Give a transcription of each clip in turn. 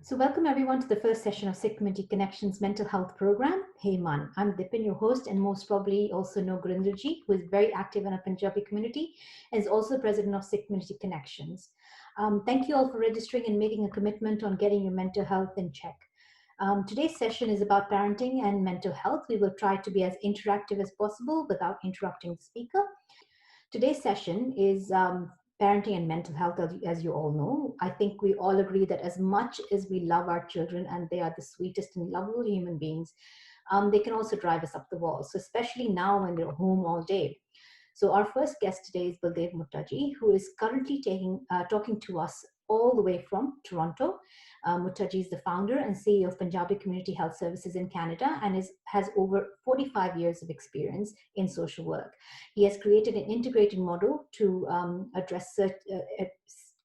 So welcome everyone to the first session of Sikh Community Connections Mental Health Program. Hey Man, I'm Dipin, your host, and most probably also know Gurinderji, who is very active in our Punjabi community and is also president of Sikh Community Connections. Thank you all for registering and making a commitment on getting your mental health in check. Today's session is about parenting and mental health. We will try to be as interactive as possible without interrupting the speaker. Today's session is parenting and mental health, as you all know. I think we all agree that as much as we love our children and they are the sweetest and lovable human beings, they can also drive us up the wall. So especially now when they're home all day. So our first guest today is Baldev Muttaji, who is currently talking to us all the way from Toronto. Muttaji is the founder and CEO of Punjabi Community Health Services in Canada and has over 45 years of experience in social work. He has created an integrated model to address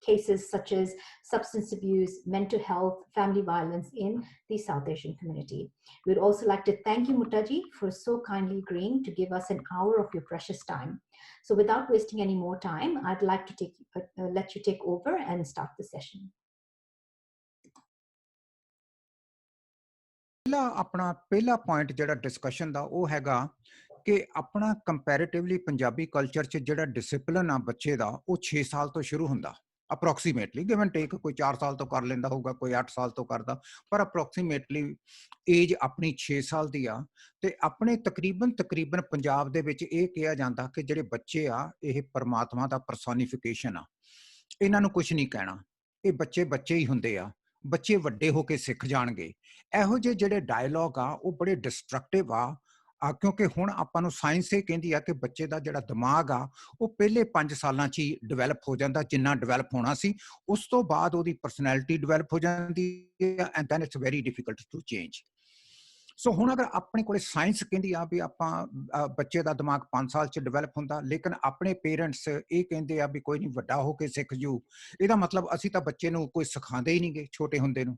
cases such as substance abuse, mental health, family violence in the South Asian community. We'd also like to thank you, Muttaji, for so kindly agreeing to give us an hour of your precious time. So without wasting any more time, I'd like to let you take over and start the session. पहला point जिहड़ा discussion दा वो हैगा कि अपना comparatively Punjabi culture च जिहड़ा discipline आ बच्चे दा वो 6 साल तो शुरू हुंदा अप्रोक्सीमेटली गिवन टेक कोई 4 साल तो कर लेंदा होगा कोई 8 साल तो करदा पर अप्रोक्सीमेटली एज अपनी 6 साल दी आ ते अपने तकरीबन पंजाब दे विच ये कहा जांदा कि जिहड़े बच्चे आ ये परमात्मा दा परसोनीफिकेशन आ इन्हां नूं कुछ नहीं कहना ये बच्चे बच्चे ही हुंदे आ बच्चे वड्डे होके सिख जाणगे ਇਹੋ ਜਿਹੇ ਜਿਹੜੇ ਡਾਇਲੌਗ ਆ ਉਹ ਬੜੇ ਡਿਸਟਰਕਟਿਵ ਆ ਕਿਉਂਕਿ ਹੁਣ ਆਪਾਂ ਨੂੰ ਸਾਇੰਸ ਇਹ ਕਹਿੰਦੀ ਆ ਕਿ ਬੱਚੇ ਦਾ ਜਿਹੜਾ ਦਿਮਾਗ ਆ ਉਹ ਪਹਿਲੇ 5 ਸਾਲਾਂ 'ਚ ਹੀ ਡਿਵੈਲਪ ਹੋ ਜਾਂਦਾ ਜਿੰਨਾ ਡਿਵੈਲਪ ਹੋਣਾ ਸੀ ਉਸ ਤੋਂ ਬਾਅਦ ਉਹਦੀ ਪਰਸਨੈਲਿਟੀ ਡਿਵੈਲਪ ਹੋ ਜਾਂਦੀ ਹੈ and then it's very difficult to change so ਹੁਣ ਅਗਰ ਆਪਣੇ ਕੋਲੇ ਸਾਇੰਸ ਕਹਿੰਦੀ ਆ ਵੀ ਆਪਾਂ ਬੱਚੇ ਦਾ ਦਿਮਾਗ 5 ਸਾਲ 'ਚ ਡਿਵੈਲਪ ਹੁੰਦਾ ਲੇਕਿਨ ਆਪਣੇ ਪੇਰੈਂਟਸ ਇਹ ਕਹਿੰਦੇ ਆ ਵੀ ਕੋਈ ਨਹੀਂ ਵੱਡਾ ਹੋ ਕੇ ਸਿੱਖ ਜੂ ਇਹਦਾ ਮਤਲਬ ਅਸੀਂ ਤਾਂ ਬੱਚੇ ਨੂੰ ਕੋਈ ਸਿਖਾਉਂਦੇ ਹੀ ਨਹੀਂਗੇ ਛੋਟੇ ਹੁੰਦੇ ਨੂੰ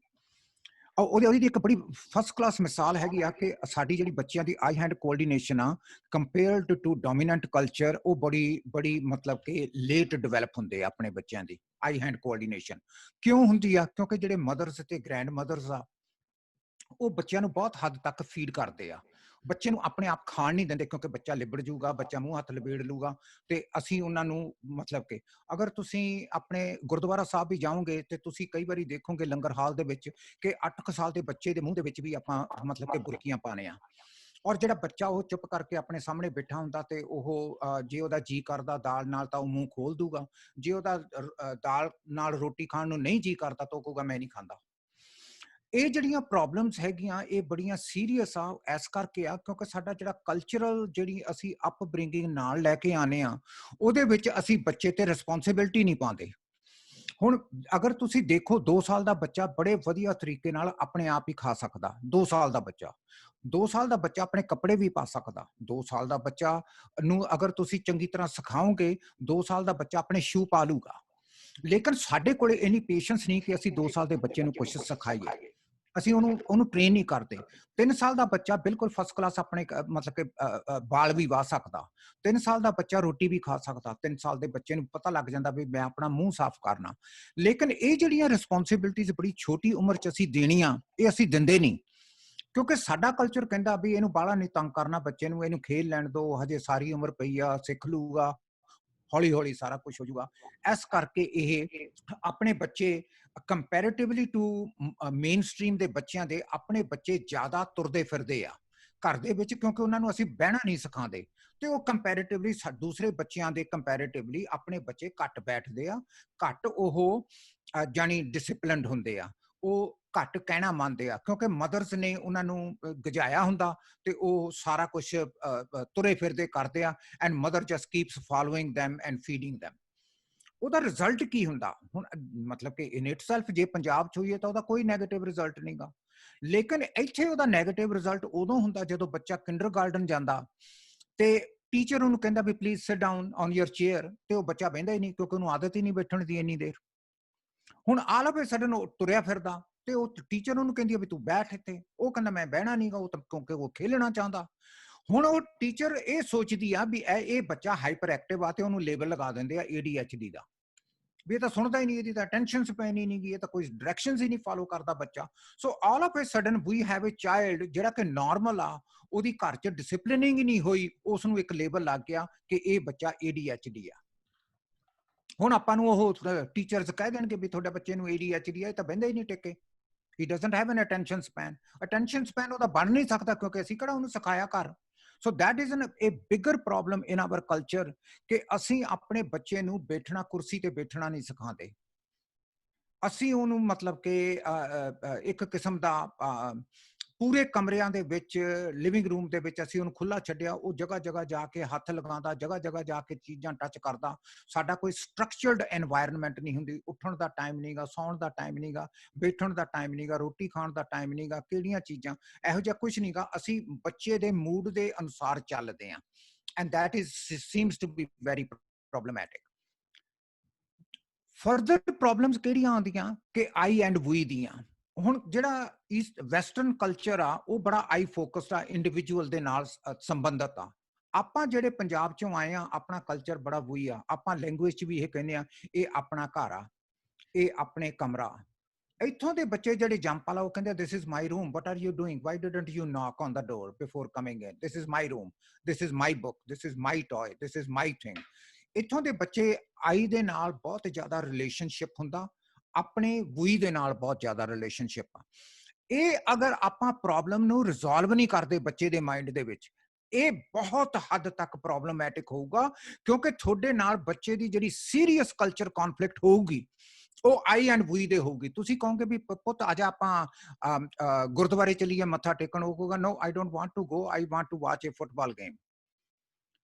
ਉਹਦੀ ਇੱਕ ਬੜੀ ਫਸਟ ਕਲਾਸ ਮਿਸਾਲ ਹੈਗੀ ਆ ਕਿ ਸਾਡੀ ਜਿਹੜੀ ਬੱਚਿਆਂ ਦੀ ਆਈ ਹੈਂਡ ਕੋਆਰਡੀਨੇਸ਼ਨ ਆ ਕੰਪੇਅਰਡ ਟੂ ਡੋਮੀਨੈਂਟ ਕਲਚਰ ਉਹ ਬੜੀ ਮਤਲਬ ਕਿ ਲੇਟ ਡਿਵੈਲਪ ਹੁੰਦੇ ਆ ਆਪਣੇ ਬੱਚਿਆਂ ਦੀ ਆਈ ਹੈਂਡ ਕੋਆਰਡੀਨੇਸ਼ਨ ਕਿਉਂ ਹੁੰਦੀ ਆ ਕਿਉਂਕਿ ਜਿਹੜੇ ਮਦਰਸ ਤੇ ਗ੍ਰੈਂਡ ਮਦਰਸ ਆ ਉਹ ਬੱਚਿਆਂ ਨੂੰ ਬਹੁਤ ਹੱਦ ਤੱਕ ਫੀਡ ਕਰਦੇ ਆ ਬੱਚੇ ਨੂੰ ਆਪਣੇ ਆਪ ਖਾਣ ਨਹੀਂ ਦਿੰਦੇ ਕਿਉਂਕਿ ਬੱਚਾ ਲਿਬੜ ਜੂਗਾ ਬੱਚਾ ਮੂੰਹ ਹੱਥ ਲਬੇੜ ਲੂਗਾ ਤੇ ਅਸੀਂ ਉਹਨਾਂ ਨੂੰ ਮਤਲਬ ਕਿ ਅਗਰ ਤੁਸੀਂ ਆਪਣੇ ਗੁਰਦੁਆਰਾ ਸਾਹਿਬ ਵੀ ਜਾਓਗੇ ਤੇ ਤੁਸੀਂ ਕਈ ਵਾਰੀ ਦੇਖੋਗੇ ਲੰਗਰ ਹਾਲ ਦੇ ਵਿੱਚ ਕਿ 8 ਸਾਲ ਦੇ ਬੱਚੇ ਦੇ ਮੂੰਹ ਦੇ ਵਿੱਚ ਵੀ ਆਪਾਂ ਮਤਲਬ ਕਿ ਬੁਰਕੀਆਂ ਪਾਣੇ ਆ ਔਰ ਜਿਹੜਾ ਬੱਚਾ ਉਹ ਚੁੱਪ ਕਰਕੇ ਆਪਣੇ ਸਾਹਮਣੇ ਬੈਠਾ ਹੁੰਦਾ ਤੇ ਉਹ ਜੇ ਉਹਦਾ ਜੀ ਕਰਦਾ ਦਾਲ ਨਾਲ ਤਾਂ ਉਹ ਮੂੰਹ ਖੋਲ ਦੂਗਾ ਜੇ ਉਹਦਾ ਦਾਲ ਨਾਲ ਰੋਟੀ ਖਾਣ ਨੂੰ ਨਹੀਂ ਜੀ ਕਰਦਾ ਤਾਂ ਉਹ ਕਹੂਗਾ ਮੈਂ ਨਹੀਂ ਖਾਂਦਾ ਇਹ ਜਿਹੜੀਆਂ ਪ੍ਰੋਬਲਮਸ ਹੈਗੀਆਂ ਇਹ ਬੜੀਆਂ ਸੀਰੀਅਸ ਆ ਇਸ ਕਰਕੇ ਆ ਕਿਉਂਕਿ ਸਾਡਾ ਜਿਹੜਾ ਕਲਚਰਲ ਜਿਹੜੀ ਅਸੀਂ ਅਪਬ੍ਰਿੰਗਿੰਗ ਨਾਲ ਲੈ ਕੇ ਆਨੇ ਆ ਉਹਦੇ ਵਿੱਚ ਅਸੀਂ ਬੱਚੇ ਤੇ ਰਿਸਪੌਂਸਿਬਿਲਟੀ ਨਹੀਂ ਪਾਉਂਦੇ ਹੁਣ ਅਗਰ ਤੁਸੀਂ ਦੇਖੋ 2 ਸਾਲ ਦਾ ਬੱਚਾ ਬੜੇ ਵਧੀਆ ਤਰੀਕੇ ਨਾਲ ਆਪਣੇ ਆਪ ਹੀ ਖਾ ਸਕਦਾ 2 ਸਾਲ ਦਾ ਬੱਚਾ 2 ਸਾਲ ਦਾ ਬੱਚਾ ਆਪਣੇ ਕੱਪੜੇ ਵੀ ਪਾ ਸਕਦਾ 2 ਸਾਲ ਦਾ ਬੱਚਾ ਨੂੰ ਅਗਰ ਤੁਸੀਂ ਚੰਗੀ ਤਰ੍ਹਾਂ ਸਿਖਾਓਗੇ 2 ਸਾਲ ਦਾ ਬੱਚਾ ਆਪਣੇ ਸ਼ੂ ਪਾ ਲੂਗਾ ਲੇਕਿਨ ਸਾਡੇ ਕੋਲੇ ਇੰਨੀ ਪੇਸ਼ੈਂਸ ਨਹੀਂ ਕਿ ਅਸੀਂ 2 ਸਾਲ ਦੇ ਬੱਚੇ ਨੂੰ ਕੁਝ ਸਿਖਾਈਏ ਅਸੀਂ ਉਹਨੂੰ ਟ੍ਰੇਨ ਨਹੀਂ ਕਰਦੇ 3 ਸਾਲ ਦਾ ਬੱਚਾ ਬਿਲਕੁਲ ਫਸਟ ਕਲਾਸ ਆਪਣੇ ਮਤਲਬ ਕਿ ਬਾਲ ਵੀ ਵਾਹ ਸਕਦਾ 3 ਸਾਲ ਦਾ ਬੱਚਾ ਰੋਟੀ ਵੀ ਖਾ ਸਕਦਾ 3 ਸਾਲ ਦੇ ਬੱਚੇ ਨੂੰ ਪਤਾ ਲੱਗ ਜਾਂਦਾ ਵੀ ਮੈਂ ਆਪਣਾ ਮੂੰਹ ਸਾਫ਼ ਕਰਨਾ ਲੇਕਿਨ ਇਹ ਜਿਹੜੀਆਂ ਰਿਸਪੌਂਸਿਬਿਲਟੀਜ਼ ਬੜੀ ਛੋਟੀ ਉਮਰ 'ਚ ਅਸੀਂ ਦੇਣੀਆਂ ਇਹ ਅਸੀਂ ਦਿੰਦੇ ਨਹੀਂ ਕਿਉਂਕਿ ਸਾਡਾ ਕਲਚਰ ਕਹਿੰਦਾ ਵੀ ਇਹਨੂੰ ਬਾਹਲਾ ਨਹੀਂ ਤੰਗ ਕਰਨਾ ਬੱਚੇ ਨੂੰ ਇਹਨੂੰ ਖੇਲ ਲੈਣ ਦਿਓ ਹਜੇ ਸਾਰੀ ਉਮਰ ਪਈ ਆ ਸਿੱਖ ਲੂਗਾ ਹੌਲੀ ਹੌਲੀ ਸਾਰਾ ਕੁਝ ਹੋ ਜਾਊਗਾ ਇਸ ਕਰਕੇ ਇਹ ਆਪਣੇ ਬੱਚੇ ਕੰਪੈਰੀਟਿਵਲੀ ਟੂ ਮੇਨ ਸਟ੍ਰੀਮ ਦੇ ਬੱਚਿਆਂ ਦੇ ਆਪਣੇ ਬੱਚੇ ਜ਼ਿਆਦਾ ਤੁਰਦੇ ਫਿਰਦੇ ਆ ਘਰ ਦੇ ਵਿੱਚ ਕਿਉਂਕਿ ਉਹਨਾਂ ਨੂੰ ਅਸੀਂ ਬਹਿਣਾ ਨਹੀਂ ਸਿਖਾਉਂਦੇ ਤੇ ਉਹ ਕੰਪੈਰੀਟਿਵਲੀ ਦੂਸਰੇ ਬੱਚਿਆਂ ਦੇ ਕੰਪੈਰੀਟਿਵਲੀ ਆਪਣੇ ਬੱਚੇ ਘੱਟ ਬੈਠਦੇ ਆ ਘੱਟ ਉਹ ਜਾਨੀ ਡਿਸਿਪਲਿਨਡ ਹੁੰਦੇ ਆ ਉਹ ਘੱਟ ਕਹਿਣਾ ਮੰਨਦੇ ਆ ਕਿਉਂਕਿ ਮਦਰਸ ਨੇ ਉਹਨਾਂ ਨੂੰ ਗਜਾਇਆ ਹੁੰਦਾ ਤੇ ਉਹ ਸਾਰਾ ਕੁਝ ਤੁਰੇ ਫਿਰਦੇ ਕਰਦੇ ਆ and mother just keeps following them and feeding them ਉਹਦਾ ਰਿਜ਼ਲਟ ਕੀ ਹੁੰਦਾ ਹੁਣ ਮਤਲਬ ਕਿ ਇਨ ਇਟਸੈਲਫ ਜੇ ਪੰਜਾਬ 'ਚ ਹੋਈਏ ਤਾਂ ਉਹਦਾ ਕੋਈ ਨੈਗੇਟਿਵ ਰਿਜ਼ਲਟ ਨਹੀਂਗਾ ਲੇਕਿਨ ਇੱਥੇ ਉਹਦਾ ਨੈਗੇਟਿਵ ਰਿਜ਼ਲਟ ਉਦੋਂ ਹੁੰਦਾ ਜਦੋਂ ਬੱਚਾ ਕਿੰਡਰਗਾਰਟਨ ਜਾਂਦਾ ਤੇ ਟੀਚਰ ਉਹਨੂੰ ਕਹਿੰਦਾ ਵੀ please sit down on your chair ਤੇ ਉਹ ਬੱਚਾ ਬਹਿੰਦਾ ਹੀ ਨਹੀਂ ਕਿਉਂਕਿ ਉਹਨੂੰ ਆਦਤ ਹੀ ਨਹੀਂ ਬੈਠਣ ਦੀ ਇੰਨੀ ਦੇਰ ਹੁਣ ਆਲ ਆਫ ਅ ਸਡਨ ਉਹ ਤੁਰਿਆ ਫਿਰਦਾ ਤੇ ਉਹ ਟੀਚਰ ਉਹਨੂੰ ਕਹਿੰਦੀ ਆ ਵੀ ਤੂੰ ਬੈਠ ਇੱਥੇ ਉਹ ਕਹਿੰਦਾ ਮੈਂ ਬਹਿਣਾ ਨਹੀਂਗਾ ਉਹ ਤਾਂ ਕਿਉਂਕਿ ਉਹ ਖੇਲਣਾ ਚਾਹੁੰਦਾ ਹੁਣ ਉਹ ਟੀਚਰ ਇਹ ਸੋਚਦੀ ਆ ਵੀ ਇਹ ਬੱਚਾ ਹਾਈਪਰ ਐਕਟਿਵ ਆ ਤੇ ਉਹਨੂੰ ਲੇਬਲ ਲਗਾ ਦਿੰਦੇ ਆ ADHD ਦਾ ਵੀ ਇਹ ਤਾਂ ਸੁਣਦਾ ਹੀ ਨਹੀਂ, ਇਹਦੀ ਤਾਂ ਅਟੈਂਸ਼ਨ ਸਪੈਨ ਹੀ ਨਹੀਂ ਗਈ, ਇਹ ਤਾਂ ਕੋਈ ਡਾਇਰੈਕਸ਼ਨਸ ਹੀ ਨਹੀਂ ਫਾਲੋ ਕਰਦਾ ਬੱਚਾ। So all of a sudden we have a child ਜਿਹੜਾ ਕਿ ਨਾਰਮਲ ਆ, ਉਹਦੀ ਘਰ 'ਚ ਡਿਸਪਲਿਨਿੰਗ ਹੀ ਨਹੀਂ ਹੋਈ, ਉਸ ਨੂੰ ਇੱਕ ਲੇਬਲ ਲੱਗ ਗਿਆ ਕਿ ਇਹ ਬੱਚਾ ADHD ਆ। ਹੁਣ ਆਪਾਂ ਨੂੰ ਉਹ ਟੀਚਰਸ ਕਹਿ ਦੇਣਗੇ ਵੀ ਤੁਹਾਡੇ ਬੱਚੇ ਨੂੰ ADHD ਆ, ਇਹ ਤਾਂ ਬਹਿੰਦਾ ਹੀ ਨਹੀਂ ਟਿੱਕੇ। He doesn't have an attention span. Attention span ਉਹਦਾ ਬਣ ਨਹੀਂ ਸਕਦਾ ਕਿਉਂਕਿ ਅਸੀਂ ਕਿਹੜਾ ਉਹਨੂੰ ਸਿਖਾਇਆ ਘਰ। So that is a bigger problem in our culture ਕਿ ਅਸੀਂ ਆਪਣੇ ਬੱਚੇ ਨੂੰ ਬੈਠਣਾ, ਕੁਰਸੀ ਤੇ ਬੈਠਣਾ ਨਹੀਂ ਸਿਖਾਉਂਦੇ। ਅਸੀਂ ਉਹਨੂੰ ਮਤਲਬ ਕਿ ਇੱਕ ਕਿਸਮ ਦਾ ਪੂਰੇ ਕਮਰਿਆਂ ਦੇ ਵਿੱਚ, ਲਿਵਿੰਗ ਰੂਮ ਦੇ ਵਿੱਚ ਅਸੀਂ ਉਹਨੂੰ ਖੁੱਲ੍ਹਾ ਛੱਡਿਆ, ਉਹ ਜਗ੍ਹਾ ਜਗ੍ਹਾ ਜਾ ਕੇ ਹੱਥ ਲਗਾਉਂਦਾ, ਜਗ੍ਹਾ ਜਗ੍ਹਾ ਜਾ ਕੇ ਚੀਜ਼ਾਂ ਟੱਚ ਕਰਦਾ। ਸਾਡਾ ਕੋਈ ਸਟਰਕਚਰਡ ਐਨਵਾਇਰਨਮੈਂਟ ਨਹੀਂ ਹੁੰਦੀ, ਉੱਠਣ ਦਾ ਟਾਈਮ ਨਹੀਂਗਾ, ਸੌਣ ਦਾ ਟਾਈਮ ਨਹੀਂਗਾ, ਬੈਠਣ ਦਾ ਟਾਈਮ ਨਹੀਂਗਾ, ਰੋਟੀ ਖਾਣ ਦਾ ਟਾਈਮ ਨਹੀਂਗਾ, ਕਿਹੜੀਆਂ ਚੀਜ਼ਾਂ, ਇਹੋ ਜਿਹਾ ਕੁਝ ਨਹੀਂਗਾ। ਅਸੀਂ ਬੱਚੇ ਦੇ ਮੂਡ ਦੇ ਅਨੁਸਾਰ ਚੱਲਦੇ ਹਾਂ, and that seems to be very problematic. Further problems ਕਿਹੜੀਆਂ ਆਉਂਦੀਆਂ ਕਿ ਆਈ ਐਂਡ ਵੀ ਦੀਆਂ। ਹੁਣ ਜਿਹੜਾ ਈਸਟ ਵੈਸਟਰਨ ਕਲਚਰ ਆ, ਉਹ ਬੜਾ ਆਈ ਫੋਕਸਡ ਆ, ਇੰਡੀਵਿਜੂਅਲ ਦੇ ਨਾਲ ਸੰਬੰਧਤ ਆ। ਆਪਾਂ ਜਿਹੜੇ ਪੰਜਾਬ ਚੋਂ ਆਏ ਆ, ਆਪਣਾ ਕਲਚਰ ਬੜਾ ਵੀ ਆ। ਆਪਾਂ ਲੈਂਗੁਏਜ 'ਚ ਵੀ ਇਹ ਕਹਿੰਦੇ ਆ, ਇਹ ਆਪਣਾ ਘਰ ਆ, ਇਹ ਆਪਣੇ ਕਮਰਾ। ਇੱਥੋਂ ਦੇ ਬੱਚੇ ਜਿਹੜੇ ਜੰਪ ਵਾਲਾ, ਉਹ ਕਹਿੰਦੇ this is my room, what are you doing, why didn't you knock on the door before coming in, this is my room, this is my book, this is my toy, this is my thing. ਇੱਥੋਂ ਦੇ ਬੱਚੇ ਆਈ ਦੇ ਨਾਲ ਬਹੁਤ ਜ਼ਿਆਦਾ relationship ਹੁੰਦਾ, ਆਪਣੇ ਵੀ ਦੇ ਨਾਲ ਬਹੁਤ ਜ਼ਿਆਦਾ ਰਿਲੇਸ਼ਨਸ਼ਿਪ ਆ। ਇਹ ਅਗਰ ਆਪਾਂ ਪ੍ਰੋਬਲਮ ਨੂੰ ਰਿਜ਼ੋਲਵ ਨਹੀਂ ਕਰਦੇ ਬੱਚੇ ਦੇ ਮਾਈਂਡ ਦੇ ਵਿੱਚ, ਇਹ ਬਹੁਤ ਹੱਦ ਤੱਕ ਪ੍ਰੋਬਲਮੈਟਿਕ ਹੋਊਗਾ, ਕਿਉਂਕਿ ਤੁਹਾਡੇ ਨਾਲ ਬੱਚੇ ਦੀ ਜਿਹੜੀ ਸੀਰੀਅਸ ਕਲਚਰ ਕੌਨਫਲਿਕਟ ਹੋਊਗੀ, ਉਹ ਆਈ ਐਂਡ ਵੀ ਦੇ ਹੋਊਗੀ। ਤੁਸੀਂ ਕਹੋਗੇ ਵੀ ਪੁੱਤ ਆ ਜਾ ਆਪਾਂ ਗੁਰਦੁਆਰੇ ਚਲੀਏ ਮੱਥਾ ਟੇਕਣ, ਉਹ ਕਹੂਗਾ no I don't want to go, I want to watch a football game.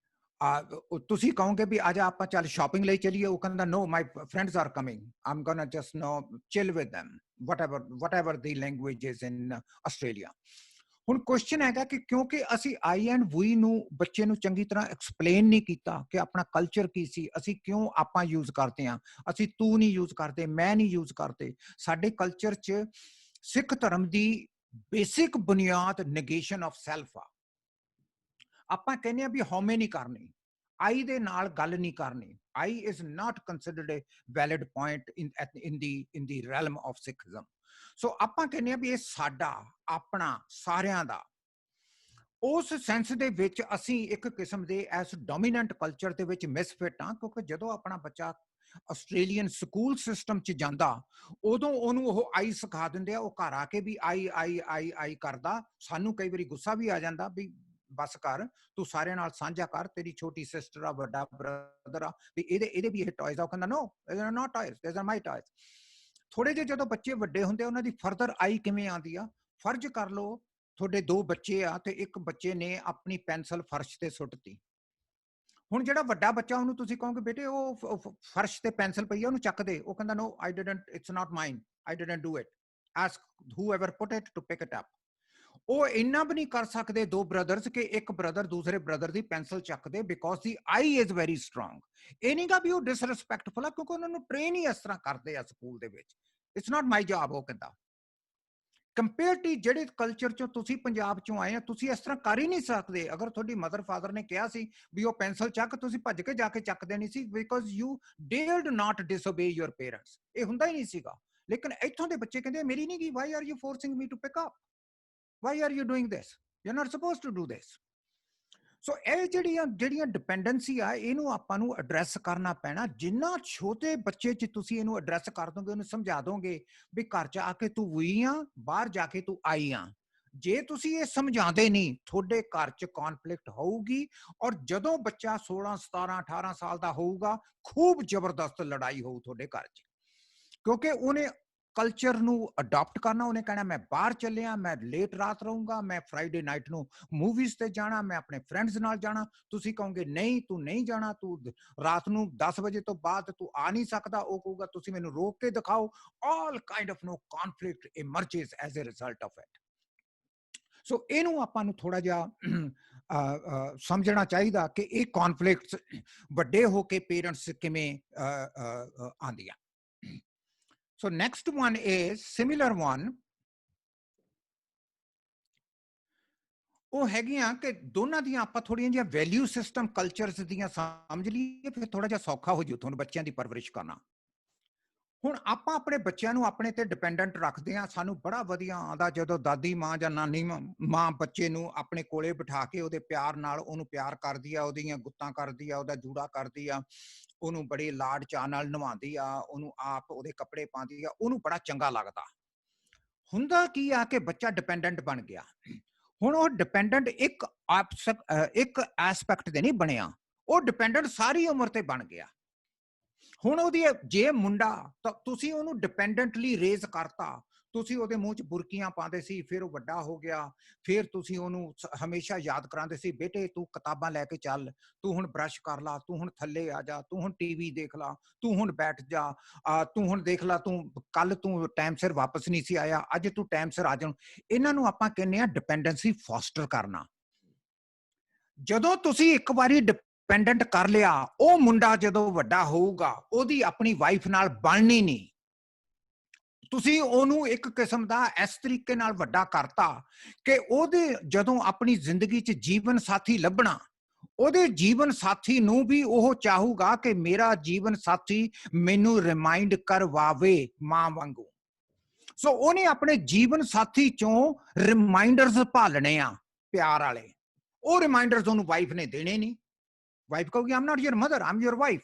ਤੁਸੀਂ ਕਹੋਗੇ ਵੀ ਆ ਜਾ ਆਪਾਂ ਚੱਲ ਸ਼ਾਪਿੰਗ ਲਈ ਚਲੀਏ, ਉਹ ਕਹਿੰਦਾ no my friends are coming, I'm gonna just no chill with them, whatever the language is in Australia. ਹੁਣ ਕੁਐਸਚਨ ਹੈਗਾ ਕਿ ਕਿਉਂਕਿ ਅਸੀਂ ਆਈ ਐਂਡ ਵੀ ਨੂੰ ਬੱਚੇ ਨੂੰ ਚੰਗੀ ਤਰ੍ਹਾਂ ਐਕਸਪਲੇਨ ਨਹੀਂ ਕੀਤਾ ਕਿ ਆਪਣਾ ਕਲਚਰ ਕੀ ਸੀ, ਅਸੀਂ ਕਿਉਂ ਆਪਾਂ ਯੂਜ਼ ਕਰਦੇ ਹਾਂ, ਅਸੀਂ ਤੂੰ ਨਹੀਂ ਯੂਜ਼ ਕਰਦੇ, ਮੈਂ ਨਹੀਂ ਯੂਜ਼ ਕਰਦੇ। ਸਾਡੇ ਕਲਚਰ 'ਚ ਸਿੱਖ ਧਰਮ ਦੀ ਬੇਸਿਕ ਬੁਨਿਆਦ ਨੈਗੇਸ਼ਨ ਆਫ ਸੈਲਫ ਆ। ਆਪਾਂ ਕਹਿੰਦੇ ਆ ਵੀ ਹਉਮੈ ਨਹੀਂ ਕਰਨੀ, ਆਈ ਦੇ ਨਾਲ ਗੱਲ ਨਹੀਂ ਕਰਨੀ। I is not considered a valid point in the realm of Sikhism. So ਆਪਾਂ ਕਹਿੰਦੇ ਆ ਵੀ ਇਹ ਸਾਡਾ, ਆਪਣਾ, ਸਾਰਿਆਂ ਦਾ। ਉਸ ਸੈਂਸ ਦੇ ਵਿੱਚ ਅਸੀਂ ਇੱਕ ਕਿਸਮ ਦੇ ਐਸ ਡੋਮੀਨੈਂਟ ਕਲਚਰ ਦੇ ਵਿੱਚ ਮਿਸਫਿਟ ਆ, ਕਿਉਂਕਿ ਜਦੋਂ ਆਪਣਾ ਬੱਚਾ ਆਸਟ੍ਰੇਲੀਅਨ ਸਕੂਲ ਸਿਸਟਮ 'ਚ ਜਾਂਦਾ, ਉਦੋਂ ਉਹਨੂੰ ਉਹ ਆਈ ਸਿਖਾ ਦਿੰਦੇ ਆ। ਉਹ ਘਰ ਆ ਕੇ ਵੀ ਆਈ ਆਈ ਆਈ ਆਈ ਕਰਦਾ। ਸਾਨੂੰ ਕਈ ਵਾਰੀ ਗੁੱਸਾ ਵੀ ਆ ਜਾਂਦਾ ਵੀ ਬਸ ਕਰ, ਤੂੰ ਸਾਰਿਆਂ ਨਾਲ ਸਾਂਝਾ ਕਰ, ਤੇਰੀ ਛੋਟੀ ਸਿਸਟਰ ਆ, ਵੱਡਾ ਬ੍ਰਦਰ ਆ, ਵੀ ਇਹਦੇ ਵੀ ਇਹ ਟॉयਜ਼ ਆ। ਉਹ ਕਹਿੰਦਾ ਨੋ, these are not toys, these are my toys। ਥੋੜੇ ਜਿਹੇ ਜਦੋਂ ਬੱਚੇ ਵੱਡੇ ਹੁੰਦੇ, ਉਹਨਾਂ ਦੀ ਫਰਦਰ ਆਈ ਕਿਵੇਂ ਆਉਂਦੀ ਆ? ਫਰਜ਼ ਕਰ ਲਓ ਤੁਹਾਡੇ ਦੋ ਬੱਚੇ ਆ ਤੇ ਇੱਕ ਬੱਚੇ ਨੇ ਆਪਣੀ ਪੈਨਸਲ ਫਰਸ਼ ਤੇ ਸੁੱਟਤੀ। ਹੁਣ ਜਿਹੜਾ ਵੱਡਾ ਬੱਚਾ, ਉਹਨੂੰ ਤੁਸੀਂ ਕਹੋਗੇ ਬੇਟੇ ਉਹ ਫਰਸ਼ ਤੇ ਪੈਨਸਲ ਪਈ ਆ, ਉਹਨੂੰ ਚੱਕ ਦੇ। ਉਹ ਕਹਿੰਦਾ no I didn't, it's not mine, I didn't do it, ask whoever put it to pick it up. ਉਹ ਇੰਨਾ ਵੀ ਨਹੀਂ ਕਰ ਸਕਦੇ ਦੋ ਬ੍ਰਦਰਸ ਕਿ ਇੱਕ ਬ੍ਰਦਰ ਦੂਸਰੇ ਬ੍ਰਦਰ ਦੀ ਪੈਨਸਲ ਚੱਕ ਦੇ, because the I is very strong. ਇਹ ਨਹੀਂਗਾ ਵੀ ਉਹ ਡਿਸਰਿਸਪੈਕਟਫੁਲ ਆ, ਕਿਉਂਕਿ ਉਹਨਾਂ ਨੂੰ ਟ੍ਰੇਨ ਹੀ ਇਸ ਤਰ੍ਹਾਂ ਕਰਦੇ ਆ ਸਕੂਲ ਦੇ ਵਿੱਚ। ਇਟਸ ਨਾਟ ਮਾਈ ਜੌਬ, ਉਹ ਕਹਿੰਦਾ। ਕੰਪੇਅਰ ਟੂ ਜਿਹੜੇ ਕਲਚਰ ਚੋਂ ਤੁਸੀਂ ਪੰਜਾਬ ਚੋਂ ਆਏ ਆ, ਤੁਸੀਂ ਇਸ ਤਰ੍ਹਾਂ ਕਰ ਹੀ ਨਹੀਂ ਸਕਦੇ। ਅਗਰ ਤੁਹਾਡੀ ਮਦਰ ਫਾਦਰ ਨੇ ਕਿਹਾ ਸੀ ਵੀ ਉਹ ਪੈਨਸਲ ਚੱਕ, ਤੁਸੀਂ ਭੱਜ ਕੇ ਜਾ ਕੇ ਚੱਕ ਦੇਣੀ ਸੀ, because you dared not disobey your parents. ਇਹ ਹੁੰਦਾ ਹੀ ਨਹੀਂ ਸੀਗਾ। ਲੇਕਿਨ ਇੱਥੋਂ ਦੇ ਬੱਚੇ ਕਹਿੰਦੇ ਮੇਰੀ ਨਹੀਂ ਗਈ, why are you forcing me to pick up, why are you doing this, you are not supposed to do this. So ਇਹ ਜਿਹੜੀਆਂ ਡਿਪੈਂਡੈਂਸੀ ਆ, ਇਹਨੂੰ ਆਪਾਂ ਨੂੰ ਐਡਰੈਸ ਕਰਨਾ ਪੈਣਾ। ਜਿੰਨਾ ਛੋਟੇ ਬੱਚੇ 'ਚ ਤੁਸੀਂ ਇਹਨੂੰ ਐਡਰੈਸ ਕਰ ਦੋਗੇ, ਉਹਨੂੰ ਸਮਝਾ ਦੋਗੇ ਵੀ ਘਰ 'ਚ ਆ ਕੇ ਤੂੰ ਵੀ ਆ, ਬਾਹਰ ਜਾ ਕੇ ਤੂੰ ਆਈ ਆ। ਜੇ ਤੁਸੀਂ ਇਹ ਸਮਝਾਉਂਦੇ ਨਹੀਂ, ਤੁਹਾਡੇ ਘਰ 'ਚ ਕੌਨਫਲਿਕਟ ਹੋਊਗੀ। ਔਰ ਜਦੋਂ ਬੱਚਾ 16, 17, 18 ਸਾਲ ਦਾ ਹੋਊਗਾ, ਖੂਬ ਜ਼ਬਰਦਸਤ ਲੜਾਈ ਹੋਊ ਤੁਹਾਡੇ ਘਰ 'ਚ, ਕਿਉਂਕਿ ਉਹਨੇ ਕਲਚਰ ਨੂੰ ਅਡਾਪਟ ਕਰਨਾ। ਉਹਨੇ ਕਹਿਣਾ ਮੈਂ ਬਾਹਰ ਚੱਲਿਆ, ਮੈਂ ਲੇਟ ਰਾਤ ਰਹੂੰਗਾ, ਮੈਂ ਫਰਾਈਡੇ ਨਾਈਟ ਨੂੰ ਮੂਵੀਜ਼ ਤੇ ਜਾਣਾ, ਮੈਂ ਆਪਣੇ ਫਰੈਂਡਸ ਨਾਲ ਜਾਣਾ। ਤੁਸੀਂ ਕਹੋਗੇ ਨਹੀਂ ਤੂੰ ਨਹੀਂ ਜਾਣਾ, ਤੂੰ ਰਾਤ ਨੂੰ 10 ਵਜੇ ਤੋਂ ਬਾਅਦ ਤੂੰ ਆ ਨਹੀਂ ਸਕਦਾ। ਉਹ ਕਹੂਗਾ ਤੁਸੀਂ ਮੈਨੂੰ ਰੋਕ ਕੇ ਦਿਖਾਓ। All kind of conflict emerges as a result of it. So ਇਹਨੂੰ ਆਪਾਂ ਨੂੰ ਥੋੜਾ ਜਿਹਾ ਸਮਝਣਾ ਚਾਹੀਦਾ ਕਿ ਇਹ ਕੌਨਫਲਿਕਟਸ ਵੱਡੇ ਹੋ ਕੇ ਪੇਰੈਂਟਸ ਕਿਵੇਂ ਆਉਂਦੀਆਂ। So next one is similar one। ਉਹ ਹੈਗੀਆਂ ਕਿ ਦੋਨਾਂ ਦੀਆਂ ਆਪਾਂ ਥੋੜੀਆਂ ਜਿਹੀਆਂ ਵੈਲਿਊ ਸਿਸਟਮ ਕਲਚਰਸ ਦੀਆਂ ਸਮਝ ਲਈਏ, ਫਿਰ ਥੋੜਾ ਜਿਹਾ ਸੌਖਾ ਹੋ ਜੂ ਤੁਹਾਨੂੰ ਬੱਚਿਆਂ ਦੀ ਪਰਵਰਿਸ਼ ਕਰਨਾ। ਹੁਣ ਆਪਾਂ ਆਪਣੇ ਬੱਚਿਆਂ ਨੂੰ ਆਪਣੇ ਤੇ ਡਿਪੈਂਡੈਂਟ ਰੱਖਦੇ ਆ। ਸਾਨੂੰ ਬੜਾ ਵਧੀਆ ਆਉਂਦਾ ਜਦੋਂ ਦਾਦੀ ਮਾਂ ਜਾਂ ਨਾਨੀ ਮਾਂ ਬੱਚੇ ਨੂੰ ਆਪਣੇ ਕੋਲੇ ਬਿਠਾ ਕੇ ਉਹਦੇ ਪਿਆਰ ਨਾਲ ਉਹਨੂੰ ਪਿਆਰ ਕਰਦੀ ਆ, ਉਹਦੀਆਂ ਗੁੱਤਾਂ ਕਰਦੀ ਆ, ਉਹਦਾ ਜੂੜਾ ਕਰਦੀ ਆ, ਉਹਨੂੰ ਬੜੇ ਲਾਡ ਚਾਅ ਨਾਲ ਨਵਾਉਂਦੀ ਆ, ਉਹਨੂੰ ਆਪ ਉਹਦੇ ਕੱਪੜੇ ਪਾਉਂਦੀ ਆ, ਉਹਨੂੰ ਬੜਾ ਚੰਗਾ ਲੱਗਦਾ। ਹੁੰਦਾ ਕੀ ਆ ਕਿ ਬੱਚਾ ਡਿਪੈਂਡੈਂਟ ਬਣ ਗਿਆ। ਹੁਣ ਉਹ ਡਿਪੈਂਡੈਂਟ ਇੱਕ ਐਸਪੈਕਟ ਤੇ ਨਹੀਂ ਬਣਿਆ, ਉਹ ਡਿਪੈਂਡੈਂਟ ਸਾਰੀ ਉਮਰ ਤੇ ਬਣ ਗਿਆ। ਹੁਣ ਉਹਦੀ ਜੇ ਮੁੰਡਾ ਤਾਂ ਤੁਸੀਂ ਉਹਨੂੰ ਡਿਪੈਂਡੈਂਟਲੀ ਰੇਜ਼ ਕਰਤਾ, ਤੁਸੀਂ ਉਹਦੇ ਮੂੰਹ 'ਚ ਬੁਰਕੀਆਂ ਪਾਉਂਦੇ ਸੀ, ਫਿਰ ਉਹ ਵੱਡਾ ਹੋ ਗਿਆ, ਫਿਰ ਤੁਸੀਂ ਉਹਨੂੰ ਹਮੇਸ਼ਾ ਯਾਦ ਕਰਾਉਂਦੇ ਸੀ, ਬੇਟੇ ਤੂੰ ਕਿਤਾਬਾਂ ਲੈ ਕੇ ਚੱਲ, ਤੂੰ ਹੁਣ ਬਰਸ਼ ਕਰ ਲਾ, ਤੂੰ ਹੁਣ ਥੱਲੇ ਆ ਜਾ, ਤੂੰ ਹੁਣ ਟੀਵੀ ਦੇਖ ਲਾ, ਤੂੰ ਹੁਣ ਬੈਠ ਜਾ, ਤੂੰ ਹੁਣ ਦੇਖ ਲਾ, ਤੂੰ ਕੱਲ ਤੂੰ ਟਾਈਮ ਸਿਰ ਵਾਪਸ ਨਹੀਂ ਸੀ ਆਇਆ, ਅੱਜ ਤੂੰ ਟਾਈਮ ਸਿਰ ਆ ਜਾ। ਇਹਨਾਂ ਨੂੰ ਆਪਾਂ ਕਹਿੰਦੇ ਆ ਡਿਪੈਂਡੈਂਸੀ ਫੋਸਟਰ ਕਰਨਾ। ਜਦੋਂ ਤੁਸੀਂ ਇੱਕ ਵਾਰੀ ਡਿਪੈਂਡੈਂਟ ਕਰ ਲਿਆ, ਉਹ ਮੁੰਡਾ ਜਦੋਂ ਵੱਡਾ ਹੋਊਗਾ ਉਹਦੀ ਆਪਣੀ ਵਾਈਫ ਨਾਲ ਬਣਨੀ ਨਹੀਂ। ਤੁਸੀਂ ਉਹਨੂੰ ਇੱਕ ਕਿਸਮ ਦਾ ਇਸ ਤਰੀਕੇ ਨਾਲ ਵੱਡਾ ਕਰਤਾ ਕਿ ਉਹਦੇ ਜਦੋਂ ਆਪਣੀ ਜ਼ਿੰਦਗੀ 'ਚ ਜੀਵਨ ਸਾਥੀ ਲੱਭਣਾ, ਉਹਦੇ ਜੀਵਨ ਸਾਥੀ ਨੂੰ ਵੀ ਉਹ ਚਾਹੂਗਾ ਕਿ ਮੇਰਾ ਜੀਵਨ ਸਾਥੀ ਮੈਨੂੰ ਰਿਮਾਈਂਡ ਕਰਵਾਵੇ ਮਾਂ ਵਾਂਗੂ। ਸੋ ਉਹਨੇ ਆਪਣੇ ਜੀਵਨ ਸਾਥੀ ਚੋਂ ਰਿਮਾਈਂਡਰਸ ਭਾਲਣੇ ਆ ਪਿਆਰ ਵਾਲੇ। ਉਹ ਰਿਮਾਈਂਡਰਸ ਉਹਨੂੰ ਵਾਈਫ ਨੇ ਦੇਣੇ ਨਹੀਂ। ਵਾਈਫ ਕਹੂਗੀ I'm not your mother, I'm your wife.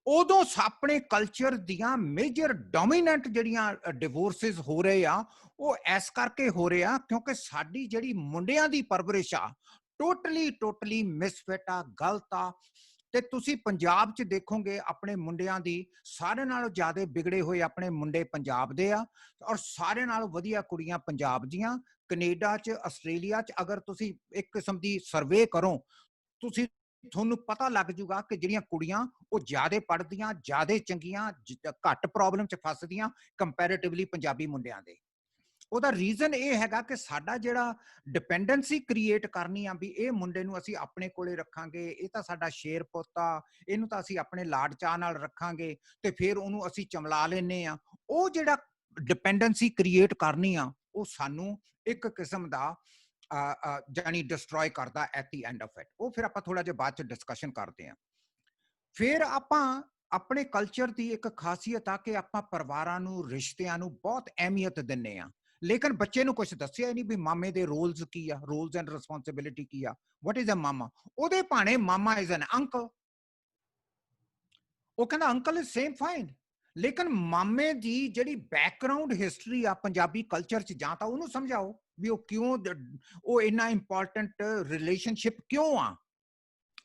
ਉਦੋਂ ਆਪਣੇ ਕਲਚਰ ਦੀਆਂ ਮੇਜਰ ਡੋਮੀਨੈਂਟ ਜਿਹੜੀਆਂ ਡਿਵੋਰਸਿਸ ਹੋ ਰਹੇ ਆ, ਉਹ ਇਸ ਕਰਕੇ ਹੋ ਰਹੇ ਆ ਕਿਉਂਕਿ ਸਾਡੀ ਜਿਹੜੀ ਮੁੰਡਿਆਂ ਦੀ ਪਰਵਰਿਸ਼ ਆ ਟੋਟਲੀ ਮਿਸਫਿਟ ਆ, ਗਲਤ ਆ। ਤੇ ਤੁਸੀਂ ਪੰਜਾਬ 'ਚ ਦੇਖੋਗੇ ਆਪਣੇ ਮੁੰਡਿਆਂ ਦੀ ਸਾਰੇ ਨਾਲੋਂ ਜ਼ਿਆਦਾ ਵਿਗੜੇ ਹੋਏ ਆਪਣੇ ਮੁੰਡੇ ਪੰਜਾਬ ਦੇ ਆ, ਔਰ ਸਾਰੇ ਨਾਲੋਂ ਵਧੀਆ ਕੁੜੀਆਂ ਪੰਜਾਬ ਦੀਆਂ। ਕੈਨੇਡਾ 'ਚ, ਆਸਟ੍ਰੇਲੀਆ 'ਚ ਅਗਰ ਤੁਸੀਂ ਇੱਕ ਕਿਸਮ ਦੀ ਸਰਵੇ ਕਰੋ, ਤੁਸੀਂ ਤੁਹਾਨੂੰ ਪਤਾ ਲੱਗ ਜੂਗਾ ਕਿ ਜਿਹੜੀਆਂ ਕੁੜੀਆਂ ਉਹ ਜ਼ਿਆਦਾ ਪੜ੍ਹਦੀਆਂ, ਜ਼ਿਆਦਾ ਚੰਗੀਆਂ, ਘੱਟ ਪ੍ਰੋਬਲਮ 'ਚ ਫਸਦੀਆਂ ਕੰਪੈਰੇਟਿਵਲੀ ਪੰਜਾਬੀ ਮੁੰਡਿਆਂ ਦੇ। ਉਹਦਾ ਰੀਜ਼ਨ ਇਹ ਹੈਗਾ ਕਿ ਸਾਡਾ ਜਿਹੜਾ ਡਿਪੈਂਡੈਂਸੀ ਕ੍ਰੀਏਟ ਕਰਨੀ ਆ ਵੀ ਇਹ ਮੁੰਡੇ ਨੂੰ ਅਸੀਂ ਆਪਣੇ ਕੋਲੇ ਰੱਖਾਂਗੇ, ਇਹ ਤਾਂ ਸਾਡਾ ਸ਼ੇਰ ਪੁੱਤ ਆ, ਇਹਨੂੰ ਤਾਂ ਅਸੀਂ ਆਪਣੇ ਲਾਡ ਚਾਅ ਨਾਲ ਰੱਖਾਂਗੇ, ਤੇ ਫਿਰ ਉਹਨੂੰ ਅਸੀਂ ਚਮਲਾ ਲੈਨੇ ਆ। ਉਹ ਜਿਹੜਾ ਡਿਪੈਂਡੈਂਸੀ ਕ੍ਰੀਏਟ ਕਰਨੀ ਆ, ਉਹ ਸਾਨੂੰ ਇੱਕ ਕਿਸਮ ਦਾ ਜਾਨੀ ਡਿਸਟਰੋਏ ਕਰਦਾ at the end of it. ਉਹ ਫਿਰ ਆਪਾਂ ਥੋੜਾ ਜਿਹਾ ਬਾਅਦ ਚ ਡਿਸਕਸ਼ਨ ਕਰਦੇ ਆ। ਫਿਰ ਆਪਾਂ ਆਪਣੇ ਕਲਚਰ ਦੀ ਇੱਕ ਖਾਸੀਅਤ ਆ ਕਿ ਆਪਾਂ ਪਰਿਵਾਰਾਂ ਨੂੰ, ਰਿਸ਼ਤਿਆਂ ਨੂੰ ਬਹੁਤ ਅਹਿਮੀਅਤ ਦਿੰਨੇ ਆ, ਲੇਕਿਨ ਬੱਚੇ ਨੂੰ ਕੁਝ ਦੱਸਿਆ ਹੀ ਨਹੀਂ ਵੀ ਮਾਮੇ ਦੇ ਰੋਲਸ ਕੀ ਆ, ਰੋਲਸ ਐਂਡ ਰਿਸਪੌਂਸਿਬਿਲਿਟੀ ਕੀ ਆ। ਵਾਟ ਇਜ਼ ਅ ਮਾਮਾ? ਉਹਦੇ ਭਾਣੇ ਮਾਮਾ ਇਜ਼ ਐਨ ਅੰਕਲ। ਉਹ ਕਹਿੰਦਾ ਅੰਕਲ ਇਜ਼ ਸੇਮ ਫਾਈਨ, ਲੇਕਿਨ ਮਾਮੇ ਦੀ ਜਿਹੜੀ ਬੈਕਗਰਾਉਂਡ ਹਿਸਟਰੀ ਆ ਪੰਜਾਬੀ ਕਲਚਰ 'ਚ, ਜਾਂ ਤਾਂ ਉਹਨੂੰ ਸਮਝਾਓ ਵੀ ਉਹ ਕਿਉਂ, ਉਹ ਇੰਨਾ ਇੰਪੋਰਟੈਂਟ ਰਿਲੇਸ਼ਨਸ਼ਿਪ ਕਿਉਂ ਆ,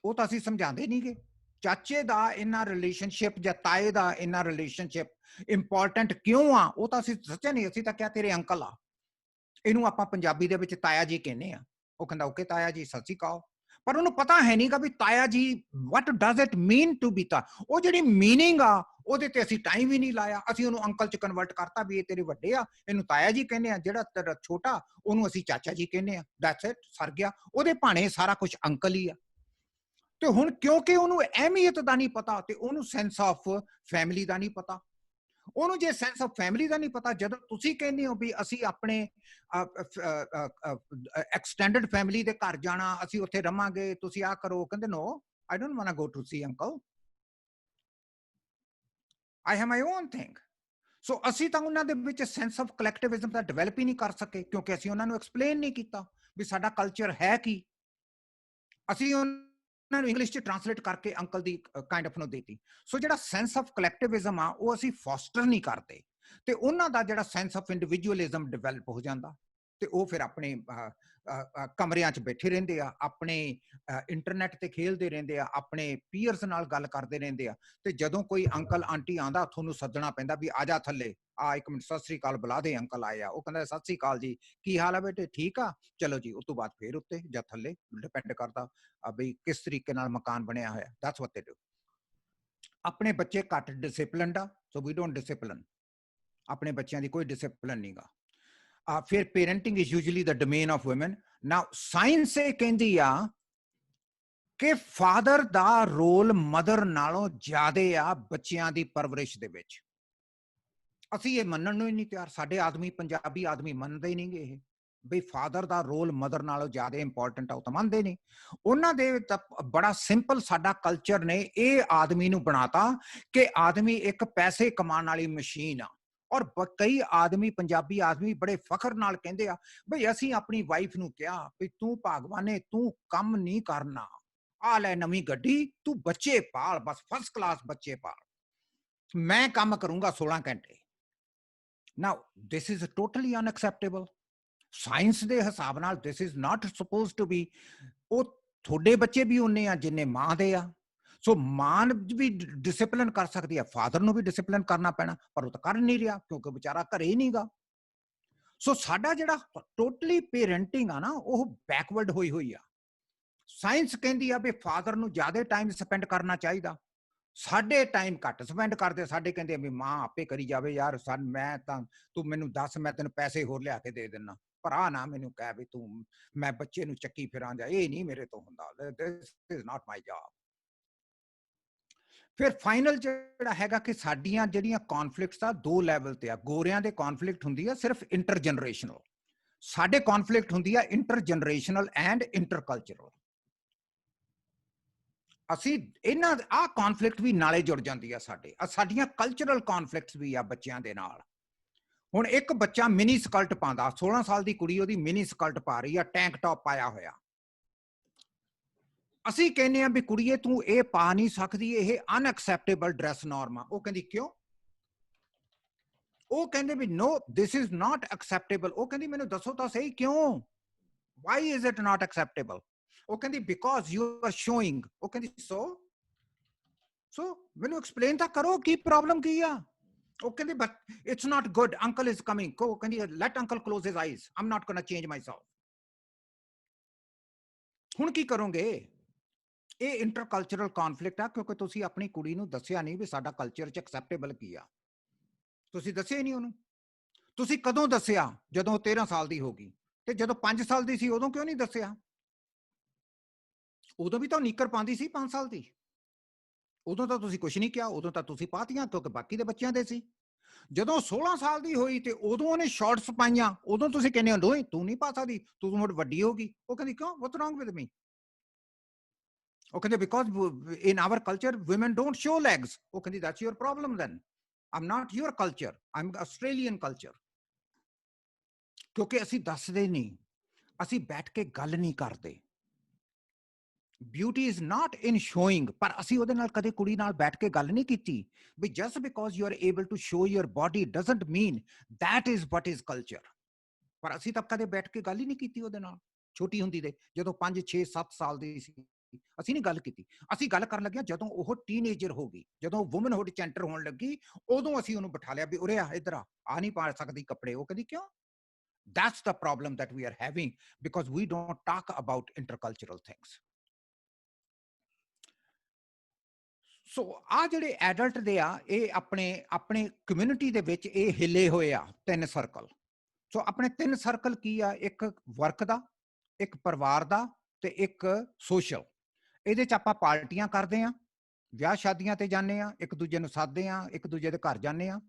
ਉਹ ਤਾਂ ਅਸੀਂ ਸਮਝਾਉਂਦੇ ਨਹੀਂਗੇ। ਚਾਚੇ ਦਾ ਇੰਨਾ ਰਿਲੇਸ਼ਨਸ਼ਿਪ ਜਾਂ ਤਾਏ ਦਾ ਇੰਨਾ ਰਿਲੇਸ਼ਨਸ਼ਿਪ ਇੰਪੋਰਟੈਂਟ ਕਿਉਂ ਆ, ਉਹ ਤਾਂ ਅਸੀਂ ਸੱਚਿਆ ਨਹੀਂ। ਅਸੀਂ ਤਾਂ ਕਿਹਾ ਤੇਰੇ ਅੰਕਲ ਆ, ਇਹਨੂੰ ਆਪਾਂ ਪੰਜਾਬੀ ਦੇ ਵਿੱਚ ਤਾਇਆ ਜੀ ਕਹਿੰਦੇ ਆ। ਉਹ ਕਹਿੰਦਾ ਓਕੇ ਤਾਇਆ ਜੀ, ਸਤਿ ਸ਼੍ਰੀ ਅਕਾਲ। ਪਰ ਉਹਨੂੰ ਪਤਾ ਹੈ ਨਹੀਂਗਾ ਵੀ ਤਾਇਆ ਜੀ what does it mean to be ਤਾ। ਉਹ ਜਿਹੜੀ ਮੀਨਿੰਗ ਆ ਉਹਦੇ ਤੇ ਅਸੀਂ ਟਾਈਮ ਹੀ ਨਹੀਂ ਲਾਇਆ, ਅਸੀਂ ਉਹਨੂੰ ਅੰਕਲ ਚ ਕਨਵਰਟ ਕਰਤਾ ਵੀ ਇਹ ਤੇਰੇ ਵੱਡੇ ਆ, ਇਹਨੂੰ ਤਾਇਆ ਜੀ ਕਹਿੰਦੇ ਆ, ਜਿਹੜਾ ਤੇਰਾ ਛੋਟਾ ਉਹਨੂੰ ਅਸੀਂ ਚਾਚਾ ਜੀ ਕਹਿੰਦੇ ਆ। ਦੈਟਸ ਇਟ, ਸਰ ਗਿਆ। ਉਹਦੇ ਭਾਣੇ ਸਾਰਾ ਕੁਝ ਅੰਕਲ ਹੀ ਆ। ਤੇ ਹੁਣ ਕਿਉਂਕਿ ਉਹਨੂੰ ਅਹਿਮੀਅਤ ਦਾ ਨਹੀਂ ਪਤਾ ਤੇ ਉਹਨੂੰ ਸੈਂਸ ਆਫ ਫੈਮਿਲੀ ਦਾ ਨਹੀਂ ਪਤਾ। ਉਹਨੂੰ ਜੇ ਸੈਂਸ ਆਫ ਫੈਮਿਲੀ ਦਾ ਨਹੀਂ ਪਤਾ, ਜਦੋਂ ਤੁਸੀਂ ਕਹਿੰਦੇ ਹੋ ਵੀ ਅਸੀਂ ਆਪਣੇ ਐਕਸਟੈਂਡਡ ਫੈਮਿਲੀ ਦੇ ਘਰ ਜਾਣਾ, ਅਸੀਂ ਉੱਥੇ ਰਵਾਂਗੇ, ਤੁਸੀਂ ਆ ਕਰੋ, ਕਹਿੰਦੇ no I don't want to go to see uncle, I have my own thing. So ਅਸੀਂ ਤਾਂ ਉਹਨਾਂ ਦੇ ਵਿੱਚ ਸੈਂਸ ਆਫ ਕਲੈਕਟਿਵਿਜ਼ਮ ਦਾ ਡਿਵੈਲਪ ਹੀ ਨਹੀਂ ਕਰ ਸਕੇ ਕਿਉਂਕਿ ਅਸੀਂ ਉਹਨਾਂ ਨੂੰ ਐਕਸਪਲੇਨ ਨਹੀਂ ਕੀਤਾ ਵੀ ਸਾਡਾ ਕਲਚਰ ਹੈ ਕੀ। ਅਸੀਂ ਉਹਨਾਂ ਨੂੰ ਇੰਗਲਿਸ਼ 'ਚ ਟ੍ਰਾਂਸਲੇਟ ਕਰਕੇ ਅੰਕਲ ਦੀ ਕਾਈਂਡ ਆਫ ਨੂੰ ਦੇਤੀ। ਸੋ ਜਿਹੜਾ ਸੈਂਸ ਆਫ ਕਲੈਕਟਿਵਿਜ਼ਮ ਆ ਉਹ ਅਸੀਂ ਫੋਸਟਰ ਨਹੀਂ ਕਰਦੇ, ਤੇ ਉਹਨਾਂ ਦਾ ਜਿਹੜਾ ਸੈਂਸ ਆਫ ਇੰਡੀਵਿਜੂਅਲਿਜ਼ਮ ਡਿਵੈਲਪ ਹੋ ਜਾਂਦਾ। ਤੇ ਉਹ ਫਿਰ ਆਪਣੇ ਕਮਰਿਆਂ 'ਚ ਬੈਠੇ ਰਹਿੰਦੇ ਆ, ਆਪਣੇ ਇੰਟਰਨੈਟ ਤੇ ਖੇਲਦੇ ਰਹਿੰਦੇ ਆ, ਆਪਣੇ ਪੀਅਰਸ ਨਾਲ ਗੱਲ ਕਰਦੇ ਰਹਿੰਦੇ ਆ। ਤੇ ਜਦੋਂ ਕੋਈ ਅੰਕਲ ਆਂਟੀ ਆਂਦਾ, ਤੁਹਾਨੂੰ ਸੱਦਣਾ ਪੈਂਦਾ ਵੀ ਆ ਜਾ ਥੱਲੇ, ਆ ਇੱਕ ਮਿੰਟ, ਸਤਿ ਸ੍ਰੀ ਅਕਾਲ ਬੁਲਾ ਦੇ, ਅੰਕਲ ਆਏ ਆ। ਉਹ ਕਹਿੰਦਾ ਸਤਿ ਸ੍ਰੀ ਅਕਾਲ ਜੀ, ਕੀ ਹਾਲ ਆ ਬੇਟੇ, ਠੀਕ ਆ, ਚਲੋ ਜੀ। ਉਸ ਤੋਂ ਬਾਅਦ ਫਿਰ ਉੱਤੇ ਜਾਂ ਥੱਲੇ, ਡਿਪੈਂਡ ਕਰਦਾ ਬਈ ਕਿਸ ਤਰੀਕੇ ਨਾਲ ਮਕਾਨ ਬਣਿਆ ਹੋਇਆ। ਦੈਟਸ ਵਾਟ ਦੇ ਡੂ। ਆਪਣੇ ਬੱਚੇ ਘੱਟ ਡਿਸਿਪਲਿਨਡ ਆ, ਸੋ ਵੀ ਡੋਂਟ ਡਿਸਿਪਲਿਨ। ਆਪਣੇ ਬੱਚਿਆਂ ਦੀ ਕੋਈ ਡਿਸਿਪਲਿਨ ਨਹੀਂਗਾ। ਫਿਰ parenting is usually the domain of woman. Now science ਇਹ ਕਹਿੰਦੀ ਆ ਕਿ ਫਾਦਰ ਦਾ ਰੋਲ ਮਦਰ ਨਾਲੋਂ ਜ਼ਿਆਦਾ ਆ ਬੱਚਿਆਂ ਦੀ ਪਰਵਰਿਸ਼ ਦੇ ਵਿੱਚ। ਅਸੀਂ ਇਹ ਮੰਨਣ ਨੂੰ ਹੀ ਨਹੀਂ ਤਿਆਰ। ਸਾਡੇ ਆਦਮੀ, ਪੰਜਾਬੀ ਆਦਮੀ ਮੰਨਦੇ ਹੀ ਨਹੀਂਗੇ ਇਹ। ਵੀ ਫਾਦਰ ਦਾ ਰੋਲ ਮਦਰ ਨਾਲੋਂ ਜ਼ਿਆਦਾ ਇੰਪੋਰਟੈਂਟ ਆ, ਉਹ ਤਾਂ ਮੰਨਦੇ ਨਹੀਂ। ਉਹਨਾਂ ਦੇ ਤਾਂ ਬੜਾ ਸਿੰਪਲ ਸਾਡਾ ਕਲਚਰ ਨੇ ਇਹ ਆਦਮੀ ਨੂੰ ਬਣਾਤਾ ਕਿ ਆਦਮੀ ਇੱਕ ਪੈਸੇ ਕਮਾਉਣ ਵਾਲੀ ਮਸ਼ੀਨ ਆ। ਔਰ ਕਈ ਆਦਮੀ, ਪੰਜਾਬੀ ਆਦਮੀ ਬੜੇ ਫਖਰ ਨਾਲ ਕਹਿੰਦੇ ਆ ਬਈ ਅਸੀਂ ਆਪਣੀ ਵਾਈਫ ਨੂੰ ਕਿਹਾ ਵੀ ਤੂੰ ਭਗਵਾਨੇ ਤੂੰ ਕੰਮ ਨਹੀਂ ਕਰਨਾ, ਆ ਲੈ ਨਵੀਂ ਗੱਡੀ, ਤੂੰ ਬੱਚੇ ਪਾਲ, ਬਸ ਫਸਟ ਕਲਾਸ ਬੱਚੇ ਪਾਲ, ਮੈਂ ਕੰਮ ਕਰੂੰਗਾ 16 ਘੰਟੇ। Now this is totally unacceptable. Science ਦੇ ਹਿਸਾਬ ਨਾਲ this is not suppose to be. ਉਹ ਤੁਹਾਡੇ ਬੱਚੇ ਵੀ ਉਨੇ ਆ ਜਿੰਨੇ ਮਾਂ ਦੇ ਆ। ਸੋ ਮਾਂ ਵੀ ਡਿਸਿਪਲਿਨ ਕਰ ਸਕਦੀ ਹੈ, ਫਾਦਰ ਨੂੰ ਵੀ ਡਿਸਿਪਲਿਨ ਕਰਨਾ ਪੈਣਾ, ਪਰ ਉਹ ਤਾਂ ਕਰ ਨਹੀਂ ਰਿਹਾ ਕਿਉਂਕਿ ਵਿਚਾਰਾ ਘਰੇ ਹੀ ਨਹੀਂਗਾ। ਸੋ ਸਾਡਾ ਜਿਹੜਾ ਟੋਟਲੀ ਪੇਰੈਂਟਿੰਗ ਆ ਨਾ, ਉਹ ਬੈਕਵਰਡ ਹੋਈ ਹੋਈ ਆ। ਸਾਇੰਸ ਕਹਿੰਦੀ ਆ ਵੀ ਫਾਦਰ ਨੂੰ ਜ਼ਿਆਦਾ ਟਾਈਮ ਸਪੈਂਡ ਕਰਨਾ ਚਾਹੀਦਾ, ਸਾਡੇ ਟਾਈਮ ਘੱਟ ਸਪੈਂਡ ਕਰਦੇ। ਸਾਡੇ ਕਹਿੰਦੇ ਵੀ ਮਾਂ ਆਪੇ ਕਰੀ ਜਾਵੇ ਯਾਰ, ਮੈਂ ਤਾਂ ਤੂੰ ਮੈਨੂੰ ਦੱਸ, ਮੈਂ ਤੈਨੂੰ ਪੈਸੇ ਹੋਰ ਲਿਆ ਕੇ ਦੇ ਦਿੰਦਾ, ਪਰ ਆ ਨਾ ਮੈਨੂੰ ਕਹਿ ਵੀ ਤੂੰ ਮੈਂ ਬੱਚੇ ਨੂੰ ਚੱਕੀ ਫਿਰਾਂ ਜਾ, ਇਹ ਨਹੀਂ ਮੇਰੇ ਤੋਂ ਹੁੰਦਾ, ਦਿਸ ਇਜ਼ ਨਾਟ ਮਾਈ ਜੌਬ। ਫਿਰ ਫਾਈਨਲ ਜਿਹੜਾ ਹੈਗਾ ਕਿ ਸਾਡੀਆਂ ਜਿਹੜੀਆਂ ਕੌਨਫਲਿਕਟਸ ਆ ਦੋ ਲੈਵਲ ਤੇ ਆ। ਗੋਰਿਆਂ ਦੇ ਕੌਨਫਲਿਕਟ ਹੁੰਦੀ ਆ ਸਿਰਫ ਇੰਟਰਜਨਰੇਸ਼ਨਲ, ਸਾਡੇ ਕੌਨਫਲਿਕਟ ਹੁੰਦੀ ਆ ਇੰਟਰਜਨਰੇਸ਼ਨਲ ਐਂਡ ਇੰਟਰਕਲਚਰਲ। ਅਸੀਂ ਇਹਨਾਂ ਆਹ ਕੌਨਫਲਿਕਟ ਵੀ ਨਾਲੇ ਜੁੜ ਜਾਂਦੀ ਆ ਸਾਡੇ, ਸਾਡੀਆਂ ਕਲਚਰਲ ਕੌਨਫਲਿਕਟਸ ਵੀ ਆ ਬੱਚਿਆਂ ਦੇ ਨਾਲ। ਹੁਣ ਇੱਕ ਬੱਚਾ ਮਿਨੀ ਸਕਲਟ ਪਾਉਂਦਾ, 16 ਸਾਲ ਦੀ ਕੁੜੀ ਉਹਦੀ ਮਿਨੀ ਸਕਲਟ ਪਾ ਰਹੀ ਆ, ਟੈਂਕ ਟੌਪ ਪਾਇਆ ਹੋਇਆ। ਅਸੀਂ ਕਹਿੰਦੇ ਆ ਵੀ ਕੁੜੀਏ ਤੂੰ ਇਹ ਪਾ ਨਹੀਂ ਸਕਦੀ, ਇਹ ਅਨਐਕਸੈਪਟੇਬਲ ਡਰੈਸ ਨਾਰਮ ਆ। ਉਹ ਕਹਿੰਦੀ ਕਿਉਂ? ਉਹ ਕਹਿੰਦੇ ਵੀ ਨੋ ਦਿਸ ਇਜ਼ ਨਾਟ ਐਕਸੈਪਟੇਬਲ। ਉਹ ਕਹਿੰਦੀ ਮੈਨੂੰ ਦੱਸੋ ਤਾਂ ਸਹੀ ਕਿਉਂ, Y is it not acceptable? ਉਹ ਕਹਿੰਦੀ ਬਿਕੋਜ਼ ਯੂ ਆਰ ਸ਼ੋਇੰਗ। ਉਹ ਕਹਿੰਦੀ ਸੋ ਮੈਨੂੰ ਐਕਸਪਲੇਨ ਤਾਂ ਕਰੋ ਕੀ ਪ੍ਰੋਬਲਮ ਕੀ ਆ। ਉਹ ਕਹਿੰਦੀ but it's not good, uncle is coming. ਉਹ ਕਹਿੰਦੀ let uncle close his eyes, I'm not gonna change myself. ਹੁਣ ਕੀ ਕਰੋਗੇ? ਇਹ ਇੰਟਰਕਲਚਰਲ ਕੌਨਫਲਿਕਟ ਆ ਕਿਉਂਕਿ ਤੁਸੀਂ ਆਪਣੀ ਕੁੜੀ ਨੂੰ ਦੱਸਿਆ ਨਹੀਂ ਵੀ ਸਾਡਾ ਕਲਚਰ 'ਚ ਐਕਸੈਪਟੇਬਲ ਕੀ ਆ। ਤੁਸੀਂ ਦੱਸਿਆ ਹੀ ਨਹੀਂ ਉਹਨੂੰ। ਤੁਸੀਂ ਕਦੋਂ ਦੱਸਿਆ? ਜਦੋਂ 13 ਸਾਲ ਦੀ ਹੋ ਗਈ। ਤੇ ਜਦੋਂ 5 ਸਾਲ ਦੀ ਸੀ ਉਦੋਂ ਕਿਉਂ ਨਹੀਂ ਦੱਸਿਆ? ਉਦੋਂ ਵੀ ਤਾਂ ਨੀਕਰ ਪਾਉਂਦੀ ਸੀ 5 ਸਾਲ ਦੀ, ਉਦੋਂ ਤਾਂ ਤੁਸੀਂ ਕੁਝ ਨਹੀਂ ਕਿਹਾ, ਉਦੋਂ ਤਾਂ ਤੁਸੀਂ ਪਾਤੀਆਂ ਕਿਉਂਕਿ ਬਾਕੀ ਦੇ ਬੱਚਿਆਂ ਦੇ ਸੀ। ਜਦੋਂ 16 ਸਾਲ ਦੀ ਹੋਈ ਤੇ ਉਦੋਂ ਉਹਨੇ ਸ਼ਾਰਟਸ ਪਾਈਆਂ, ਉਦੋਂ ਤੁਸੀਂ ਕਹਿੰਦੇ ਹੋ ਦੋਏ ਤੂੰ ਨਹੀਂ ਪਾ ਸਕਦੀ, ਤੂੰ ਹੁਣ ਵੱਡੀ ਹੋ ਗਈ। ਉਹ ਕਹਿੰਦੀ ਕਿਉਂ, ਵਾਟਸ ਰੋਂਗ ਵਿਦ ਮੀ? ਉਹ ਕਹਿੰਦੇ because in our culture women don't show legs। ਉਹ ਕਹਿੰਦੀ that's your problem then, I'm not your culture, I'm Australian culture। ਕਿਉਂਕਿ ਅਸੀਂ ਦੱਸਦੇ ਨਹੀਂ, ਅਸੀਂ ਬੈਠ ਕੇ ਗੱਲ ਨਹੀਂ ਕਰਦੇ। Beauty is not in showing. ਪਰ ਅਸੀਂ ਉਹਦੇ ਨਾਲ ਕਦੇ ਕੁੜੀ ਨਾਲ ਬੈਠ ਕੇ ਗੱਲ ਨਹੀਂ ਕੀਤੀ ਵੀ just because you are able to show your body doesn't mean that is what is culture. ਪਰ ਅਸੀਂ ਤਾਂ ਕਦੇ ਬੈਠ ਕੇ ਗੱਲ ਹੀ ਨਹੀਂ ਕੀਤੀ ਉਹਦੇ ਨਾਲ। ਛੋਟੀ ਹੁੰਦੀ ਦੇ ਜਦੋਂ 5 6 7 ਸਾਲ ਦੀ ਸੀ ਅਸੀਂ ਨਹੀਂ ਗੱਲ ਕੀਤੀ। ਅਸੀਂ ਗੱਲ ਕਰਨ ਲੱਗਿਆ ਜਦੋਂ ਉਹ ਟੀਨੇਜਰ ਹੋ ਗਈ, ਜਦੋਂ ਵੂਮਨਹੁੱਡ ਚ ਐਂਟਰ ਹੋਣ ਲੱਗੀ, ਉਦੋਂ ਅਸੀਂ ਉਹਨੂੰ ਬਿਠਾ ਲਿਆ ਵੀ ਉਰੇ ਆ, ਇੱਧਰ ਆ ਨਹੀਂ ਪਾ ਸਕਦੀ ਕੱਪੜੇ। ਉਹ ਕਹਿੰਦੀ ਕਿਉਂ? That's the problem that we are having because we don't talk about intercultural things। ਸੋ ਆ ਜਿਹੜੇ ਐਡਲਟ ਦੇ ਆ, ਇਹ ਆਪਣੇ ਕਮਿਊਨਿਟੀ ਦੇ ਵਿੱਚ ਇਹ ਹਿੱਲੇ ਹੋਏ ਆ 3 ਸਰਕਲ। ਸੋ ਆਪਣੇ 3 ਸਰਕਲ ਕੀ ਆ? ਇੱਕ ਵਰਕ ਦਾ, ਇੱਕ ਪਰਿਵਾਰ ਦਾ ਤੇ ਇੱਕ ਸੋਸ਼ਲ। ਇਹਦੇ ਚ ਆਪਾਂ ਪਾਰਟੀਆਂ ਕਰਦੇ ਆ, ਵਿਆਹ ਸ਼ਾਦੀਆਂ ਤੇ ਜਾਂਦੇ ਆ, ਇੱਕ ਦੂਜੇ ਨੂੰ ਸਾਧਦੇ ਆ, ਇੱਕ ਦੂਜੇ ਦੇ ਘਰ ਜਾਂਦੇ ਆ।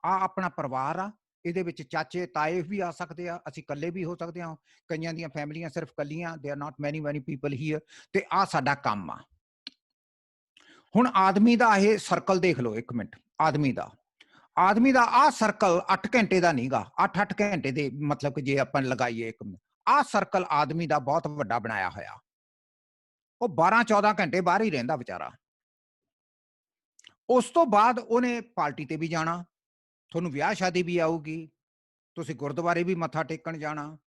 ਆ ਆਪਣਾ ਪਰਿਵਾਰ ਆ, ਇਹਦੇ ਵਿੱਚ ਚਾਚੇ ਤਾਏ ਵੀ ਆ ਸਕਦੇ ਆ, ਅਸੀਂ ਇਕੱਲੇ ਵੀ ਹੋ ਸਕਦੇ ਆ, ਕਈਆਂ ਦੀਆਂ ਫੈਮਲੀਆਂ ਸਿਰਫ ਇਕੱਲੀਆਂ, ਦੇ ਆਰ ਨਾਟ ਮੈਨੀ ਪੀਪਲ ਹੀਅਰ। ਤੇ ਆ ਸਾਡਾ ਕੰਮ ਆ। ਹੁਣ ਆਦਮੀ ਦਾ ਇਹ ਸਰਕਲ ਦੇਖ ਲਓ ਇੱਕ ਮਿੰਟ। ਆਦਮੀ ਦਾ ਆਹ ਸਰਕਲ 8 ਘੰਟੇ ਦਾ ਨਹੀਂਗਾ, 8 ਘੰਟੇ ਦੇ ਮਤਲਬ ਕਿ ਜੇ ਆਪਾਂ ਲਗਾਈਏ ਇੱਕ ਆਹ ਸਰਕਲ ਆਦਮੀ ਦਾ ਬਹੁਤ ਵੱਡਾ ਬਣਾਇਆ ਹੋਇਆ। ਉਹ 12-14 ਘੰਟੇ ਬਾਹਰ ਹੀ ਰਹਿੰਦਾ ਵਿਚਾਰਾ। ਉਸ ਤੋਂ ਬਾਅਦ ਉਹਨੇ ਪਾਰਟੀ ਤੇ ਵੀ ਜਾਣਾ, ਤੁਹਾਨੂੰ ਵਿਆਹ ਸ਼ਾਦੀ ਵੀ ਆਊਗੀ, ਤੁਸੀਂ ਗੁਰਦੁਆਰੇ ਵੀ ਮੱਥਾ ਟੇਕਣ ਜਾਣਾ,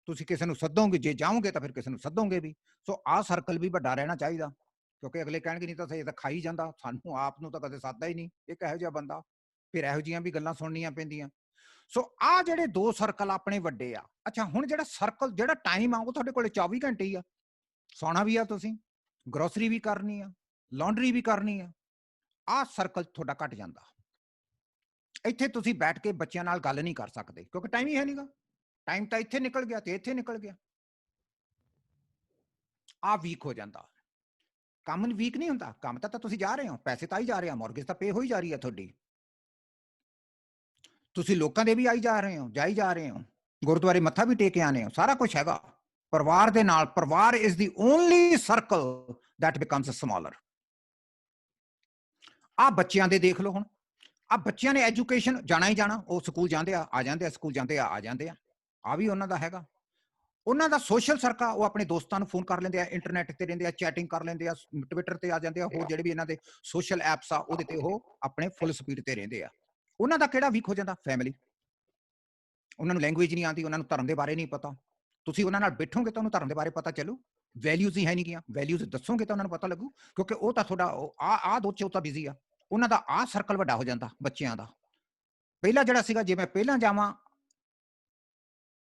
ਤੁਸੀਂ ਕਿਸੇ ਨੂੰ ਸੱਦੋਗੇ, ਜੇ ਜਾਓਗੇ ਤਾਂ ਫਿਰ ਕਿਸੇ ਨੂੰ ਸੱਦੋਗੇ ਵੀ। ਸੋ ਆਹ ਸਰਕਲ ਵੀ ਵੱਡਾ ਰਹਿਣਾ ਚਾਹੀਦਾ ਕਿਉਂਕਿ ਅਗਲੇ ਕਹਿਣਗੇ ਨਹੀਂ ਤਾਂ ਸਹੀ ਤਾਂ ਖਾਈ ਜਾਂਦਾ, ਸਾਨੂੰ ਆਪ ਨੂੰ ਤਾਂ ਕਦੇ ਸਾਦਾ ਹੀ ਨਹੀਂ ਇੱਕ ਇਹੋ ਜਿਹਾ ਬੰਦਾ। ਫਿਰ ਇਹੋ ਜਿਹੀਆਂ ਵੀ ਗੱਲਾਂ ਸੁਣਨੀਆਂ ਪੈਂਦੀਆਂ। ਸੋ ਆਹ ਜਿਹੜੇ 2 ਸਰਕਲ ਆਪਣੇ ਵੱਡੇ ਆ। ਅੱਛਾ ਹੁਣ ਜਿਹੜਾ ਸਰਕਲ, ਜਿਹੜਾ ਟਾਈਮ ਆ ਉਹ ਤੁਹਾਡੇ ਕੋਲ 24 ਘੰਟੇ ਹੀ ਆ। ਸੌਣਾ ਵੀ ਆ, ਤੁਸੀਂ ਗਰੋਸਰੀ ਵੀ ਕਰਨੀ ਆ, ਲਾਂਡਰੀ ਵੀ ਕਰਨੀ ਆ। ਆਹ ਸਰਕਲ ਤੁਹਾਡਾ ਘਟ ਜਾਂਦਾ। ਇੱਥੇ ਤੁਸੀਂ ਬੈਠ ਕੇ ਬੱਚਿਆਂ ਨਾਲ ਗੱਲ ਨਹੀਂ ਕਰ ਸਕਦੇ ਕਿਉਂਕਿ ਟਾਈਮ ਹੀ ਹੈ ਨਹੀਂਗਾ। ਟਾਈਮ ਤਾਂ ਇੱਥੇ ਨਿਕਲ ਗਿਆ ਤੇ ਇੱਥੇ ਨਿਕਲ ਗਿਆ। ਆਹ ਵੀਕ ਹੋ ਜਾਂਦਾ। ਕੰਮ ਵੀਕ ਨਹੀਂ ਹੁੰਦਾ, ਕੰਮ ਤਾਂ ਤੁਸੀਂ ਜਾ ਰਹੇ ਹੋ, ਪੈਸੇ ਤਾਂ ਹੀ ਜਾ ਰਹੇ ਆ, ਮੌਰਗੇਜ ਤਾਂ ਪੇ ਹੋਈ ਜਾ ਰਹੀ ਹੈ ਤੁਹਾਡੀ, ਤੁਸੀਂ ਲੋਕਾਂ ਦੇ ਵੀ ਆਈ ਜਾ ਰਹੇ ਹੋ, ਜਾਈ ਜਾ ਰਹੇ ਹੋ, ਗੁਰਦੁਆਰੇ ਮੱਥਾ ਵੀ ਟੇਕ ਕੇ ਆਨੇ ਹੋ, ਸਾਰਾ ਕੁਝ ਹੈਗਾ। ਪਰਿਵਾਰ ਦੇ ਨਾਲ, ਪਰਿਵਾਰ is the only circle that becomes smaller। ਆ ਬੱਚਿਆਂ ਦੇ ਦੇਖ ਲਓ, ਹੁਣ ਆ ਬੱਚਿਆਂ ਨੇ ਐਜੂਕੇਸ਼ਨ ਜਾਣਾ ਹੀ ਜਾਣਾ, ਉਹ ਸਕੂਲ ਜਾਂਦੇ ਆ ਜਾਂਦੇ ਆ, ਸਕੂਲ ਜਾਂਦੇ ਆ ਜਾਂਦੇ ਆ ਵੀ ਉਹਨਾਂ ਦਾ ਹੈਗਾ। ਉਹਨਾਂ ਦਾ ਸੋਸ਼ਲ ਸਰਕਲ, ਉਹ ਆਪਣੇ ਦੋਸਤਾਂ ਨੂੰ ਫੋਨ ਕਰ ਲੈਂਦੇ ਆ, ਇੰਟਰਨੈਟ ਤੇ ਰਹਿੰਦੇ ਆ, ਚੈਟਿੰਗ ਕਰ ਲੈਂਦੇ ਆ, ਟਵਿੱਟਰ ਤੇ ਆ ਜਾਂਦੇ ਆ, ਹੋਰ ਜਿਹੜੇ ਵੀ ਇਹਨਾਂ ਦੇ ਸੋਸ਼ਲ ਐਪਸ ਆ ਉਹਦੇ ਤੇ ਉਹ ਆਪਣੇ ਫੁੱਲ ਸਪੀਡ ਤੇ ਰਹਿੰਦੇ ਆ। ਉਹਨਾਂ ਦਾ ਕਿਹੜਾ ਵੀਕ ਹੋ ਜਾਂਦਾ? ਫੈਮਿਲੀ। ਉਹਨਾਂ ਨੂੰ ਲੈਂਗੁਏਜ ਨਹੀਂ ਆਉਂਦੀ, ਉਹਨਾਂ ਨੂੰ ਧਰਮ ਦੇ ਬਾਰੇ ਨਹੀਂ ਪਤਾ। ਤੁਸੀਂ ਉਹਨਾਂ ਨਾਲ ਬੈਠੋਗੇ ਤਾਂ ਉਹਨੂੰ ਧਰਮ ਦੇ ਬਾਰੇ ਪਤਾ ਚੱਲੂ। ਵੈਲਿਊਜ਼ ਹੀ ਹੈ ਨਹੀਂ ਗੀਆਂ, ਵੈਲਿਊਜ਼ ਦੱਸੋਗੇ ਤਾਂ ਉਹਨਾਂ ਨੂੰ ਪਤਾ ਲੱਗੂ, ਕਿਉਂਕਿ ਉਹ ਤਾਂ ਤੁਹਾਡਾ ਆਹ ਦੋ ਚ ਤਾਂ ਬਿਜ਼ੀ ਆ। ਉਹਨਾਂ ਦਾ ਆਹ ਸਰਕਲ ਵੱਡਾ ਹੋ ਜਾਂਦਾ ਬੱਚਿਆਂ ਦਾ। ਪਹਿਲਾਂ ਜਿਹੜਾ ਸੀਗਾ, ਜੇ ਮੈਂ ਪਹਿਲਾਂ ਜਾਵਾਂ,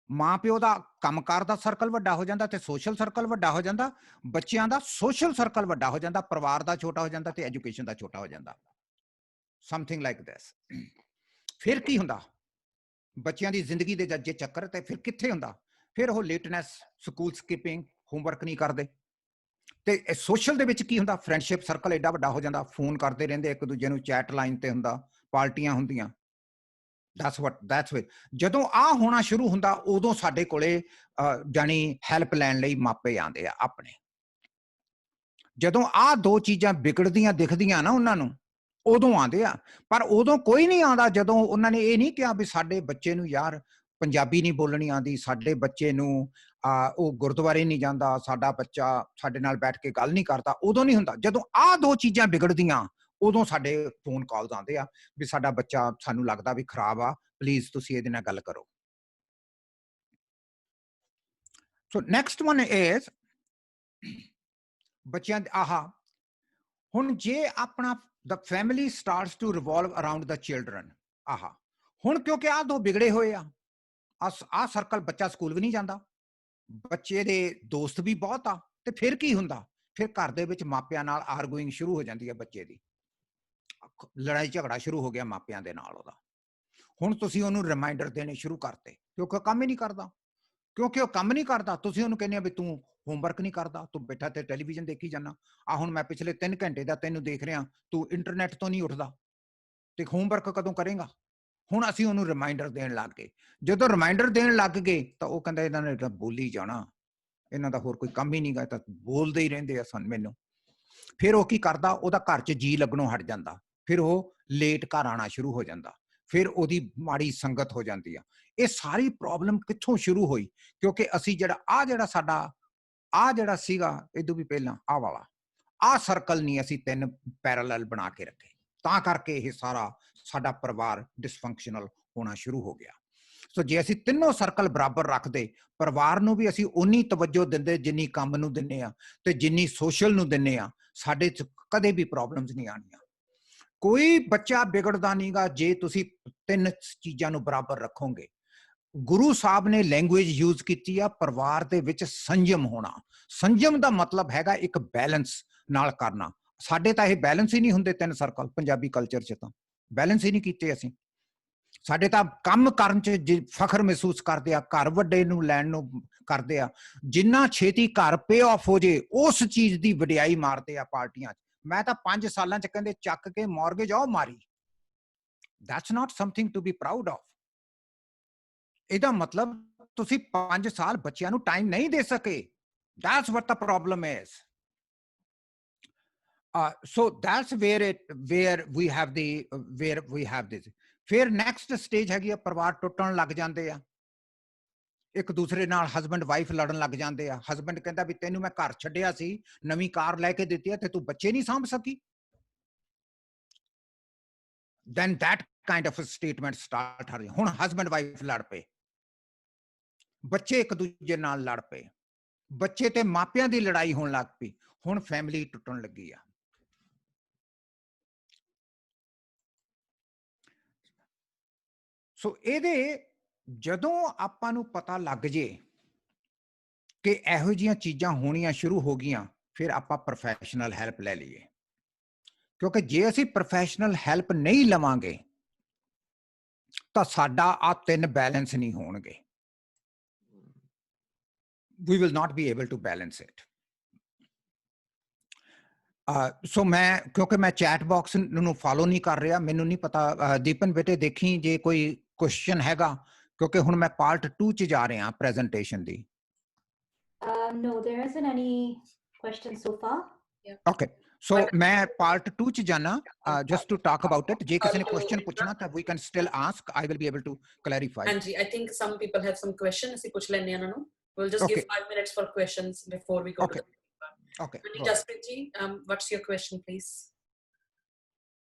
ਮਾਂ ਪਿਓ ਦਾ ਕੰਮਕਾਰ ਦਾ ਸਰਕਲ ਵੱਡਾ ਹੋ ਜਾਂਦਾ ਤੇ ਸੋਸ਼ਲ ਸਰਕਲ ਵੱਡਾ ਹੋ ਜਾਂਦਾ, ਬੱਚਿਆਂ ਦਾ ਸੋਸ਼ਲ ਸਰਕਲ ਵੱਡਾ ਹੋ ਜਾਂਦਾ, ਪਰਿਵਾਰ ਦਾ ਛੋਟਾ ਹੋ ਜਾਂਦਾ ਤੇ ਐਜੂਕੇਸ਼ਨ ਦਾ ਛੋਟਾ ਹੋ ਜਾਂਦਾ। Something like this. ਫਿਰ ਕੀ ਹੁੰਦਾ? ਬੱਚਿਆਂ ਦੀ ਜ਼ਿੰਦਗੀ ਦੇ ਜੇ ਚੱਕਰ ਤੇ ਫਿਰ ਕਿੱਥੇ ਹੁੰਦਾ? ਫਿਰ ਉਹ ਲੇਟਨੈਸ, ਸਕੂਲ ਸਕਿਪਿੰਗ, ਹੋਮਵਰਕ ਨਹੀਂ ਕਰਦੇ। ਤੇ ਸੋਸ਼ਲ ਦੇ ਵਿੱਚ ਕੀ ਹੁੰਦਾ? ਫਰੈਂਡਸ਼ਿਪ ਸਰਕਲ ਐਡਾ ਵੱਡਾ ਹੋ ਜਾਂਦਾ, ਫੋਨ ਕਰਦੇ ਰਹਿੰਦੇ ਇੱਕ ਦੂਜੇ ਨੂੰ, ਚੈਟ ਲਾਈਨ ਤੇ ਹੁੰਦਾ, ਪਾਰਟੀਆਂ ਹੁੰਦੀਆਂ। that's it। ਜਦੋਂ ਆ ਹੋਣਾ ਸ਼ੁਰੂ ਹੁੰਦਾ, ਉਦੋਂ ਸਾਡੇ ਕੋਲੇ ਜਾਨੀ ਹੈਲਪ ਲੈਣ ਲਈ ਮਾਪੇ ਆਉਂਦੇ ਆ ਆਪਣੇ। ਜਦੋਂ ਆ ਦੋ ਚੀਜ਼ਾਂ ਵਿਗੜਦੀਆਂ ਦਿਖਦੀਆਂ ਨਾ ਉਹਨਾਂ ਨੂੰ, ਉਦੋਂ ਆਉਂਦੇ ਆ। ਪਰ ਉਦੋਂ ਕੋਈ ਨਹੀਂ ਆਉਂਦਾ ਜਦੋਂ ਉਹਨਾਂ ਨੇ ਇਹ ਨਹੀਂ ਕਿਹਾ ਵੀ ਸਾਡੇ ਬੱਚੇ ਨੂੰ ਯਾਰ ਪੰਜਾਬੀ ਨਹੀਂ ਬੋਲਣੀ ਆਉਂਦੀ, ਸਾਡੇ ਬੱਚੇ ਨੂੰ ਉਹ ਗੁਰਦੁਆਰੇ ਨਹੀਂ ਜਾਂਦਾ, ਸਾਡਾ ਬੱਚਾ ਸਾਡੇ ਨਾਲ ਬੈਠ ਕੇ ਗੱਲ ਨਹੀਂ ਕਰਦਾ। ਉਦੋਂ ਨਹੀਂ ਹੁੰਦਾ। ਜਦੋਂ ਆ ਦੋ ਚੀਜ਼ਾਂ ਵਿਗੜਦੀਆਂ, ਉਦੋਂ ਸਾਡੇ ਫੋਨ ਕਾਲਸ ਆਉਂਦੇ ਆ ਵੀ ਸਾਡਾ ਬੱਚਾ ਸਾਨੂੰ ਲੱਗਦਾ ਵੀ ਖਰਾਬ ਆ, ਪਲੀਜ਼ ਤੁਸੀਂ ਇਹਦੇ ਨਾਲ ਗੱਲ ਕਰੋ। ਸੋ ਨੈਕਸਟ ਵਨ ਇਜ਼ ਬੱਚਿਆਂ ਦੇ ਹੁਣ ਜੇ ਆਪਣਾ the family starts to revolve around the children। ਹੁਣ ਕਿਉਂਕਿ ਆ ਦੋ ਵਿਗੜੇ ਹੋਏ ਆ ਸਰਕਲ, ਬੱਚਾ ਸਕੂਲ ਵੀ ਨਹੀਂ ਜਾਂਦਾ, ਬੱਚੇ ਦੇ ਦੋਸਤ ਵੀ ਬਹੁਤ ਆ, ਤੇ ਫਿਰ ਕੀ ਹੁੰਦਾ? ਫਿਰ ਘਰ ਦੇ ਵਿੱਚ ਮਾਪਿਆਂ ਨਾਲ ਆਰਗੂਇੰਗ ਸ਼ੁਰੂ ਹੋ ਜਾਂਦੀ ਹੈ, ਬੱਚੇ ਦੀ ਲੜਾਈ ਝਗੜਾ ਸ਼ੁਰੂ ਹੋ ਗਿਆ ਮਾਪਿਆਂ ਦੇ ਨਾਲ ਉਹਦਾ। ਹੁਣ ਤੁਸੀਂ ਉਹਨੂੰ ਰਿਮਾਈਂਡਰ ਦੇਣੇ ਸ਼ੁਰੂ ਕਰਤੇ, ਕਿਉਂਕਿ ਕੰਮ ਹੀ ਨਹੀਂ ਕਰਦਾ। ਕਿਉਂਕਿ ਉਹ ਕੰਮ ਨਹੀਂ ਕਰਦਾ, ਤੁਸੀਂ ਉਹਨੂੰ ਕਹਿੰਦੇ ਆ ਵੀ ਤੂੰ ਹੋਮਵਰਕ ਨਹੀਂ ਕਰਦਾ, ਤੂੰ ਬੈਠਾ ਤੇ ਟੈਲੀਵਿਜ਼ਨ ਦੇਖੀ ਜਾਂਦਾ। ਹੁਣ ਮੈਂ ਪਿਛਲੇ 3 ਘੰਟੇ ਦਾ ਤੈਨੂੰ ਦੇਖ ਰਿਹਾ, ਤੂੰ ਇੰਟਰਨੈਟ ਤੋਂ ਨਹੀਂ ਉੱਠਦਾ, ਤੇ ਹੋਮਵਰਕ ਕਦੋਂ ਕਰੇਗਾ? ਹੁਣ ਅਸੀਂ ਉਹਨੂੰ ਰਿਮਾਈਂਡਰ ਦੇਣ ਲੱਗ ਗਏ। ਜਦੋਂ ਰਿਮਾਈਂਡਰ ਦੇਣ ਲੱਗ ਗਏ ਤਾਂ ਉਹ ਕਹਿੰਦਾ ਇਹਨਾਂ ਨੇ ਤਾਂ ਬੋਲੀ ਜਾਣਾ, ਇਹਨਾਂ ਦਾ ਹੋਰ ਕੋਈ ਕੰਮ ਹੀ ਨਹੀਂ ਗਾ, ਤਾਂ ਬੋਲਦੇ ਹੀ ਰਹਿੰਦੇ ਆ ਮੈਨੂੰ। ਫਿਰ ਉਹ ਕੀ ਕਰਦਾ? ਉਹਦਾ ਘਰ 'ਚ ਜੀ ਲੱਗਣੋਂ ਹਟ ਜਾਂਦਾ, ਫਿਰ ਉਹ ਲੇਟ ਘਰ ਆਉਣਾ ਸ਼ੁਰੂ ਹੋ ਜਾਂਦਾ, ਫਿਰ ਉਹਦੀ ਮਾੜੀ ਸੰਗਤ ਹੋ ਜਾਂਦੀ ਆ। ਇਹ ਸਾਰੀ ਪ੍ਰੋਬਲਮ ਕਿੱਥੋਂ ਸ਼ੁਰੂ ਹੋਈ? ਕਿਉਂਕਿ ਅਸੀਂ ਜਿਹੜਾ ਸਾਡਾ ਸੀਗਾ ਇਦੋਂ ਵੀ ਪਹਿਲਾਂ ਵਾਲਾ ਸਰਕਲ ਨਹੀਂ ਅਸੀਂ 3 ਪੈਰਲਲ ਬਣਾ ਕੇ ਰੱਖੇ, ਤਾਂ ਕਰਕੇ ਇਹ ਸਾਰਾ ਸਾਡਾ ਪਰਿਵਾਰ ਡਿਸਫੰਕਸ਼ਨਲ ਹੋਣਾ ਸ਼ੁਰੂ ਹੋ ਗਿਆ। ਸੋ ਜੇ ਅਸੀਂ ਤਿੰਨੋਂ ਸਰਕਲ ਬਰਾਬਰ ਰੱਖਦੇ, ਪਰਿਵਾਰ ਨੂੰ ਵੀ ਅਸੀਂ ਉਨੀ ਤਵੱਜੋ ਦਿੰਦੇ ਜਿੰਨੀ ਕੰਮ ਨੂੰ ਦਿੰਦੇ ਆ, ਤੇ ਜਿੰਨੀ ਸੋਸ਼ਲ ਨੂੰ ਦਿੰਦੇ ਆ, ਸਾਡੇ 'ਚ ਕਦੇ ਵੀ ਪ੍ਰੋਬਲਮਸ ਨਹੀਂ ਆਉਣੀਆਂ। ਕੋਈ ਬੱਚਾ ਵਿਗੜਦਾ ਨਹੀਂਗਾ ਜੇ ਤੁਸੀਂ 3 ਚੀਜ਼ਾਂ ਨੂੰ ਬਰਾਬਰ ਰੱਖੋਗੇ। ਗੁਰੂ ਸਾਹਿਬ ਨੇ ਲੈਂਗੁਏਜ ਯੂਜ਼ ਕੀਤੀ ਆ ਪਰਿਵਾਰ ਦੇ ਵਿੱਚ ਸੰਜਮ ਹੋਣਾ। ਸੰਜਮ ਦਾ ਮਤਲਬ ਹੈਗਾ ਇੱਕ ਬੈਲੈਂਸ ਨਾਲ ਕਰਨਾ। ਸਾਡੇ ਤਾਂ ਇਹ ਬੈਲੈਂਸ ਹੀ ਨਹੀਂ ਹੁੰਦੇ 3 ਸਰਕਲ, ਪੰਜਾਬੀ ਕਲਚਰ 'ਚ ਤਾਂ ਬੈਲੈਂਸ ਹੀ ਨਹੀਂ ਕੀਤੇ ਅਸੀਂ। ਸਾਡੇ ਤਾਂ ਕੰਮ ਕਰਨ 'ਚ ਫਖਰ ਮਹਿਸੂਸ ਕਰਦੇ ਆ, ਘਰ ਵੱਡੇ ਨੂੰ ਲੈਣ ਨੂੰ ਕਰਦੇ ਆ, ਜਿੰਨਾ ਛੇਤੀ ਘਰ ਪੇ ਆਫ ਹੋ ਜੇ ਉਸ ਚੀਜ਼ ਦੀ ਵਡਿਆਈ ਮਾਰਦੇ ਆ ਪਾਰਟੀਆਂ 'ਚ। ਮੈਂ ਤਾਂ 5 ਸਾਲਾਂ 'ਚ ਕਹਿੰਦੇ ਚੱਕ ਕੇ ਮੌਰਗੇਜ ਮਾਰੀ। That's not something to be proud of। ਇਹਦਾ ਮਤਲਬ ਤੁਸੀਂ 5 ਸਾਲ ਬੱਚਿਆਂ ਨੂੰ ਟਾਈਮ ਨਹੀਂ ਦੇ ਸਕੇ। That's what the problem is। So that's where we have this। ਫਿਰ ਨੈਕਸਟ ਸਟੇਜ ਹੈਗੀ ਆ, ਪਰਿਵਾਰ ਟੁੱਟਣ ਲੱਗ ਜਾਂਦੇ ਆ, ਇੱਕ ਦੂਸਰੇ ਨਾਲ ਹਸਬੈਂਡ ਵਾਈਫ ਲੜਨ ਲੱਗ ਜਾਂਦੇ ਆ। ਹਸਬੈਂਡ ਕਹਿੰਦਾ ਵੀ ਤੈਨੂੰ ਮੈਂ ਘਰ ਛੱਡਿਆ ਸੀ, ਨਵੀਂ ਕਾਰ ਲੈ ਕੇ ਦਿੱਤੀ ਹੈ, ਤੇ ਤੂੰ ਬੱਚੇ ਨਹੀਂ ਸਾਂਭ ਸਕੀ। Then that kind of a statement start ਹਰ ਹੁਣ ਹਸਬੈਂਡ ਵਾਈਫ ਲੜ ਪਏ, ਬੱਚੇ ਇੱਕ ਦੂਜੇ ਨਾਲ ਲੜ ਪਏ, ਬੱਚੇ ਤੇ ਮਾਪਿਆਂ ਦੀ ਲੜਾਈ ਹੋਣ ਲੱਗ ਪਈ, ਹੁਣ ਫੈਮਿਲੀ ਟੁੱਟਣ ਲੱਗੀ ਆ। ਸੋ ਇਹਦੇ ਜਦੋਂ ਆਪਾਂ ਨੂੰ ਪਤਾ ਲੱਗ ਜੇ ਕਿ ਇਹੋ ਜਿਹੀਆਂ ਚੀਜ਼ਾਂ ਹੋਣੀਆਂ ਸ਼ੁਰੂ ਹੋ ਗਈਆਂ, ਫਿਰ ਆਪਾਂ ਪ੍ਰੋਫੈਸ਼ਨਲ ਹੈਲਪ ਲੈ ਲਈਏ। ਕਿਉਂਕਿ ਜੇ ਅਸੀਂ ਪ੍ਰੋਫੈਸ਼ਨਲ ਹੈਲਪ ਨਹੀਂ ਲਵਾਂਗੇ ਤਾਂ ਸਾਡਾ ਆ 3 ਬੈਲੈਂਸ ਨਹੀਂ ਹੋਣਗੇ। We will not be able to balance it। ਸੋ ਮੈਂ ਕਿਉਂਕਿ ਮੈਂ ਚੈਟ ਬਾਕਸ ਨੂੰ ਫਾਲੋ ਨਹੀਂ ਕਰ ਰਿਹਾ, ਮੈਨੂੰ ਨਹੀਂ ਪਤਾ। ਦੀਪਨ ਬੇਟੇ ਦੇਖੀ ਜੇ ਕੋਈ ਕੁਐਸਚਨ ਹੈਗਾ ਕਿਉਂਕਿ ਹੁਣ ਮੈਂ ਪਾਰਟ 2 ਚ ਜਾ ਰਿਹਾ presentation the. No, there isn't any question so far. Okay, so मैं part 2 ਚ ਜਾਣਾ just to talk about it। ਜੇ ਕਿਸੇ ਨੇ question ਪੁੱਛਣਾ ਤਾਂ we can still ask, I will be able to clarify। ਹਾਂਜੀ, I think some people have some question, ਅਸੀਂ ਪੁੱਛ ਲੈਣੇ ਉਹਨਾਂ ਨੂੰ। We'll just give 5 minutes for questions before we go to the Okay, Jaspreet ji, what's your question please?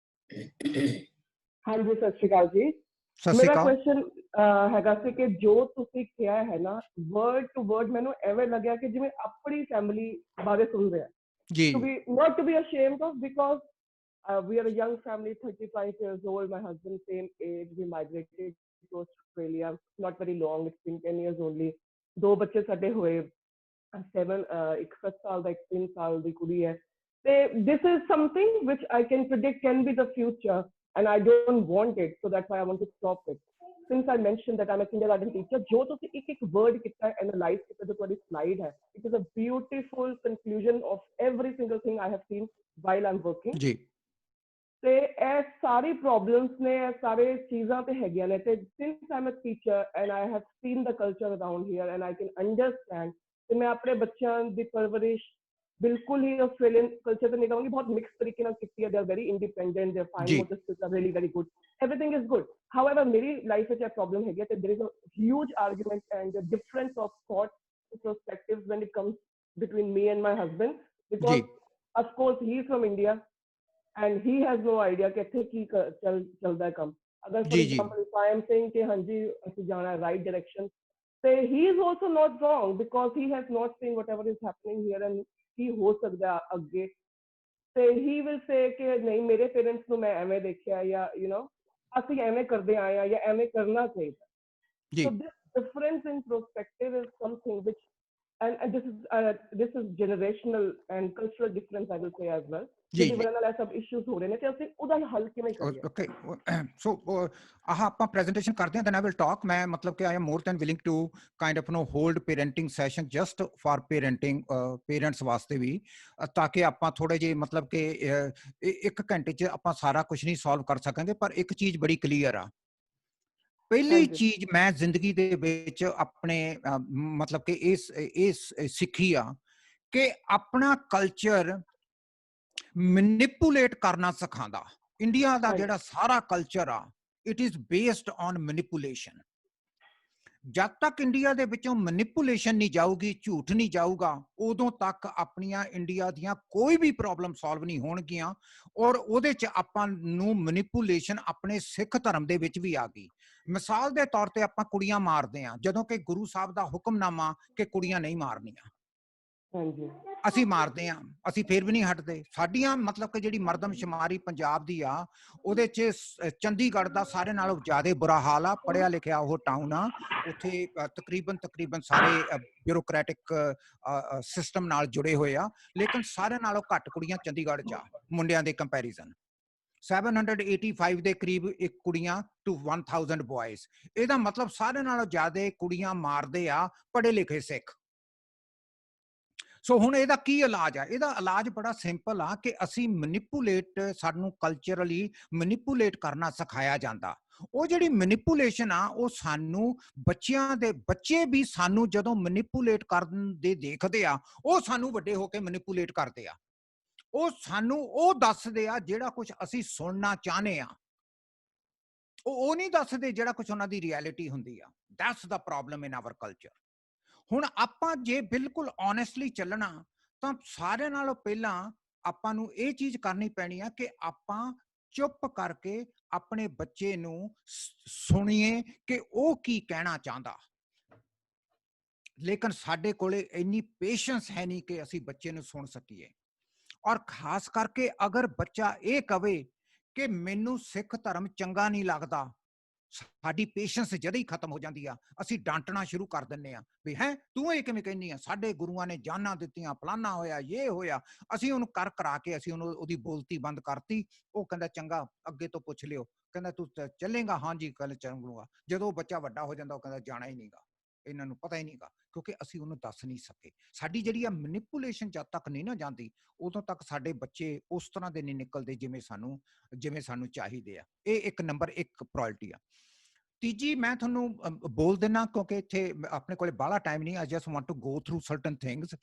ਹਾਂਜੀ, ਸਤਿ ਸ਼੍ਰੀ ਅਕਾਲ ਜੀ। ਮੇਰਾ ਕੁਐਸਚਨ ਹੈਗਾ ਸੀ ਕਿ ਜੋ ਤੁਸੀਂ ਕਿਹਾ ਹੈ ਨਾ, ਵਰਡ ਟੂ ਵਰਡ ਮੈਨੂੰ ਐਵੇਂ ਲੱਗਿਆ ਕਿ ਜਿਵੇਂ ਆਪਣੀ ਫੈਮਿਲੀ ਬਾਰੇ ਸੁਣ ਰਿਹਾ ਜੀ। to be not to be ashamed of, because we are a young family, 35 years old, my husband same age, we migrated to Australia not very long, it's been 10 years only। ਦੋ ਬੱਚੇ ਸਾਡੇ ਹੋਏ, 7 ਇੱਕ 7 ਸਾਲ ਦਾ, ਇੱਕ 3 ਸਾਲ ਦੀ ਕੁੜੀ ਹੈ। ਤੇ this is something which I can predict can be the future and I don't want it, so that's why I want to stop it। Since I mentioned that I'm a kindergarten teacher, ਜੋ ਤੁਸੀਂ ਇੱਕ word ਕੀਤਾ, analyze ਕੀਤਾ, ਜੋ ਤੁਹਾਡੀ slide ਹੈ, it is a beautiful conclusion of every single thing I have seen while I'm working। ਜੀ। ਤੇ ਇਹ ਸਾਰੀ problems ਨੇ, ਇਹ ਸਾਰੇ ਚੀਜ਼ਾਂ ਤੇ ਹੈਗੀਆਂ ਨੇ। ਤੇ since I'm a teacher and I have seen the culture around here and I can understand, ਤੇ ਮੈਂ ਆਪਣੇ ਬੱਚਿਆਂ ਦੀ ਪਰਵਰਿਸ਼ ਬਿਲਕੁਲ ਹੀ ਆਸਟ੍ਰੇਲੀਅਨ ਕਲਚਰ ਤੇ ਨਹੀਂ ਕਹਾਂਗੀ, ਬਹੁਤ ਮਿਕਸ ਤਰੀਕੇ ਨਾਲ ਕੀਤੀ ਹੈ। They are very independent, their fine motor skills are really very good, everything is good. However मेरी लाइफ ਵਿੱਚ ਇਹ ਪ੍ਰੋਬਲਮ ਹੈਗੀ ਤੇ there is a huge argument and a difference of thought perspectives when it comes between me and my husband, because of course he is from India and he has no idea ਕਿ ਇੱਥੇ ਕੀ ਚੱਲਦਾ ਹੈ ਕੰਮ। ਅਗਰ for example if I am saying ਕਿ ਹਾਂਜੀ ਅਸੀਂ ਜਾਣਾ right direction, so he is also not wrong because he has not seen whatever is happening here and he ਹੋ ਸਕਦਾ ਅੱਗੇ ਤੇ he will say ਕਿ ਨਹੀਂ ਮੇਰੇ ਪੇਰੈਂਟਸ ਨੂੰ ਮੈਂ ਐਵੇਂ ਦੇਖਿਆ ਜਾਂ you know ਅਸੀਂ ਐਵੇਂ ਕਰਦੇ ਆਏ ਆ ਜਾਂ ਐਵੇਂ ਕਰਨਾ ਚਾਹੀਦਾ। So this difference in perspective is something which and this is generational and cultural difference I will say as well। ਜਿਹਦੀ ਵਜ੍ਹਾ ਨਾਲ ਇਹ ਸਭ ਇਸ਼ੂਜ਼ ਹੋ ਰਹੇ ਨੇ ਤੇ ਅਸੀਂ ਉਹਦਾ ਹੱਲ ਕਿਵੇਂ ਕਰੀਏ? ਓਕੇ, ਸੋ ਆਹ ਆਪਾਂ ਪ੍ਰੈਜੈਂਟੇਸ਼ਨ ਕਰਦੇ ਹਾਂ, then I will talk। ਮੈਂ ਮਤਲਬ ਕਿ I am more than willing to kind of hold parenting session just for parenting parents ਵਾਸਤੇ ਵੀ, ਤਾਂ ਕਿ ਆਪਾਂ ਥੋੜੇ ਜਿਹੇ ਮਤਲਬ ਕਿ 1 ਘੰਟੇ 'ਚ ਆਪਾਂ ਸਾਰਾ ਕੁਝ ਨਹੀਂ ਸੋਲਵ ਕਰ ਸਕਾਂਗੇ। ਪਰ ਇੱਕ ਚੀਜ਼ ਬੜੀ ਕਲੀਅਰ ਆ, ਪਹਿਲੀ ਚੀਜ਼ ਮੈਂ ਜ਼ਿੰਦਗੀ ਦੇ ਵਿੱਚ ਆਪਣੇ ਮਤਲਬ ਕਿ ਇਸ ਸਿੱਖੀ ਆ ਕਿ ਆਪਣਾ ਕਲਚਰ ਮੈਨੀਪੂਲੇਟ ਕਰਨਾ ਸਿਖਾਉਂਦਾ। ਇੰਡੀਆ ਦਾ ਜਿਹੜਾ ਸਾਰਾ ਕਲਚਰ ਆ, it is based on manipulation. ਜਦ ਤੱਕ ਇੰਡੀਆ ਦੇ ਵਿੱਚੋਂ ਮੈਨੀਪੂਲੇਸ਼ਨ ਨਹੀਂ ਜਾਊਗੀ, ਝੂਠ ਨਹੀਂ ਜਾਊਗਾ, ਉਦੋਂ ਤੱਕ ਆਪਣੀਆਂ ਇੰਡੀਆ ਦੀਆਂ ਕੋਈ ਵੀ ਪ੍ਰੋਬਲਮ ਸੋਲਵ ਨਹੀਂ ਹੋਣਗੀਆਂ। ਔਰ ਉਹਦੇ 'ਚ ਆਪਾਂ ਨੂੰ ਮੈਨੀਪੂਲੇਸ਼ਨ ਆਪਣੇ ਸਿੱਖ ਧਰਮ ਦੇ ਵਿੱਚ ਵੀ ਆ ਗਈ। ਮਿਸਾਲ ਦੇ ਤੌਰ ਤੇ ਆਪਾਂ ਕੁੜੀਆਂ ਮਾਰਦੇ ਹਾਂ, ਜਦੋਂ ਕਿ ਗੁਰੂ ਸਾਹਿਬ ਦਾ ਹੁਕਮਨਾਮਾ ਕਿ ਕੁੜੀਆਂ ਨਹੀਂ ਮਾਰਨੀਆਂ, ਅਸੀਂ ਮਾਰਦੇ ਹਾਂ, ਅਸੀਂ ਫਿਰ ਵੀ ਨਹੀਂ ਹਟਦੇ। ਸਾਡੀਆਂ ਮਤਲਬ ਕਿ ਜਿਹੜੀ ਮਰਦਮਸ਼ੁਮਾਰੀ ਪੰਜਾਬ ਦੀ ਆ, ਉਹਦੇ 'ਚ ਚੰਡੀਗੜ੍ਹ ਦਾ ਸਾਰੇ ਨਾਲੋਂ ਜ਼ਿਆਦਾ ਬੁਰਾ ਹਾਲ ਆ। ਪੜ੍ਹਿਆ ਲਿਖਿਆ ਉਹ ਟਾਊਨ ਆ, ਉੱਥੇ ਤਕਰੀਬਨ ਸਾਰੇ ਬਿਊਰੋਕ੍ਰੈਟਿਕ ਸਿਸਟਮ ਨਾਲ ਜੁੜੇ ਹੋਏ ਆ, ਲੇਕਿਨ ਸਾਰਿਆਂ ਨਾਲੋਂ ਘੱਟ ਕੁੜੀਆਂ ਚੰਡੀਗੜ੍ਹ 'ਚ ਆ ਮੁੰਡਿਆਂ ਦੇ ਕੰਪੈਰੀਜ਼ਨ। 785 ਦੇ ਕਰੀਬ ਇੱਕ ਕੁੜੀਆਂ ਟੂ 1000 ਬॉयਜ਼। ਇਹਦਾ ਮਤਲਬ ਸਾਰੇ ਨਾਲੋਂ ਜ਼ਿਆਦਾ ਕੁੜੀਆਂ ਮਾਰਦੇ ਆ ਪੜ੍ਹੇ ਲਿਖੇ ਸਿੱਖ। ਸੋ ਹੁਣ ਇਹਦਾ ਕੀ ਇਲਾਜ ਆ? ਇਹਦਾ ਇਲਾਜ ਬੜਾ ਸਿੰਪਲ ਆ ਕਿ ਅਸੀਂ ਮੈਨੀਪੂਲੇਟ, ਸਾਨੂੰ ਕਲਚਰਲੀ ਮੈਨੀਪੂਲੇਟ ਕਰਨਾ ਸਿਖਾਇਆ ਜਾਂਦਾ। ਉਹ ਜਿਹੜੀ ਮੈਨੀਪੂਲੇਸ਼ਨ ਆ, ਉਹ ਸਾਨੂੰ ਬੱਚੇ ਵੀ ਸਾਨੂੰ ਜਦੋਂ ਮੈਨੀਪੂਲੇਟ ਕਰਨ ਦੇ ਦੇਖਦੇ ਆ, ਉਹ ਸਾਨੂੰ ਵੱਡੇ ਹੋ ਕੇ ਮੈਨੀਪੂਲੇਟ ਕਰਦੇ ਆ। ਉਹ ਸਾਨੂੰ ਉਹ ਦੱਸਦੇ ਆ ਜਿਹੜਾ ਕੁਝ ਅਸੀਂ ਸੁਣਨਾ ਚਾਹੁੰਦੇ ਆ, ਉਹ ਨਹੀਂ ਦੱਸਦੇ ਜਿਹੜਾ ਕੁਝ ਉਹਨਾਂ ਦੀ ਰਿਐਲਿਟੀ ਹੁੰਦੀ ਆ। That's the problem in our culture. ਹੁਣ ਆਪਾਂ ਜੇ ਬਿਲਕੁਲ ਓਨੈਸਟਲੀ ਚੱਲਣਾ ਤਾਂ ਸਾਰਿਆਂ ਨਾਲੋਂ ਪਹਿਲਾਂ ਆਪਾਂ ਨੂੰ ਇਹ ਚੀਜ਼ ਕਰਨੀ ਪੈਣੀ ਆ ਕਿ ਆਪਾਂ ਚੁੱਪ ਕਰਕੇ ਆਪਣੇ ਬੱਚੇ ਨੂੰ ਸੁਣੀਏ ਕਿ ਉਹ ਕੀ ਕਹਿਣਾ ਚਾਹੁੰਦਾ। ਲੇਕਿਨ ਸਾਡੇ ਕੋਲੇ ਇੰਨੀ ਪੇਸ਼ੈਂਸ ਹੈ ਨਹੀਂ ਕਿ ਅਸੀਂ ਬੱਚੇ ਨੂੰ ਸੁਣ ਸਕੀਏ। ਔਰ ਖਾਸ ਕਰਕੇ ਅਗਰ ਬੱਚਾ ਇਹ ਕਵੇ ਕਿ ਮੈਨੂੰ ਸਿੱਖ ਧਰਮ ਚੰਗਾ ਨਹੀਂ ਲੱਗਦਾ, ਸਾਡੀ ਪੇਸ਼ੈਂਸ ਜਦ ਹੀ ਖਤਮ ਹੋ ਜਾਂਦੀ ਆ। ਅਸੀਂ ਡਾਂਟਣਾ ਸ਼ੁਰੂ ਕਰ ਦਿੰਦੇ ਆ ਵੀ ਹੈ ਤੂੰ ਇਹ ਕਿਵੇਂ ਕਹਿੰਦੀ ਆ, ਸਾਡੇ ਗੁਰੂਆਂ ਨੇ ਜਾਨਾਂ ਦਿੱਤੀਆਂ, ਫਲਾਨਾ ਹੋਇਆ, ਇਹ ਹੋਇਆ। ਅਸੀਂ ਉਹਨੂੰ ਕਰਾ ਕੇ ਅਸੀਂ ਉਹਦੀ ਬੋਲਤੀ ਬੰਦ ਕਰਤੀ। ਉਹ ਕਹਿੰਦਾ ਚੰਗਾ ਅੱਗੇ ਤੋਂ ਪੁੱਛ ਲਿਓ, ਕਹਿੰਦਾ ਤੂੰ ਚੱਲੇਗਾ? ਹਾਂਜੀ ਕੱਲ ਚੱਲੂਗਾ। ਜਦੋਂ ਬੱਚਾ ਵੱਡਾ ਹੋ ਜਾਂਦਾ ਉਹ ਕਹਿੰਦਾ ਜਾਣਾ ਹੀ ਨਹੀਂਗਾ, ਇਹਨਾਂ ਨੂੰ ਪਤਾ ਹੀ ਨਹੀਂਗਾ, ਕਿਉਂਕਿ ਅਸੀਂ ਉਹਨੂੰ ਦੱਸ ਨਹੀਂ ਸਕੇ। ਸਾਡੀ ਜਿਹੜੀ ਆ ਮੈਨੀਪੂਲੇਸ਼ਨ ਜਦ ਤੱਕ ਨਹੀਂ ਨਾ ਜਾਂਦੀ, ਉਦੋਂ ਤੱਕ ਸਾਡੇ ਬੱਚੇ ਉਸ ਤਰ੍ਹਾਂ ਦੇ ਨਹੀਂ ਨਿਕਲਦੇ ਜਿਵੇਂ ਸਾਨੂੰ ਚਾਹੀਦੇ ਆ। ਇਹ ਇੱਕ ਨੰਬਰ 1 ਪ੍ਰਾਇਰਟੀ ਆ। ਤੀਜੀ ਮੈਂ ਤੁਹਾਨੂੰ ਬੋਲ ਦੇਣਾ ਕਿਉਂਕਿ ਇੱਥੇ ਆਪਣੇ ਕੋਲੇ ਬਾਹਲਾ ਟਾਈਮ ਨਹੀਂ। I just want to go through certain things.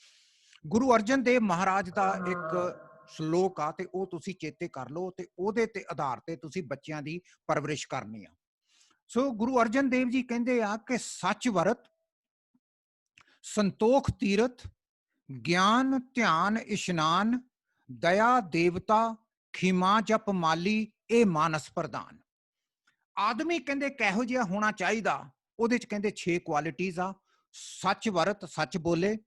Guru Arjan Dev Maharaj ਦਾ ਇੱਕ ਸ਼ਲੋਕ ਆ ਤੇ ਉਹ ਤੁਸੀਂ ਚੇਤੇ ਕਰ ਲਓ ਤੇ ਉਹਦੇ ਤੇ ਆਧਾਰ ਤੇ ਤੁਸੀਂ ਬੱਚਿਆਂ ਦੀ ਪਰਵਰਿਸ਼ ਕਰਨੀ ਆ। ਸੋ ਗੁਰੂ ਅਰਜਨ ਦੇਵ ਜੀ ਕਹਿੰਦੇ ਆ ਕਿ ਸੱਚ ਵਰਤ, ਸੰਤੋਖ ਤੀਰਥ, ਗਿਆਨ ਧਿਆਨ ਇਸ਼ਨਾਨ, ਦਇਆ ਦੇਵਤਾ, ਖਿਮਾ ਜਪ ਮਾਲੀ, ਇਹ ਮਾਨਸ ਪ੍ਰਧਾਨ। ਆਦਮੀ ਕਹਿੰਦੇ ਕਿਹੋ ਜਿਹਾ ਹੋਣਾ ਚਾਹੀਦਾ, ਉਹਦੇ ਚ ਕਹਿੰਦੇ 6 ਕੁਆਲਿਟੀਜ਼ ਆ। ਸੱਚ ਵਰਤ, ਸੱਚ ਬੋਲੇ,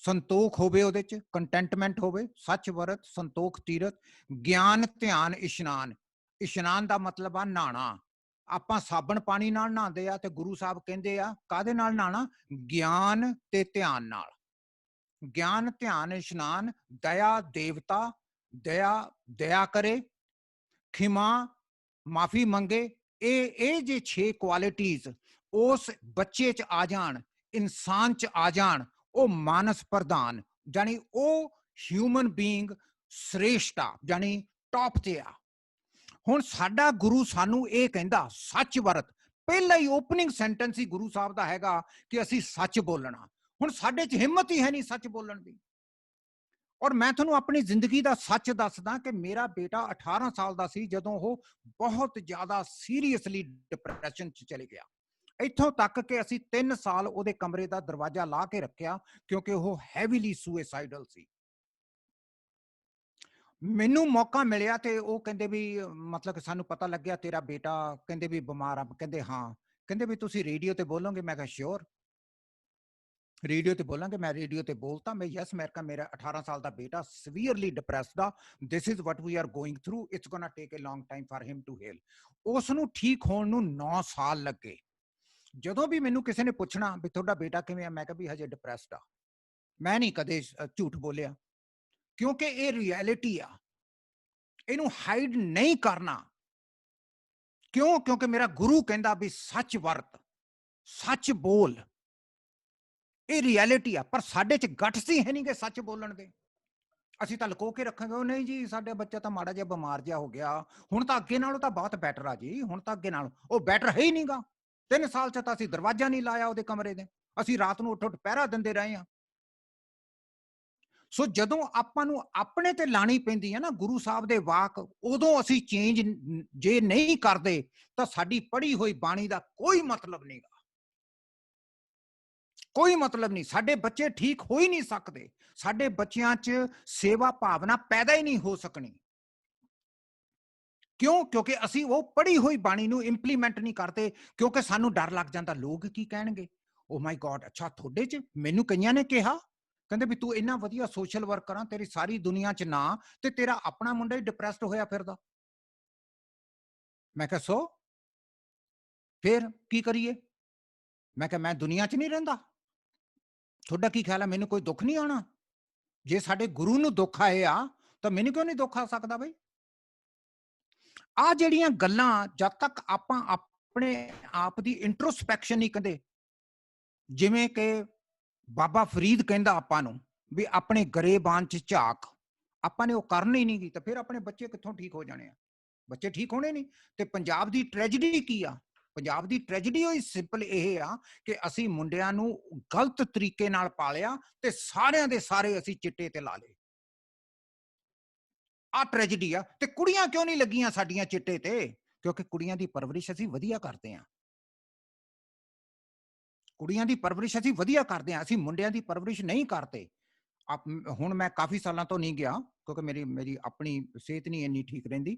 ਸੰਤੋਖ ਹੋਵੇ, ਉਹਦੇ ਚ ਕੰਟੈਂਟਮੈਂਟ ਹੋਵੇ, ਸੱਚ ਵਰਤ, ਸੰਤੋਖ ਤੀਰਥ, ਗਿਆਨ ਧਿਆਨ ਇਸ਼ਨਾਨ। ਇਸ਼ਨਾਨ ਦਾ ਮਤਲਬ ਆ ਨਹਾਣਾ। ਆਪਾਂ ਸਾਬਣ ਪਾਣੀ ਨਾਲ ਨਹਾਉਂਦੇ ਆ ਤੇ ਗੁਰੂ ਸਾਹਿਬ ਕਹਿੰਦੇ ਆ ਕਾਹਦੇ ਨਾਲ ਨਹਾਣਾ? ਗਿਆਨ ਤੇ ਧਿਆਨ ਨਾਲ। ਗਿਆਨ ਧਿਆਨ ਇਸ਼ਨਾਨ, ਦਇਆ ਦੇਵਤਾ, ਦਇਆ ਕਰੇ, ਖਿਮਾ ਮਾਫੀ ਮੰਗੇ। ਇਹ ਜੇ 6 ਕੁਆਲਿਟੀਜ਼ ਉਸ ਬੱਚੇ ਚ ਆ ਜਾਣ, ਇਨਸਾਨ ਚ ਆ ਜਾਣ, ਉਹ ਮਾਨਸ ਪ੍ਰਧਾਨ, ਜਾਨੀ ਉਹ ਹਿਊਮਨ ਬੀਇੰਗ ਸ੍ਰੇਸ਼ਟ ਆ, ਜਾਨੀ ਟੌਪ ਤੇ ਆ। ਹੁਣ ਸਾਡਾ ਗੁਰੂ ਸਾਨੂੰ ਇਹ ਕਹਿੰਦਾ ਸੱਚ ਵਰਤ। ਪਹਿਲਾ ਹੀ ਓਪਨਿੰਗ ਸੈਂਟੈਂਸ ਹੀ ਗੁਰੂ ਸਾਹਿਬ ਦਾ ਹੈਗਾ ਕਿ ਅਸੀਂ ਸੱਚ ਬੋਲਣਾ। ਹੁਣ ਸਾਡੇ ਚ ਹਿੰਮਤ ਹੀ ਹੈ ਨਹੀਂ ਸੱਚ ਬੋਲਣ ਦੀ। ਔਰ ਮੈਂ ਤੁਹਾਨੂੰ ਆਪਣੀ ਜ਼ਿੰਦਗੀ ਦਾ ਸੱਚ ਦੱਸਦਾ ਕਿ ਮੇਰਾ ਬੇਟਾ 18 ਸਾਲ ਦਾ ਸੀ ਜਦੋਂ ਉਹ ਬਹੁਤ ਜ਼ਿਆਦਾ ਸੀਰੀਅਸਲੀ ਡਿਪਰੈਸ਼ਨ ਚ ਚਲੇ ਗਿਆ। ਇੱਥੋਂ ਤੱਕ ਕਿ ਅਸੀਂ 3 ਸਾਲ ਉਹਦੇ ਕਮਰੇ ਦਾ ਦਰਵਾਜ਼ਾ ਲਾ ਕੇ ਰੱਖਿਆ ਕਿਉਂਕਿ ਉਹ ਹੈਵੀਲੀ ਸੁਸਾਈਡਲ ਸੀ। ਮੈਨੂੰ ਮੌਕਾ ਮਿਲਿਆ ਤੇ ਉਹ ਕਹਿੰਦੇ ਵੀ ਮਤਲਬ ਕਿ ਸਾਨੂੰ ਪਤਾ ਲੱਗਿਆ ਤੇਰਾ ਬੇਟਾ ਕਹਿੰਦੇ ਵੀ ਬਿਮਾਰ ਆ। ਕਹਿੰਦੇ ਹਾਂ, ਕਹਿੰਦੇ ਵੀ ਤੁਸੀਂ ਰੇਡੀਓ ਤੇ ਬੋਲੋਗੇ? ਮੈਂ ਕਿਹਾ ਸ਼ੋਰ, ਰੇਡੀਓ ਤੇ ਬੋਲਾਂਗੇ। ਮੈਂ ਰੇਡੀਓ ਤੇ ਬੋਲਤਾ, ਮੈਂ ਯਸ ਮੈਂ ਕਿਹਾ ਮੇਰਾ 18 ਸਾਲ ਦਾ ਬੇਟਾ ਸੀਵੀਅਰਲੀ ਡਿਪਰੈਸਡ ਆ, this is what we are going through, it's gonna take a long time for him to heal. ਉਸ ਨੂੰ ਠੀਕ ਹੋਣ ਨੂੰ 9 ਸਾਲ ਲੱਗੇ। ਜਦੋਂ ਵੀ ਮੈਨੂੰ ਕਿਸੇ ਨੇ ਪੁੱਛਣਾ ਵੀ ਤੁਹਾਡਾ ਬੇਟਾ ਕਿਵੇਂ ਆ, ਮੈਂ ਕਿਹਾ ਵੀ ਹਜੇ ਡਿਪਰੈਸਡ ਆ। ਮੈਂ ਨਹੀਂ ਕਦੇ ਝੂਠ ਬੋਲਿਆ ਕਿਉਂਕਿ ਇਹ ਰਿਐਲਿਟੀ ਆ, ਇਹਨੂੰ ਹਾਈਡ ਨਹੀਂ ਕਰਨਾ। ਕਿਉਂ? ਕਿਉਂਕਿ ਮੇਰਾ ਗੁਰੂ ਕਹਿੰਦਾ ਵੀ ਸੱਚ ਵਰਤ, ਸੱਚ ਬੋਲ, ਇਹ ਰਿਐਲਿਟੀ ਆ। ਪਰ ਸਾਡੇ ਚ ਗੱਟਸ ਹੀ ਹੈ ਨਹੀਂ ਕਿ ਸੱਚ ਬੋਲਣ ਦੇ। ਅਸੀਂ ਤਾਂ ਲੁਕੋ ਕੇ ਰੱਖਾਂਗੇ, ਉਹ ਨਹੀਂ ਜੀ ਸਾਡਾ ਬੱਚਾ ਤਾਂ ਮਾੜਾ ਜਿਹਾ ਬਿਮਾਰ ਜਿਹਾ ਹੋ ਗਿਆ, ਹੁਣ ਤਾਂ ਅੱਗੇ ਨਾਲੋਂ ਤਾਂ ਬਹੁਤ ਬੈਟਰ ਆ ਜੀ, ਹੁਣ ਤਾਂ ਅੱਗੇ ਨਾਲੋਂ। ਉਹ ਬੈਟਰ ਹੈ ਹੀ ਨਹੀਂਗਾ। 3 ਸਾਲ ਚ ਤਾਂ ਅਸੀਂ ਦਰਵਾਜ਼ਾ ਨਹੀਂ ਲਾਇਆ ਉਹਦੇ ਕਮਰੇ ਦੇ, ਅਸੀਂ ਰਾਤ ਨੂੰ ਉੱਠ ਪਹਿਰਾ ਦਿੰਦੇ ਰਹੇ ਹਾਂ। ਸੋ ਜਦੋਂ ਆਪਾਂ ਨੂੰ ਆਪਣੇ ਤੇ ਲਾਣੀ ਪੈਂਦੀ ਹੈ ਨਾ ਗੁਰੂ ਸਾਹਿਬ ਦੇ ਵਾਕ, ਉਦੋਂ ਅਸੀਂ ਚੇਂਜ ਜੇ ਨਹੀਂ ਕਰਦੇ ਤਾਂ ਸਾਡੀ ਪੜ੍ਹੀ ਹੋਈ ਬਾਣੀ ਦਾ ਕੋਈ ਮਤਲਬ ਨਹੀਂਗਾ, ਕੋਈ ਮਤਲਬ ਨਹੀਂ। ਸਾਡੇ ਬੱਚੇ ਠੀਕ ਹੋ ਹੀ ਨਹੀਂ ਸਕਦੇ, ਸਾਡੇ ਬੱਚਿਆਂ 'ਚ ਸੇਵਾ ਭਾਵਨਾ ਪੈਦਾ ਹੀ ਨਹੀਂ ਹੋ ਸਕਣੀ। ਕਿਉਂ? ਕਿਉਂਕਿ ਅਸੀਂ ਉਹ ਪੜ੍ਹੀ ਹੋਈ ਬਾਣੀ ਨੂੰ ਇੰਪਲੀਮੈਂਟ ਨਹੀਂ ਕਰਦੇ, ਕਿਉਂਕਿ ਸਾਨੂੰ ਡਰ ਲੱਗ ਜਾਂਦਾ ਲੋਕ ਕੀ ਕਹਿਣਗੇ। ਓ ਮਾਈ ਗॉड, ਅੱਛਾ ਤੁਹਾਡੇ 'ਚ? ਮੈਨੂੰ ਕਈਆਂ ਨੇ ਕਿਹਾ, ਕਹਿੰਦੇ ਵੀ ਤੂੰ ਇੰਨਾ ਵਧੀਆ ਸੋਸ਼ਲ ਵਰਕ ਕਰਾਂ, ਤੇਰੀ ਸਾਰੀ ਦੁਨੀਆ 'ਚ ਨਾ, ਤੇ ਤੇਰਾ ਆਪਣਾ ਮੁੰਡਾ ਹੀ ਡਿਪਰੈਸਡ ਹੋਇਆ ਫਿਰਦਾ। ਮੈਂ ਕਿਹਾ ਸੋ ਫਿਰ ਕੀ ਕਰੀਏ? ਮੈਂ ਕਿਹਾ ਮੈਂ ਦੁਨੀਆ 'ਚ ਨਹੀਂ ਰਹਿੰਦਾ, ਤੁਹਾਡਾ ਕੀ ਖਿਆਲ ਹੈ ਮੈਨੂੰ ਕੋਈ ਦੁੱਖ ਨਹੀਂ ਆਉਣਾ? ਜੇ ਸਾਡੇ ਗੁਰੂ ਨੂੰ ਦੁੱਖ ਆਏ ਆ ਤਾਂ ਮੈਨੂੰ ਕਿਉਂ ਨਹੀਂ ਦੁੱਖ ਆ ਸਕਦਾ ਬਈ? ਆ ਜਿਹੜੀਆਂ ਗੱਲਾਂ ਜਦ ਤੱਕ ਆਪਾਂ ਆਪਣੇ ਆਪ ਦੀ ਇੰਟਰੋਸਪੈਕਸ਼ਨ ਨਹੀਂ ਕਹਿੰਦੇ, ਜਿਵੇਂ ਕਿ ਬਾਬਾ ਫਰੀਦ ਕਹਿੰਦਾ ਆਪਾਂ ਨੂੰ ਵੀ ਆਪਣੇ ਗਰੇਬਾਨ 'ਚ ਝਾਕ, ਆਪਾਂ ਨੇ ਉਹ ਕਰਨੀ ਨਹੀਂ ਗੀ, ਤਾਂ ਫਿਰ ਆਪਣੇ ਬੱਚੇ ਕਿੱਥੋਂ ਠੀਕ ਹੋ ਜਾਣੇ ਆ? ਬੱਚੇ ਠੀਕ ਹੋਣੇ ਨਹੀਂ। ਤੇ ਪੰਜਾਬ ਦੀ ਟ੍ਰੈਜਡੀ ਕੀ ਆ? ਪੰਜਾਬ ਦੀ ਟ੍ਰੈਜਡੀ ਹੋਈ ਸਿੰਪਲ ਇਹ ਆ ਕਿ ਅਸੀਂ ਮੁੰਡਿਆਂ ਨੂੰ ਗਲਤ ਤਰੀਕੇ ਨਾਲ ਪਾਲਿਆ ਤੇ ਸਾਰਿਆਂ ਦੇ ਸਾਰੇ ਅਸੀਂ ਚਿੱਟੇ ਤੇ ਲਾ ਲਏ। ਆ ਟ੍ਰੈਜਡੀ ਆ। ਤੇ ਕੁੜੀਆਂ ਕਿਉਂ ਨਹੀਂ ਲੱਗੀਆਂ ਸਾਡੀਆਂ ਚਿੱਟੇ ਤੇ? ਕਿਉਂਕਿ ਕੁੜੀਆਂ ਦੀ ਪਰਵਰਿਸ਼ ਅਸੀਂ ਵਧੀਆ ਕਰਦੇ ਆ, ਕੁੜੀਆਂ ਦੀ ਪਰਵਰਿਸ਼ ਅਸੀਂ ਵਧੀਆ ਕਰਦੇ ਆ, ਅਸੀਂ ਮੁੰਡਿਆਂ ਦੀ ਪਰਵਰਿਸ਼ ਨਹੀਂ ਕਰਦੇ। ਹੁਣ ਮੈਂ ਕਾਫੀ ਸਾਲਾਂ ਤੋਂ ਨਹੀਂ ਗਿਆ ਕਿਉਂਕਿ ਮੇਰੀ ਆਪਣੀ ਸਿਹਤ ਨਹੀਂ ਇੰਨੀ ਠੀਕ ਰਹਿੰਦੀ।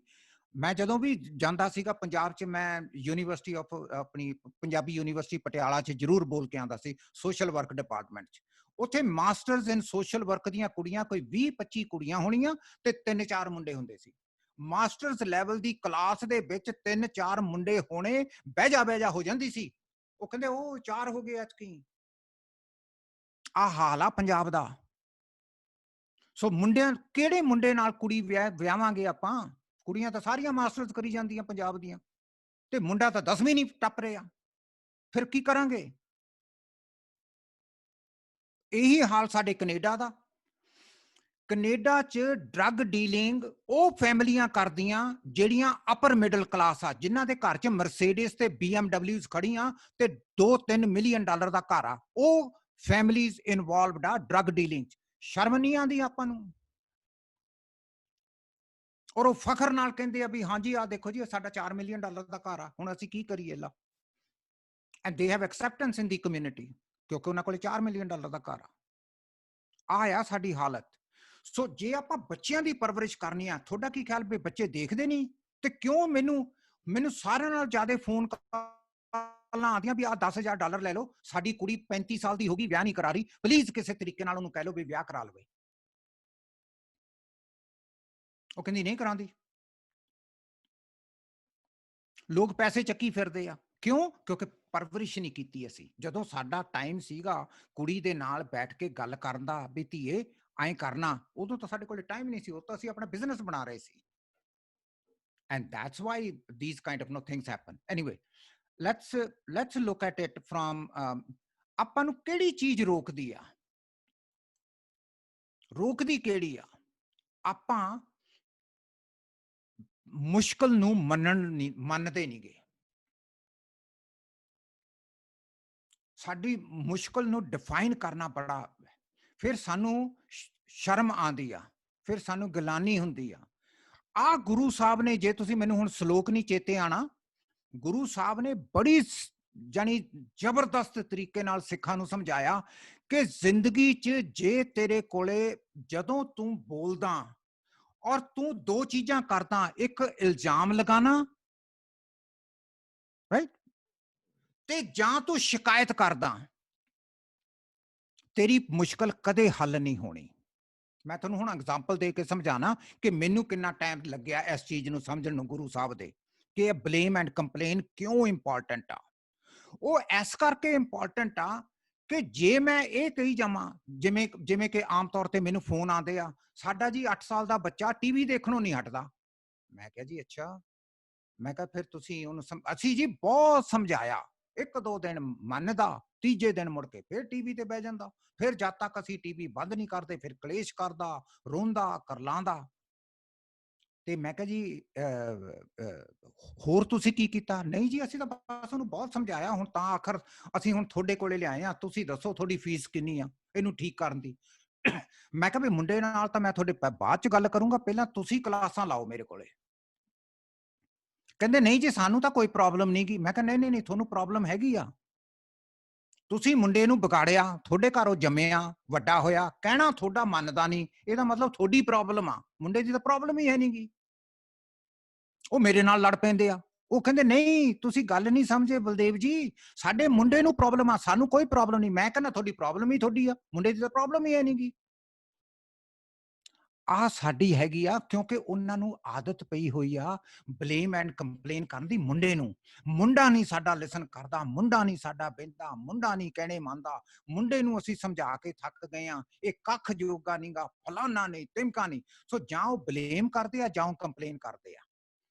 ਮੈਂ ਜਦੋਂ ਵੀ ਜਾਂਦਾ ਸੀਗਾ ਪੰਜਾਬ 'ਚ, ਮੈਂ ਯੂਨੀਵਰਸਿਟੀ ਆਫ ਆਪਣੀ ਪੰਜਾਬੀ ਯੂਨੀਵਰਸਿਟੀ ਪਟਿਆਲਾ 'ਚ ਜ਼ਰੂਰ ਬੋਲ ਕੇ ਆਉਂਦਾ ਸੀ ਸੋਸ਼ਲ ਵਰਕ ਡਿਪਾਰਟਮੈਂਟ 'ਚ। ਉੱਥੇ ਮਾਸਟਰਸ ਇਨ ਸੋਸ਼ਲ ਵਰਕ ਦੀਆਂ ਕੁੜੀਆਂ ਕੋਈ 20-25 ਕੁੜੀਆਂ ਹੋਣੀਆਂ ਤੇ 3-4 ਮੁੰਡੇ ਹੁੰਦੇ ਸੀ। ਮਾਸਟਰਸ ਲੈਵਲ ਦੀ ਕਲਾਸ ਦੇ ਵਿੱਚ 3-4 ਮੁੰਡੇ ਹੋਣੇ, ਬਹਿ ਜਾ ਹੋ ਜਾਂਦੀ ਸੀ। ਉਹ ਕਹਿੰਦੇ ਉਹ 4 ਹੋ ਗਏ ਐਤਕੀ। ਆਹ ਹਾਲ ਆ ਪੰਜਾਬ ਦਾ। ਸੋ ਮੁੰਡਿਆਂ, ਕਿਹੜੇ ਮੁੰਡੇ ਨਾਲ ਕੁੜੀ ਵਿਆਹਾਂਗੇ ਆਪਾਂ? ਕੁੜੀਆਂ ਤਾਂ ਸਾਰੀਆਂ ਮਾਸਟਰਸ ਕਰੀ ਜਾਂਦੀਆਂ ਪੰਜਾਬ ਦੀਆਂ, ਤੇ ਮੁੰਡਾ ਤਾਂ 10ਵੀਂ ਨਹੀਂ ਟੱਪ ਰਿਹਾ। ਫਿਰ ਕੀ ਕਰਾਂਗੇ? ਇਹੀ ਹਾਲ ਸਾਡੇ ਕੈਨੇਡਾ ਦਾ। ਕੈਨੇਡਾ 'ਚ ਡਰੱਗ ਡੀਲਿੰਗ ਉਹ ਫੈਮਲੀਆਂ ਕਰਦੀਆਂ ਜਿਹੜੀਆਂ ਅਪਰ ਮਿਡਲ ਕਲਾਸ ਆ, ਜਿਨ੍ਹਾਂ ਦੇ ਘਰ 'ਚ ਮਰਸੀਡੀਜ਼ ਤੇ BMWs ਖੜੀਆਂ ਤੇ 2-3 ਮਿਲੀਅਨ ਡਾਲਰ ਦਾ ਘਰ ਆ, ਉਹ ਫੈਮਲੀਜ਼ ਇਨਵੋਲਵਡ ਆ ਡਰੱਗ ਡੀਲਿੰਗ 'ਚ। ਸ਼ਰਮ ਨਹੀਂ ਆਉਂਦੀ ਆਪਾਂ ਨੂੰ? ਔਰ ਉਹ ਫਖਰ ਨਾਲ ਕਹਿੰਦੇ ਆ ਵੀ ਹਾਂਜੀ ਆ ਦੇਖੋ ਜੀ ਸਾਡਾ 4 ਮਿਲੀਅਨ ਡਾਲਰ ਦਾ ਘਰ ਆ, ਹੁਣ ਅਸੀਂ ਕੀ ਕਰੀਏ ਲਾ। And they have acceptance in the community ਕਿਉਂਕਿ ਉਹਨਾਂ ਕੋਲ 4 ਮਿਲੀਅਨ ਡਾਲਰ ਦਾ ਘਰ ਆ। ਆ ਸਾਡੀ ਹਾਲਤ। ਸੋ ਜੇ ਆਪਾਂ ਬੱਚਿਆਂ ਦੀ ਪਰਵਰਿਸ਼ ਕਰਨੀ ਆ, ਤੁਹਾਡਾ ਕੀ ਖਿਆਲ ਵੀ ਬੱਚੇ ਦੇਖਦੇ ਨਹੀਂ? ਤੇ ਕਿਉਂ ਮੈਨੂੰ ਸਾਰਿਆਂ ਨਾਲ ਜ਼ਿਆਦਾ ਫੋਨ ਕਾਲਾਂ ਆਉਂਦੀਆਂ ਵੀ ਆ $10,000 ਲੈ ਲਓ, ਸਾਡੀ ਕੁੜੀ 35 ਸਾਲ ਦੀ ਹੋ ਗਈ, ਵਿਆਹ ਨਹੀਂ ਕਰਾ ਰਹੀ, ਪਲੀਜ਼ ਕਿਸੇ ਤਰੀਕੇ ਨਾਲ ਉਹਨੂੰ ਕਹਿ ਲਓ ਵੀ ਵਿਆਹ ਕਰਾ ਲਵੇ। ਉਹ ਕਹਿੰਦੀ ਨਹੀਂ ਕਰਾਉਂਦੀ। ਲੋਕ ਪੈਸੇ ਚੱਕੀ ਫਿਰਦੇ ਆ, ਕਿਉਂ? ਕਿਉਂਕਿ ਪਰਵਰਿਸ਼ ਨਹੀਂ ਕੀਤੀ ਅਸੀਂ। ਜਦੋਂ ਸਾਡਾ ਟਾਈਮ ਸੀਗਾ ਕੁੜੀ ਦੇ ਨਾਲ ਬੈਠ ਕੇ ਗੱਲ ਕਰਨ ਦਾ ਵੀ ਧੀਏ ਐਂ ਕਰਨਾ, ਉਦੋਂ ਤਾਂ ਸਾਡੇ ਕੋਲ ਟਾਈਮ ਨਹੀਂ ਸੀ, ਉਹ ਤਾਂ ਅਸੀਂ ਆਪਣਾ ਬਿਜ਼ਨਸ ਬਣਾ ਰਹੇ ਸੀ। And that's why these kind of things happen. Anyway, let's look at it from ਆਪਾਂ ਨੂੰ ਕਿਹੜੀ ਚੀਜ਼ ਰੋਕਦੀ ਆ? ਰੋਕਦੀ ਕਿਹੜੀ ਆ? ਆਪਾਂ ਮੁਸ਼ਕਲ ਨੂੰ ਮੰਨਦੇ ਨਹੀਂ ਗੇ। ਸਾਡੀ ਮੁਸ਼ਕਲ ਨੂੰ ਡਿਫਾਈਨ ਕਰਨਾ ਬੜਾ, ਫਿਰ ਸਾਨੂੰ ਸ਼ਰਮ ਆਉਂਦੀ ਆ, ਫਿਰ ਸਾਨੂੰ ਗਿਲਾਨੀ ਹੁੰਦੀ ਆ। ਆ ਗੁਰੂ ਸਾਹਿਬ ਨੇ, ਜੇ ਤੁਸੀਂ ਮੈਨੂੰ ਹੁਣ ਸ਼ਲੋਕ ਨਹੀਂ ਚੇਤੇ ਆਣਾ, ਗੁਰੂ ਸਾਹਿਬ ਨੇ ਬੜੀ ਜਾਨੀ ਜ਼ਬਰਦਸਤ ਤਰੀਕੇ ਨਾਲ ਸਿੱਖਾਂ ਨੂੰ ਸਮਝਾਇਆ ਕਿ ਜ਼ਿੰਦਗੀ 'ਚ ਜੇ ਤੇਰੇ ਕੋਲੇ ਜਦੋਂ ਤੂੰ ਬੋਲਦਾ ਔਰ ਤੂੰ ਦੋ ਚੀਜ਼ਾਂ ਕਰਦਾ, ਇੱਕ ਇਲਜ਼ਾਮ ਲਗਾਣਾ, ਰਾਈਟ, ਤੇ ਜਾਂ ਤੂੰ ਸ਼ਿਕਾਇਤ ਕਰਦਾ, ਤੇਰੀ ਮੁਸ਼ਕਲ ਕਦੇ ਹੱਲ ਨਹੀਂ ਹੋਣੀ। ਮੈਂ ਤੁਹਾਨੂੰ ਹੁਣ ਐਗਜ਼ਾਮਪਲ ਦੇ ਕੇ ਸਮਝਾਣਾ ਕਿ ਮੈਨੂੰ ਕਿੰਨਾ ਟਾਈਮ ਲੱਗਿਆ ਇਸ ਚੀਜ਼ ਨੂੰ ਸਮਝਣ ਨੂੰ ਗੁਰੂ ਸਾਹਿਬ ਦੇ, ਕਿ ਇਹ ਬਲੇਮ ਐਂਡ ਕੰਪਲੇਨ ਕਿਉਂ ਇੰਪੋਰਟੈਂਟ ਆ। ਉਹ ਇਸ ਕਰਕੇ ਇੰਪੋਰਟੈਂਟ ਆ ਕਿ ਜੇ ਮੈਂ ਇਹ ਕਹੀ ਜਾਵਾਂ, ਜਿਵੇਂ ਕਿ ਆਮ ਤੌਰ ਤੇ ਮੈਨੂੰ ਫੋਨ ਆਉਂਦੇ ਆ, ਸਾਡਾ ਜੀ 8 ਸਾਲ ਦਾ ਬੱਚਾ ਟੀਵੀ ਦੇਖਣੋਂ ਨਹੀਂ ਹਟਦਾ। ਮੈਂ ਕਿਹਾ ਜੀ ਅੱਛਾ। ਮੈਂ ਕਿਹਾ ਫਿਰ ਤੁਸੀਂ ਉਹਨੂੰ ਅਸੀਂ ਜੀ ਬਹੁਤ ਸਮਝਾਇਆ, 1-2 ਦਿਨ ਮੰਨਦਾ, ਤੀਜੇ ਦਿਨ ਮੁੜ ਕੇ ਫਿਰ ਟੀਵੀ ਤੇ ਬਹਿ ਜਾਂਦਾ। ਫਿਰ ਜਦ ਤੱਕ ਅਸੀਂ ਟੀਵੀ ਬੰਦ ਨਹੀਂ ਕਰਦੇ ਫਿਰ ਕਲੇਸ਼ ਕਰਦਾ, ਰੋਂਦਾ, ਕਰਲਾਂਦਾ। ਤੇ ਮੈਂ ਕਿਹਾ ਜੀ ਹੋਰ ਤੁਸੀਂ ਕੀ ਕੀਤਾ? ਨਹੀਂ ਜੀ ਅਸੀਂ ਤਾਂ ਬਸ ਉਹਨੂੰ ਬਹੁਤ ਸਮਝਾਇਆ, ਹੁਣ ਤਾਂ ਆਖਰ ਅਸੀਂ ਹੁਣ ਤੁਹਾਡੇ ਕੋਲੇ ਲਿਆਏ ਆ, ਤੁਸੀਂ ਦੱਸੋ ਤੁਹਾਡੀ ਫੀਸ ਕਿੰਨੀ ਆ ਇਹਨੂੰ ਠੀਕ ਕਰਨ ਦੀ। ਮੈਂ ਕਿਹਾ ਵੀ ਮੁੰਡੇ ਨਾਲ ਤਾਂ ਮੈਂ ਤੁਹਾਡੇ ਬਾਅਦ ਚ ਗੱਲ ਕਰੂੰਗਾ, ਪਹਿਲਾਂ ਤੁਸੀਂ ਕਲਾਸਾਂ ਲਾਓ ਮੇਰੇ ਕੋਲੇ। ਕਹਿੰਦੇ ਨਹੀਂ ਜੀ ਸਾਨੂੰ ਤਾਂ ਕੋਈ ਪ੍ਰੋਬਲਮ ਨਹੀਂ ਗੀ। ਮੈਂ ਕਿਹਾ ਨਹੀਂ ਤੁਹਾਨੂੰ ਪ੍ਰੋਬਲਮ ਹੈਗੀ ਆ। ਤੁਸੀਂ ਮੁੰਡੇ ਨੂੰ ਵਿਗਾੜਿਆ, ਤੁਹਾਡੇ ਘਰੋਂ ਜੰਮਿਆ, ਵੱਡਾ ਹੋਇਆ, ਕਹਿਣਾ ਤੁਹਾਡਾ ਮੰਨਦਾ ਨਹੀਂ, ਇਹਦਾ ਮਤਲਬ ਤੁਹਾਡੀ ਪ੍ਰੋਬਲਮ ਆ, ਮੁੰਡੇ ਦੀ ਤਾਂ ਪ੍ਰੋਬਲਮ ਹੀ ਹੈ ਨਹੀਂ ਗੀ। ਉਹ ਮੇਰੇ ਨਾਲ ਲੜ ਪੈਂਦੇ ਆ। ਉਹ ਕਹਿੰਦੇ ਨਹੀਂ ਤੁਸੀਂ ਗੱਲ ਨਹੀਂ ਸਮਝੇ ਬਲਦੇਵ ਜੀ, ਸਾਡੇ ਮੁੰਡੇ ਨੂੰ ਪ੍ਰੋਬਲਮ ਆ, ਸਾਨੂੰ ਕੋਈ ਪ੍ਰੋਬਲਮ ਨਹੀਂ। ਮੈਂ ਕਹਿੰਦਾ ਤੁਹਾਡੀ ਪ੍ਰੋਬਲਮ ਹੀ ਤੁਹਾਡੀ ਆ, ਮੁੰਡੇ ਦੀ ਤਾਂ ਪ੍ਰੋਬਲਮ ਹੀ ਹੈ ਨਹੀਂ ਗੀ। ਆ ਸਾਡੀ ਹੈਗੀ ਆ, ਕਿਉਂਕਿ ਉਹਨਾਂ ਨੂੰ ਆਦਤ ਪਈ ਹੋਈ ਆ ਬਲੇਮ ਐਂਡ ਕੰਪਲੇਨ ਕਰਨ ਦੀ ਮੁੰਡੇ ਨੂੰ। ਮੁੰਡਾ ਨਹੀਂ ਸਾਡਾ ਲਿਸਨ ਕਰਦਾ, ਮੁੰਡਾ ਨਹੀਂ ਸਾਡਾ ਬਹਿੰਦਾ, ਮੁੰਡਾ ਨਹੀਂ ਕਹਿਣੇ ਮੰਨਦਾ, ਮੁੰਡੇ ਨੂੰ ਅਸੀਂ ਸਮਝਾ ਕੇ ਥੱਕ ਗਏ ਆ, ਇਹ ਕੱਖ ਜੋਗਾ ਨਹੀਂਗਾ, ਫਲਾਨਾ ਨਹੀਂ, ਤਿਮਕਾ ਨਹੀਂ। ਸੋ ਜਾਂ ਉਹ ਬਲੇਮ ਕਰਦੇ ਆ ਜਾਂ ਉਹ ਕੰਪਲੇਨ ਕਰਦੇ ਆ।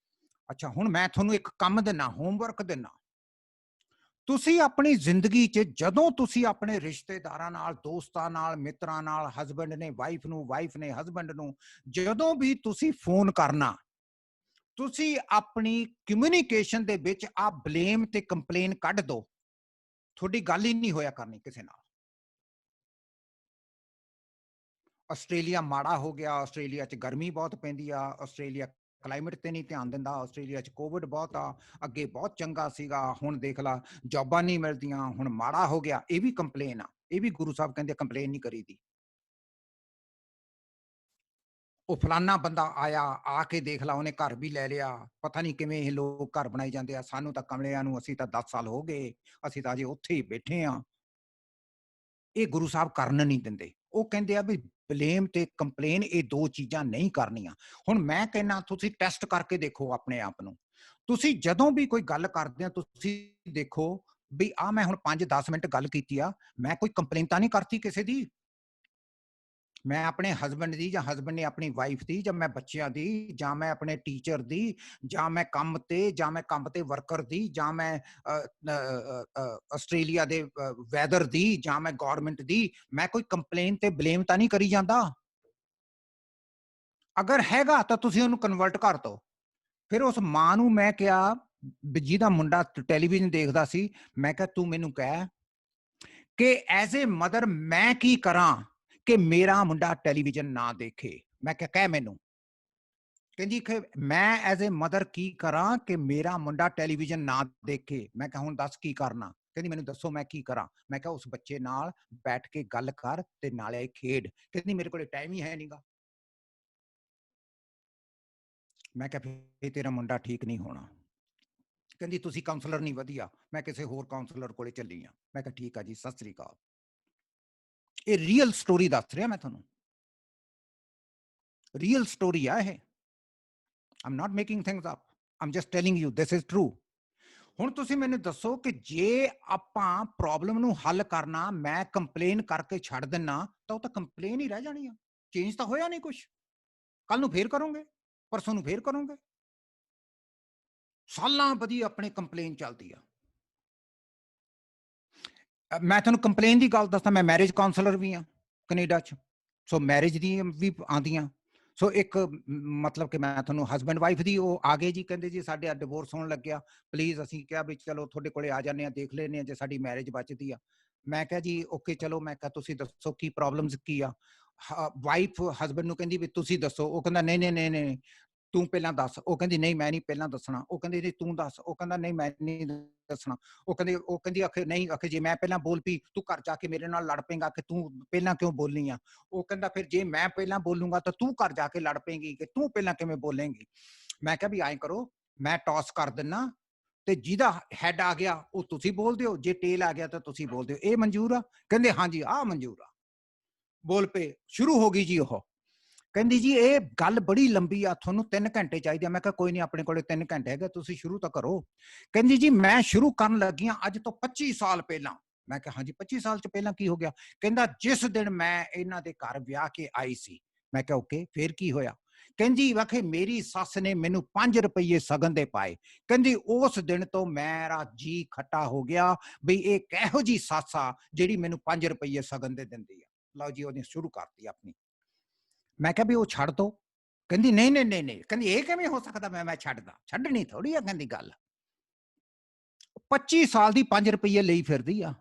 ਅੱਛਾ ਹੁਣ ਮੈਂ ਤੁਹਾਨੂੰ ਇੱਕ ਕੰਮ ਦਿੰਨਾ, ਹੋਮਵਰਕ ਦਿੰਨਾ। ਤੁਸੀਂ ਆਪਣੀ ਜ਼ਿੰਦਗੀ 'ਚ ਜਦੋਂ ਤੁਸੀਂ ਆਪਣੇ ਰਿਸ਼ਤੇਦਾਰਾਂ ਨਾਲ, ਦੋਸਤਾਂ ਨਾਲ, ਮਿੱਤਰਾਂ ਨਾਲ, ਹਸਬੈਂਡ ਨੇ ਵਾਈਫ ਨੂੰ, ਵਾਈਫ ਨੇ ਹਸਬੈਂਡ ਨੂੰ, ਜਦੋਂ ਵੀ ਤੁਸੀਂ ਫੋਨ ਕਰਨਾ, ਤੁਸੀਂ ਆਪਣੀ ਕਮਿਊਨੀਕੇਸ਼ਨ ਦੇ ਵਿੱਚ ਆ ਬਲੇਮ ਤੇ ਕੰਪਲੇਨ ਕੱਢ ਦੋ। ਤੁਹਾਡੀ ਗੱਲ ਹੀ ਨਹੀਂ ਹੋਇਆ ਕਰਨੀ ਕਿਸੇ ਨਾਲ। ਆਸਟ੍ਰੇਲੀਆ ਮਾੜਾ ਹੋ ਗਿਆ, ਆਸਟ੍ਰੇਲੀਆ 'ਚ ਗਰਮੀ ਬਹੁਤ ਪੈਂਦੀ ਆ, ਆਸਟ੍ਰੇਲੀਆ ਕਲਾਈਮੇਟ ਤੇ ਨਹੀਂ ਧਿਆਨ ਦਿੰਦਾ, ਆਸਟ੍ਰੇਲੀਆ 'ਚ ਕੋਵਿਡ ਬਹੁਤ ਆ, ਅੱਗੇ ਬਹੁਤ ਚੰਗਾ ਸੀਗਾ, ਹੁਣ ਦੇਖ ਲਾ ਜੌਬਾਂ ਨਹੀਂ ਮਿਲਦੀਆਂ, ਹੁਣ ਮਾੜਾ ਹੋ ਗਿਆ। ਇਹ ਵੀ ਕੰਪਲੇਨ ਆ, ਇਹ ਵੀ ਗੁਰੂ ਸਾਹਿਬ ਕਹਿੰਦੇ ਕੰਪਲੇਨ ਨਹੀਂ ਕਰੀਦੀ। ਉਹ ਫਲਾਨਾ ਬੰਦਾ ਆਇਆ, ਆ ਕੇ ਦੇਖ ਲਾ ਉਹਨੇ ਘਰ ਵੀ ਲੈ ਲਿਆ, ਪਤਾ ਨਹੀਂ ਕਿਵੇਂ ਇਹ ਲੋਕ ਘਰ ਬਣਾਈ ਜਾਂਦੇ ਆ, ਸਾਨੂੰ ਤਾਂ ਕਮਲਿਆਂ ਨੂੰ, ਅਸੀਂ ਤਾਂ 10 ਸਾਲ ਹੋ ਗਏ, ਅਸੀਂ ਤਾਂ ਅਜੇ ਉੱਥੇ ਹੀ ਬੈਠੇ ਆ। ਇਹ ਗੁਰੂ ਸਾਹਿਬ ਕਰਨ ਨਹੀਂ ਦਿੰਦੇ। ਉਹ ਕਹਿੰਦੇ ਆ ਵੀ ਬਲੇਮ ਤੇ ਕੰਪਲੇਨ ਇਹ ਦੋ ਚੀਜ਼ਾਂ ਨਹੀਂ ਕਰਨੀਆਂ। ਹੁਣ ਮੈਂ ਕਹਿੰਦਾ ਤੁਸੀਂ ਟੈਸਟ ਕਰਕੇ ਦੇਖੋ ਆਪਣੇ ਆਪ ਨੂੰ। ਤੁਸੀਂ ਜਦੋਂ ਵੀ ਕੋਈ ਗੱਲ ਕਰਦੇ ਆ, ਤੁਸੀਂ ਦੇਖੋ ਵੀ ਆ ਮੈਂ ਹੁਣ 5-10 ਮਿੰਟ ਗੱਲ ਕੀਤੀ ਆ, ਮੈਂ ਕੋਈ ਕੰਪਲੇਨ ਤਾਂ ਨਹੀਂ ਕਰਤੀ ਕਿਸੇ ਦੀ। ਮੈਂ ਆਪਣੇ ਹਸਬੈਂਡ ਦੀ, ਜਾਂ ਹਸਬੈਂਡ ਨੇ ਆਪਣੀ ਵਾਈਫ ਦੀ, ਜਾਂ ਮੈਂ ਬੱਚਿਆਂ ਦੀ, ਜਾਂ ਮੈਂ ਆਪਣੇ ਟੀਚਰ ਦੀ, ਜਾਂ ਮੈਂ ਕੰਮ ਤੇ ਵਰਕਰ ਦੀ, ਜਾਂ ਮੈਂ ਆਸਟ੍ਰੇਲੀਆ ਦੇ ਵੈਦਰ ਦੀ, ਜਾਂ ਮੈਂ ਗਵਰਨਮੈਂਟ ਦੀ। ਮੈਂ ਕੋਈ ਕੰਪਲੇਨ ਤੇ ਬਲੇਮ ਤਾਂ ਨਹੀਂ ਕਰੀ ਜਾਂਦਾ। ਅਗਰ ਹੈਗਾ ਤਾਂ ਤੁਸੀਂ ਉਹਨੂੰ ਕਨਵਰਟ ਕਰ ਦਿਓ। ਫਿਰ ਉਸ ਮਾਂ ਨੂੰ ਮੈਂ ਕਿਹਾ ਜਿਹਦਾ ਮੁੰਡਾ ਟੈਲੀਵਿਜ਼ਨ ਦੇਖਦਾ ਸੀ, ਮੈਂ ਕਿਹਾ ਤੂੰ ਮੈਨੂੰ ਕਹਿ ਕਿ ਐਜ਼ ਏ ਮਦਰ ਮੈਂ ਕੀ ਕਰਾਂ ਕਿ ਮੇਰਾ ਮੁੰਡਾ ਟੈਲੀਵਿਜ਼ਨ ਨਾ ਦੇਖੇ। ਮੈਂ ਕਿਹਾ ਕਹਿ ਮੈਨੂੰ। ਕਹਿੰਦੀ ਕਿ ਮੈਂ ਐਜ਼ ਏ ਮਦਰ ਕੀ ਕਰਾਂ ਕਿ ਮੇਰਾ ਮੁੰਡਾ ਟੈਲੀਵਿਜ਼ਨ ਨਾ ਦੇਖੇ। ਮੈਂ ਕਿਹਾ ਹੁਣ ਦੱਸ ਕੀ ਕਰਨਾ। ਕਹਿੰਦੀ ਮੈਨੂੰ ਦੱਸੋ ਮੈਂ ਕੀ ਕਰਾਂ। ਮੈਂ ਕਿਹਾ ਉਸ ਬੱਚੇ ਨਾਲ ਬੈਠ ਕੇ ਗੱਲ ਕਰ ਤੇ ਨਾਲੇ ਖੇਡ। ਕਹਿੰਦੀ ਮੇਰੇ ਕੋਲ ਟਾਈਮ ਹੀ ਹੈ ਨਹੀਂਗਾ। ਮੈਂ ਕਿਹਾ ਫਿਰ ਤੇਰਾ ਮੁੰਡਾ ਠੀਕ ਨਹੀਂ ਹੋਣਾ। ਕਹਿੰਦੀ ਤੁਸੀਂ ਕਾਉਂਸਲਰ ਨਹੀਂ ਵਧੀਆ, ਮੈਂ ਕਿਸੇ ਹੋਰ ਕਾਉਂਸਲਰ ਕੋਲੇ ਚੱਲੀ ਆ। ਮੈਂ ਕਿਹਾ ਠੀਕ ਆ ਜੀ, ਸਤਿ ਸ੍ਰੀ ਅਕਾਲ। ਇਹ ਰੀਅਲ ਸਟੋਰੀ ਦੱਸ ਰਿਹਾ ਮੈਂ ਤੁਹਾਨੂੰ, ਰੀਅਲ ਸਟੋਰੀ ਆ ਇਹ। I'm not making things up. I'm just telling you this is true. ਹੁਣ ਤੁਸੀਂ ਮੈਨੂੰ ਦੱਸੋ ਕਿ ਜੇ ਆਪਾਂ ਪ੍ਰੋਬਲਮ ਨੂੰ ਹੱਲ ਕਰਨਾ ਮੈਂ ਕੰਪਲੇਨ ਕਰਕੇ ਛੱਡ ਦਿੰਨਾ ਤਾਂ ਉਹ ਤਾਂ ਕੰਪਲੇਨ ਹੀ ਰਹਿ ਜਾਣੀ ਆ, ਚੇਂਜ ਤਾਂ ਹੋਇਆ ਨਹੀਂ ਕੁਛ। ਕੱਲ ਨੂੰ ਫੇਰ ਕਰੋਗੇ, ਪਰਸੋਂ ਨੂੰ ਫੇਰ ਕਰੋਗੇ, ਸਾਲਾਂ ਵਧੀ ਆਪਣੇ ਕੰਪਲੇਨ ਚੱਲਦੀ ਆ। ਮੈਂ ਤੁਹਾਨੂੰ ਕੰਪਲੇਨ ਦੀ ਗੱਲ ਦੱਸਾਂ, ਮੈਂ ਮੈਰਿਜ ਕਾਉਂਸਲਰ ਵੀ ਆ ਕੈਨੇਡਾ 'ਚ। ਸੋ ਮੈਰਿਜ ਦੀ ਵੀ ਆਉਂਦੀਆਂ। ਸੋ ਇੱਕ ਮਤਲਬ ਕਿ ਮੈਂ ਤੁਹਾਨੂੰ ਹਸਬੈਂਡ ਵਾਈਫ ਦੀ ਉਹ ਆ ਗਏ ਜੀ, ਕਹਿੰਦੇ ਜੀ ਸਾਡੇ ਡਿਵੋਰਸ ਹੋਣ ਲੱਗਿਆ, ਪਲੀਜ਼। ਅਸੀਂ ਕਿਹਾ ਵੀ ਚਲੋ ਤੁਹਾਡੇ ਕੋਲੇ ਆ ਜਾਂਦੇ ਆ, ਦੇਖ ਲੈਂਦੇ ਆ ਜੇ ਸਾਡੀ ਮੈਰਿਜ ਬਚਦੀ ਆ। ਮੈਂ ਕਿਹਾ ਜੀ ਓਕੇ ਚਲੋ। ਮੈਂ ਕਿਹਾ ਤੁਸੀਂ ਦੱਸੋ ਕੀ ਪ੍ਰੋਬਲਮਸ ਕੀ ਆ। ਵਾਈਫ ਹਸਬੈਂਡ ਨੂੰ ਕਹਿੰਦੀ ਵੀ ਤੁਸੀਂ ਦੱਸੋ। ਉਹ ਕਹਿੰਦਾ ਨਹੀਂ ਨਹੀਂ ਨਹੀਂ ਨਹੀਂ ਤੂੰ ਪਹਿਲਾਂ ਦੱਸ। ਉਹ ਕਹਿੰਦੀ ਨਹੀਂ ਮੈਂ ਨਹੀਂ ਪਹਿਲਾਂ ਦੱਸਣਾ। ਉਹ ਕਹਿੰਦੀ ਨਹੀਂ ਤੂੰ ਦੱਸ। ਉਹ ਕਹਿੰਦਾ ਨਹੀਂ ਮੈਂ ਨਹੀਂ ਦੱਸਣਾ। ਉਹ ਕਹਿੰਦੀ ਆਖੇ ਨਹੀਂ, ਆਖੇ ਜੇ ਮੈਂ ਪਹਿਲਾਂ ਬੋਲ ਪਈ ਤੂੰ ਘਰ ਜਾ ਕੇ ਮੇਰੇ ਨਾਲ ਲੜ ਪਏਗਾ ਕਿ ਤੂੰ ਪਹਿਲਾਂ ਕਿਉਂ ਬੋਲਣੀ ਆ। ਉਹ ਕਹਿੰਦਾ ਫਿਰ ਜੇ ਮੈਂ ਪਹਿਲਾਂ ਬੋਲੂੰਗਾ ਤਾਂ ਤੂੰ ਘਰ ਜਾ ਕੇ ਲੜ ਪਏਗੀ ਕਿ ਤੂੰ ਪਹਿਲਾਂ ਕਿਵੇਂ ਬੋਲੇਂਗੀ। ਮੈਂ ਕਿਹਾ ਵੀ ਐਂ ਕਰੋ, ਮੈਂ ਟੌਸ ਕਰ ਦਿੰਨਾ ਤੇ ਜਿਹਦਾ ਹੈਡ ਆ ਗਿਆ ਉਹ ਤੁਸੀਂ ਬੋਲ ਦਿਓ, ਜੇ ਟੇਲ ਆ ਗਿਆ ਤਾਂ ਤੁਸੀਂ ਬੋਲ ਦਿਓ। ਇਹ ਮਨਜ਼ੂਰ ਆ? ਕਹਿੰਦੇ ਹਾਂਜੀ ਆਹ ਮਨਜ਼ੂਰ ਆ। ਬੋਲ ਪਏ, ਸ਼ੁਰੂ ਹੋ ਗਈ ਜੀ। ਉਹ ਕਹਿੰਦੀ ਜੀ ਇਹ ਗੱਲ ਬੜੀ ਲੰਬੀ ਆ, ਤੁਹਾਨੂੰ 3 ਘੰਟੇ ਚਾਹੀਦੇ ਆ। ਮੈਂ ਕਿਹਾ ਕੋਈ ਨਹੀਂ, ਆਪਣੇ ਕੋਲੇ 3 ਘੰਟੇ ਹੈਗੇ, ਤੁਸੀਂ ਸ਼ੁਰੂ ਤਾਂ ਕਰੋ। ਕਹਿੰਦੀ ਜੀ ਮੈਂ ਸ਼ੁਰੂ ਕਰਨ ਲੱਗੀ ਆ ਅੱਜ ਤੋਂ 25 ਸਾਲ ਪਹਿਲਾਂ। ਮੈਂ ਕਿਹਾ ਹਾਂਜੀ 25 ਸਾਲ ਚ ਪਹਿਲਾਂ ਕੀ ਹੋ ਗਿਆ। ਕਹਿੰਦਾ ਜਿਸ ਦਿਨ ਮੈਂ ਇਹਨਾਂ ਦੇ ਘਰ ਵਿਆਹ ਕੇ ਆਈ ਸੀ। ਮੈਂ ਕਿਹਾ ਓਕੇ ਫੇਰ ਕੀ ਹੋਇਆ। ਕਹਿੰਦੀ ਵਾਖੇ ਮੇਰੀ ਸੱਸ ਨੇ ਮੈਨੂੰ 5 ਰੁਪਏ ਸਗਨ ਦੇ ਪਾਏ। ਕਹਿੰਦੀ ਉਸ ਦਿਨ ਤੋਂ ਮੇਰਾ ਜੀ ਖੱਟਾ ਹੋ ਗਿਆ ਵੀ ਇਹ ਕਿਹੋ ਜੀ ਸੱਸ ਆ ਜਿਹੜੀ ਮੈਨੂੰ 5 ਰੁਪਏ ਸਗਨ ਦੇ ਦਿੰਦੀ ਆ। ਲਓ ਜੀ ਉਹਨੇ ਸ਼ੁਰੂ ਕਰਤੀ ਆਪਣੀ। ਮੈਂ ਕਿਹਾ ਵੀ ਉਹ ਛੱਡ ਦੋ। ਕਹਿੰਦੀ ਨਹੀਂ ਨਹੀਂ ਨਹੀਂ ਨਹੀਂ, ਕਹਿੰਦੀ ਇਹ ਕਿਵੇਂ ਹੋ ਸਕਦਾ ਮੈਂ ਛੱਡਦਾ। ਛੱਡਣੀ ਥੋੜੀ ਆ ਕਹਿੰਦੀ ਗੱਲ। 25 ਸਾਲ ਦੀ 5 ਰੁਪਏ ਲਈ ਫਿਰਦੀ ਆ।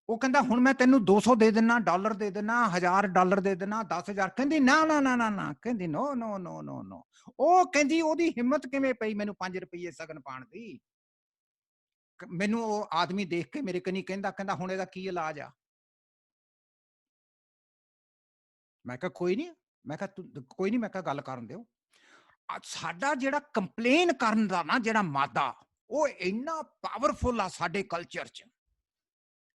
ਉਹ ਕਹਿੰਦਾ ਹੁਣ ਮੈਂ ਤੈਨੂੰ 200 ਦੇ ਦਿੰਨਾ, ਡਾਲਰ ਦੇ ਦਿੰਨਾ, $1000 ਦੇ ਦਿੰਨਾ, 10,000। ਕਹਿੰਦੀ ਨਾ ਨਾ ਨਾ ਨਾ ਨਾ, ਕਹਿੰਦੀ ਨੋ ਨੋ ਨੋ ਨੋ ਨੋ। ਉਹ ਕਹਿੰਦੀ ਉਹਦੀ ਹਿੰਮਤ ਕਿਵੇਂ ਪਈ ਮੈਨੂੰ 5 ਰੁਪਏ ਸਗਨ ਪਾਉਣ ਦੀ। ਮੈਨੂੰ ਉਹ ਆਦਮੀ ਦੇਖ ਕੇ ਮੇਰੇ ਕਨੀ ਕਹਿੰਦਾ ਹੁਣ ਇਹਦਾ ਕੀ ਇਲਾਜ ਆ। ਮੈਂ ਕਿਹਾ ਕੋਈ ਨਹੀਂ, ਮੈਂ ਕਿਹਾ ਤੂੰ ਕੋਈ ਨਹੀਂ, ਮੈਂ ਕਿਹਾ ਗੱਲ ਕਰਨ ਦਿਓ। ਸਾਡਾ ਜਿਹੜਾ ਕੰਪਲੇਨ ਕਰਨ ਦਾ ਨਾ ਜਿਹੜਾ ਮਾਦਾ ਉਹ ਇੰਨਾ ਪਾਵਰਫੁਲ ਆ ਸਾਡੇ ਕਲਚਰ 'ਚ।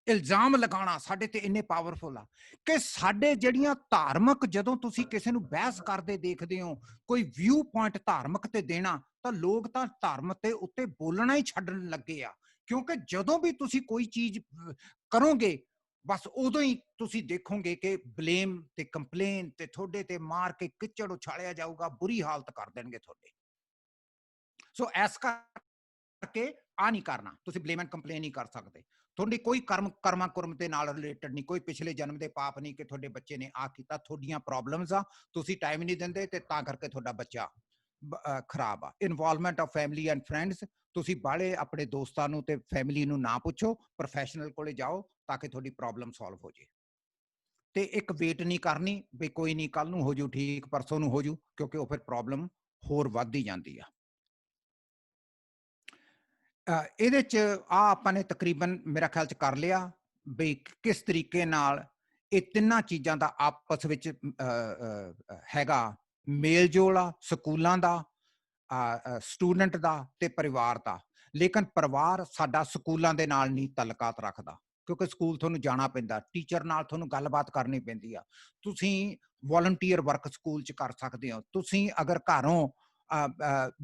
ਇਲਜ਼ਾਮ ਲਗਾਉਣਾ ਸਾਡੇ ਤੇ ਇੰਨੇ ਪਾਵਰਫੁਲ ਆ ਕਿ ਸਾਡੇ ਜਿਹੜੀਆਂ ਧਾਰਮਿਕ, ਜਦੋਂ ਤੁਸੀਂ ਕਿਸੇ ਨੂੰ ਬਹਿਸ ਕਰਦੇ ਦੇਖਦੇ ਹੋ, ਕੋਈ ਵਿਊ ਪੁਆਇੰਟ ਧਾਰਮਿਕ ਤੇ ਦੇਣਾ, ਤਾਂ ਲੋਕ ਤਾਂ ਧਰਮ ਤੇ ਉੱਤੇ ਬੋਲਣਾ ਹੀ ਛੱਡਣ ਲੱਗੇ ਆ। ਕਿਉਂਕਿ ਜਦੋਂ ਵੀ ਤੁਸੀਂ ਕੋਈ ਚੀਜ਼ ਕਰੋਗੇ ਬਸ ਉਦੋਂ ਹੀ ਤੁਸੀਂ ਦੇਖੋਗੇ ਕਿ ਬਲੇਮ ਤੇ ਕੰਪਲੇਨ ਤੇ ਤੁਹਾਡੇ ਤੇ ਮਾਰ ਕੇ ਕਿਚੜ ਉਛਾਲਿਆ ਜਾਊਗਾ, ਬੁਰੀ ਹਾਲਤ ਕਰ ਦੇਣਗੇ ਤੁਹਾਡੇ। ਸੋ ਇਸ ਕਰਕੇ ਆ ਨਹੀਂ ਕਰਨਾ। ਤੁਸੀਂ ਬਲੇਮ ਐਂਡ ਕੰਪਲੇਨ ਨਹੀਂ ਕਰ ਸਕਦੇ। ਤੁਹਾਡੀ ਕੋਈ ਕਰਮਾਂ ਕੁਰਮ ਦੇ ਨਾਲ ਰਿਲੇਟਡ ਨਹੀਂ, ਕੋਈ ਪਿਛਲੇ ਜਨਮ ਦੇ ਪਾਪ ਨਹੀਂ ਕਿ ਤੁਹਾਡੇ ਬੱਚੇ ਨੇ ਆ ਕੀਤਾ। ਤੁਹਾਡੀਆਂ ਪ੍ਰੋਬਲਮਸ ਆ, ਤੁਸੀਂ ਟਾਈਮ ਨਹੀਂ ਦਿੰਦੇ ਤੇ ਤਾਂ ਕਰਕੇ ਤੁਹਾਡਾ ਬੱਚਾ ਖਰਾਬ ਆ। Involvement of family and friends, ਤੁਸੀਂ ਬਾਹਲੇ ਆਪਣੇ ਦੋਸਤਾਂ ਨੂੰ ਤੇ ਫੈਮਿਲੀ ਨੂੰ ਨਾ ਪੁੱਛੋ, ਪ੍ਰੋਫੈਸ਼ਨਲ ਕੋਲੇ ਜਾਓ ਤਾਂ ਕਿ ਤੁਹਾਡੀ ਪ੍ਰੋਬਲਮ ਸੋਲਵ ਹੋ ਜੇ। ਤੇ ਇੱਕ ਵੇਟ ਨਹੀਂ ਕਰਨੀ ਵੀ ਕੋਈ ਨਹੀਂ ਕੱਲ ਨੂੰ ਹੋ ਜੂ ਠੀਕ, ਪਰਸੋਂ ਨੂੰ ਹੋ ਜੂ, ਕਿਉਂਕਿ ਉਹ ਫਿਰ ਪ੍ਰੋਬਲਮ ਹੋਰ ਵੱਧਦੀ ਜਾਂਦੀ ਆ। ਇਹਦੇ 'ਚ ਆਪਾਂ ਨੇ ਤਕਰੀਬਨ ਮੇਰਾ ਖਿਆਲ 'ਚ ਕਰ ਲਿਆ ਵੀ ਕਿਸ ਤਰੀਕੇ ਨਾਲ ਇਹ ਤਿੰਨਾਂ ਚੀਜ਼ਾਂ ਦਾ ਆਪਸ ਵਿੱਚ ਹੈਗਾ ਮੇਲ ਜੋਲ ਆ, ਸਕੂਲਾਂ ਦਾ, ਸਟੂਡੈਂਟ ਦਾ ਤੇ ਪਰਿਵਾਰ ਦਾ। ਲੇਕਿਨ ਪਰਿਵਾਰ ਸਾਡਾ ਸਕੂਲਾਂ ਦੇ ਨਾਲ ਨਹੀਂ ਤਾਲੁਕਾਤ ਰੱਖਦਾ, ਕਿਉਂਕਿ ਸਕੂਲ ਤੁਹਾਨੂੰ ਜਾਣਾ ਪੈਂਦਾ, ਟੀਚਰ ਨਾਲ ਤੁਹਾਨੂੰ ਗੱਲਬਾਤ ਕਰਨੀ ਪੈਂਦੀ ਆ। ਤੁਸੀਂ ਵੋਲੰਟੀਅਰ ਵਰਕ ਸਕੂਲ 'ਚ ਕਰ ਸਕਦੇ ਹੋ। ਤੁਸੀਂ ਅਗਰ ਘਰੋਂ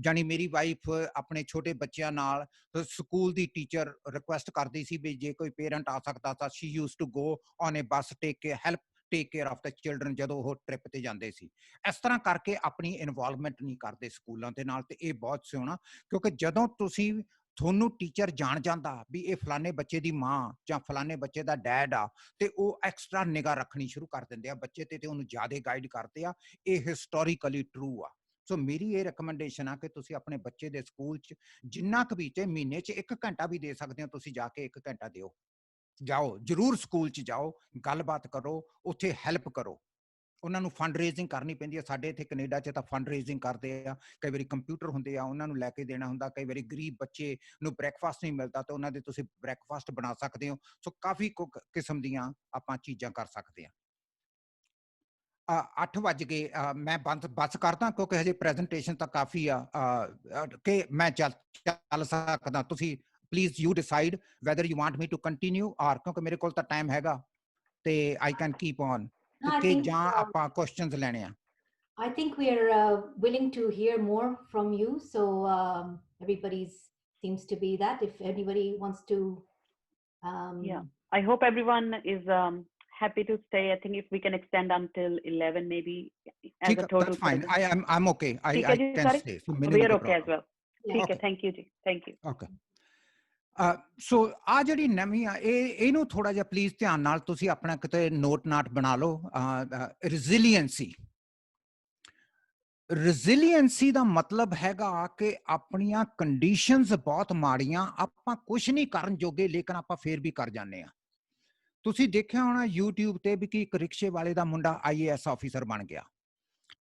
ਜਾਣੀ ਮੇਰੀ ਵਾਈਫ ਆਪਣੇ ਛੋਟੇ ਬੱਚਿਆਂ ਨਾਲ ਸਕੂਲ ਦੀ ਟੀਚਰ ਰਿਕੁਐਸਟ ਕਰਦੀ ਸੀ ਵੀ ਜੇ ਕੋਈ ਪੇਰੈਂਟ ਆ ਸਕਦਾ ਤਾਂ she use to go on a bus take care of the children ਜਦੋਂ ਉਹ ਟ੍ਰਿਪ ਤੇ ਜਾਂਦੇ ਸੀ। ਇਸ ਤਰ੍ਹਾਂ ਕਰਕੇ ਆਪਣੀ ਇਨਵੋਲਵਮੈਂਟ ਨਹੀਂ ਕਰਦੇ ਸਕੂਲਾਂ ਦੇ ਨਾਲ, ਤੇ ਇਹ ਬਹੁਤ ਸੋਹਣਾ। ਕਿਉਂਕਿ ਜਦੋਂ ਤੁਸੀਂ ਤੁਹਾਨੂੰ ਟੀਚਰ ਜਾਣ ਜਾਂਦਾ ਵੀ ਇਹ ਫਲਾਣੇ ਬੱਚੇ ਦੀ ਮਾਂ ਜਾਂ ਫਲਾਣੇ ਬੱਚੇ ਦਾ ਡੈਡ ਆ, ਤੇ ਉਹ ਐਕਸਟਰਾ ਨਿਗਾਹ ਰੱਖਣੀ ਸ਼ੁਰੂ ਕਰ ਦਿੰਦੇ ਆ ਬੱਚੇ ਤੇ ਉਹਨੂੰ ਜ਼ਿਆਦਾ ਗਾਈਡ ਕਰਦੇ ਆ। ਇਹ ਹਿਸਟੋਰੀਕਲੀ ਟਰੂ ਆ। ਸੋ ਮੇਰੀ ਇਹ ਰਿਕਮੈਂਡੇਸ਼ਨ ਆ ਕਿ ਤੁਸੀਂ ਆਪਣੇ ਬੱਚੇ ਦੇ ਸਕੂਲ 'ਚ ਜਿੰਨਾ ਕੁ ਵੀ, ਚਾਹੇ ਮਹੀਨੇ 'ਚ 1 ਘੰਟਾ ਵੀ ਦੇ ਸਕਦੇ ਹੋ, ਤੁਸੀਂ ਜਾ ਕੇ 1 ਘੰਟਾ ਦਿਓ, ਜਾਓ ਜ਼ਰੂਰ ਸਕੂਲ 'ਚ ਜਾਓ, ਗੱਲਬਾਤ ਕਰੋ, ਉੱਥੇ ਹੈਲਪ ਕਰੋ। ਉਹਨਾਂ ਨੂੰ ਫੰਡ ਰੇਜ਼ਿੰਗ ਕਰਨੀ ਪੈਂਦੀ ਹੈ। ਸਾਡੇ ਇੱਥੇ ਕੈਨੇਡਾ 'ਚ ਤਾਂ ਫੰਡ ਰੇਜ਼ਿੰਗ ਕਰਦੇ ਆ, ਕਈ ਵਾਰੀ ਕੰਪਿਊਟਰ ਹੁੰਦੇ ਆ ਉਹਨਾਂ ਨੂੰ ਲੈ ਕੇ ਦੇਣਾ ਹੁੰਦਾ, ਕਈ ਵਾਰੀ ਗਰੀਬ ਬੱਚੇ ਨੂੰ ਬ੍ਰੇਕਫਾਸਟ ਨਹੀਂ ਮਿਲਦਾ ਤਾਂ ਉਹਨਾਂ ਦੇ ਤੁਸੀਂ ਬ੍ਰੇਕਫਾਸਟ ਬਣਾ ਸਕਦੇ ਹੋ। ਸੋ ਕਾਫੀ ਕਿਸਮ ਦੀਆਂ ਆਪਾਂ ਚੀਜ਼ਾਂ ਕਰ ਸਕਦੇ ਹਾਂ। 8 ਵੱਜ ਗਏ, ਮੈਂ ਬਸ ਕਰਦਾ ਕਿਉਂਕਿ ਹਜੇ ਪ੍ਰੈਜੈਂਟੇਸ਼ਨ ਤਾਂ ਕਾਫੀ ਆ ਕਿ ਮੈਂ ਚੱਲ ਸਕਦਾ। ਤੁਸੀਂ please you decide whether you want me to continue or, ਕਿਉਂਕਿ ਮੇਰੇ ਕੋਲ ਤਾਂ ਟਾਈਮ ਹੈਗਾ ਤੇ ਆਈ ਕੈਨ ਕੀਪ ਔਨ, ਕਿ ਜਾਂ ਆਪਾਂ ਕੁਐਸਚਨਸ ਲੈਣੇ ਆ। I think we are willing to hear more from you. So everybody seems to be that. If anybody wants to, yeah, I hope everyone is happy to stay. I think if we can extend until 11, maybe as a total. That's fine. I'm okay. I can stay. So we are okay as well. Yeah. Thank you ji. Thank you. Okay. ਸੋ ਆ ਜਿਹੜੀ ਨਵੀਂ ਆ ਇਹਨੂੰ ਥੋੜਾ ਜਿਹਾ please ਧਿਆਨ ਨਾਲ ਤੁਸੀਂ ਆਪਣਾ ਕਿਤੇ ਨੋਟ ਨਾਟ ਬਣਾ ਲਓ। ਰੈਜ਼ੀਲੀਐਂਸੀ ਦਾ ਮਤਲਬ ਹੈਗਾ ਕਿ ਆਪਣੀਆਂ ਕੰਡੀਸ਼ਨਸ ਬਹੁਤ ਮਾੜੀਆਂ, ਆਪਾਂ ਕੁਝ ਨਹੀਂ ਕਰਨ ਜੋਗੇ, ਲੇਕਿਨ ਆਪਾਂ ਫੇਰ ਵੀ ਕਰ ਜਾਂਦੇ ਆ। ਤੁਸੀਂ ਦੇਖਿਆ ਹੋਣਾ YouTube ਤੇ ਵੀ ਕਿ ਇੱਕ ਰਿਕਸ਼ੇ ਵਾਲੇ ਦਾ ਮੁੰਡਾ IAS ਆਫੀਸਰ ਬਣ ਗਿਆ।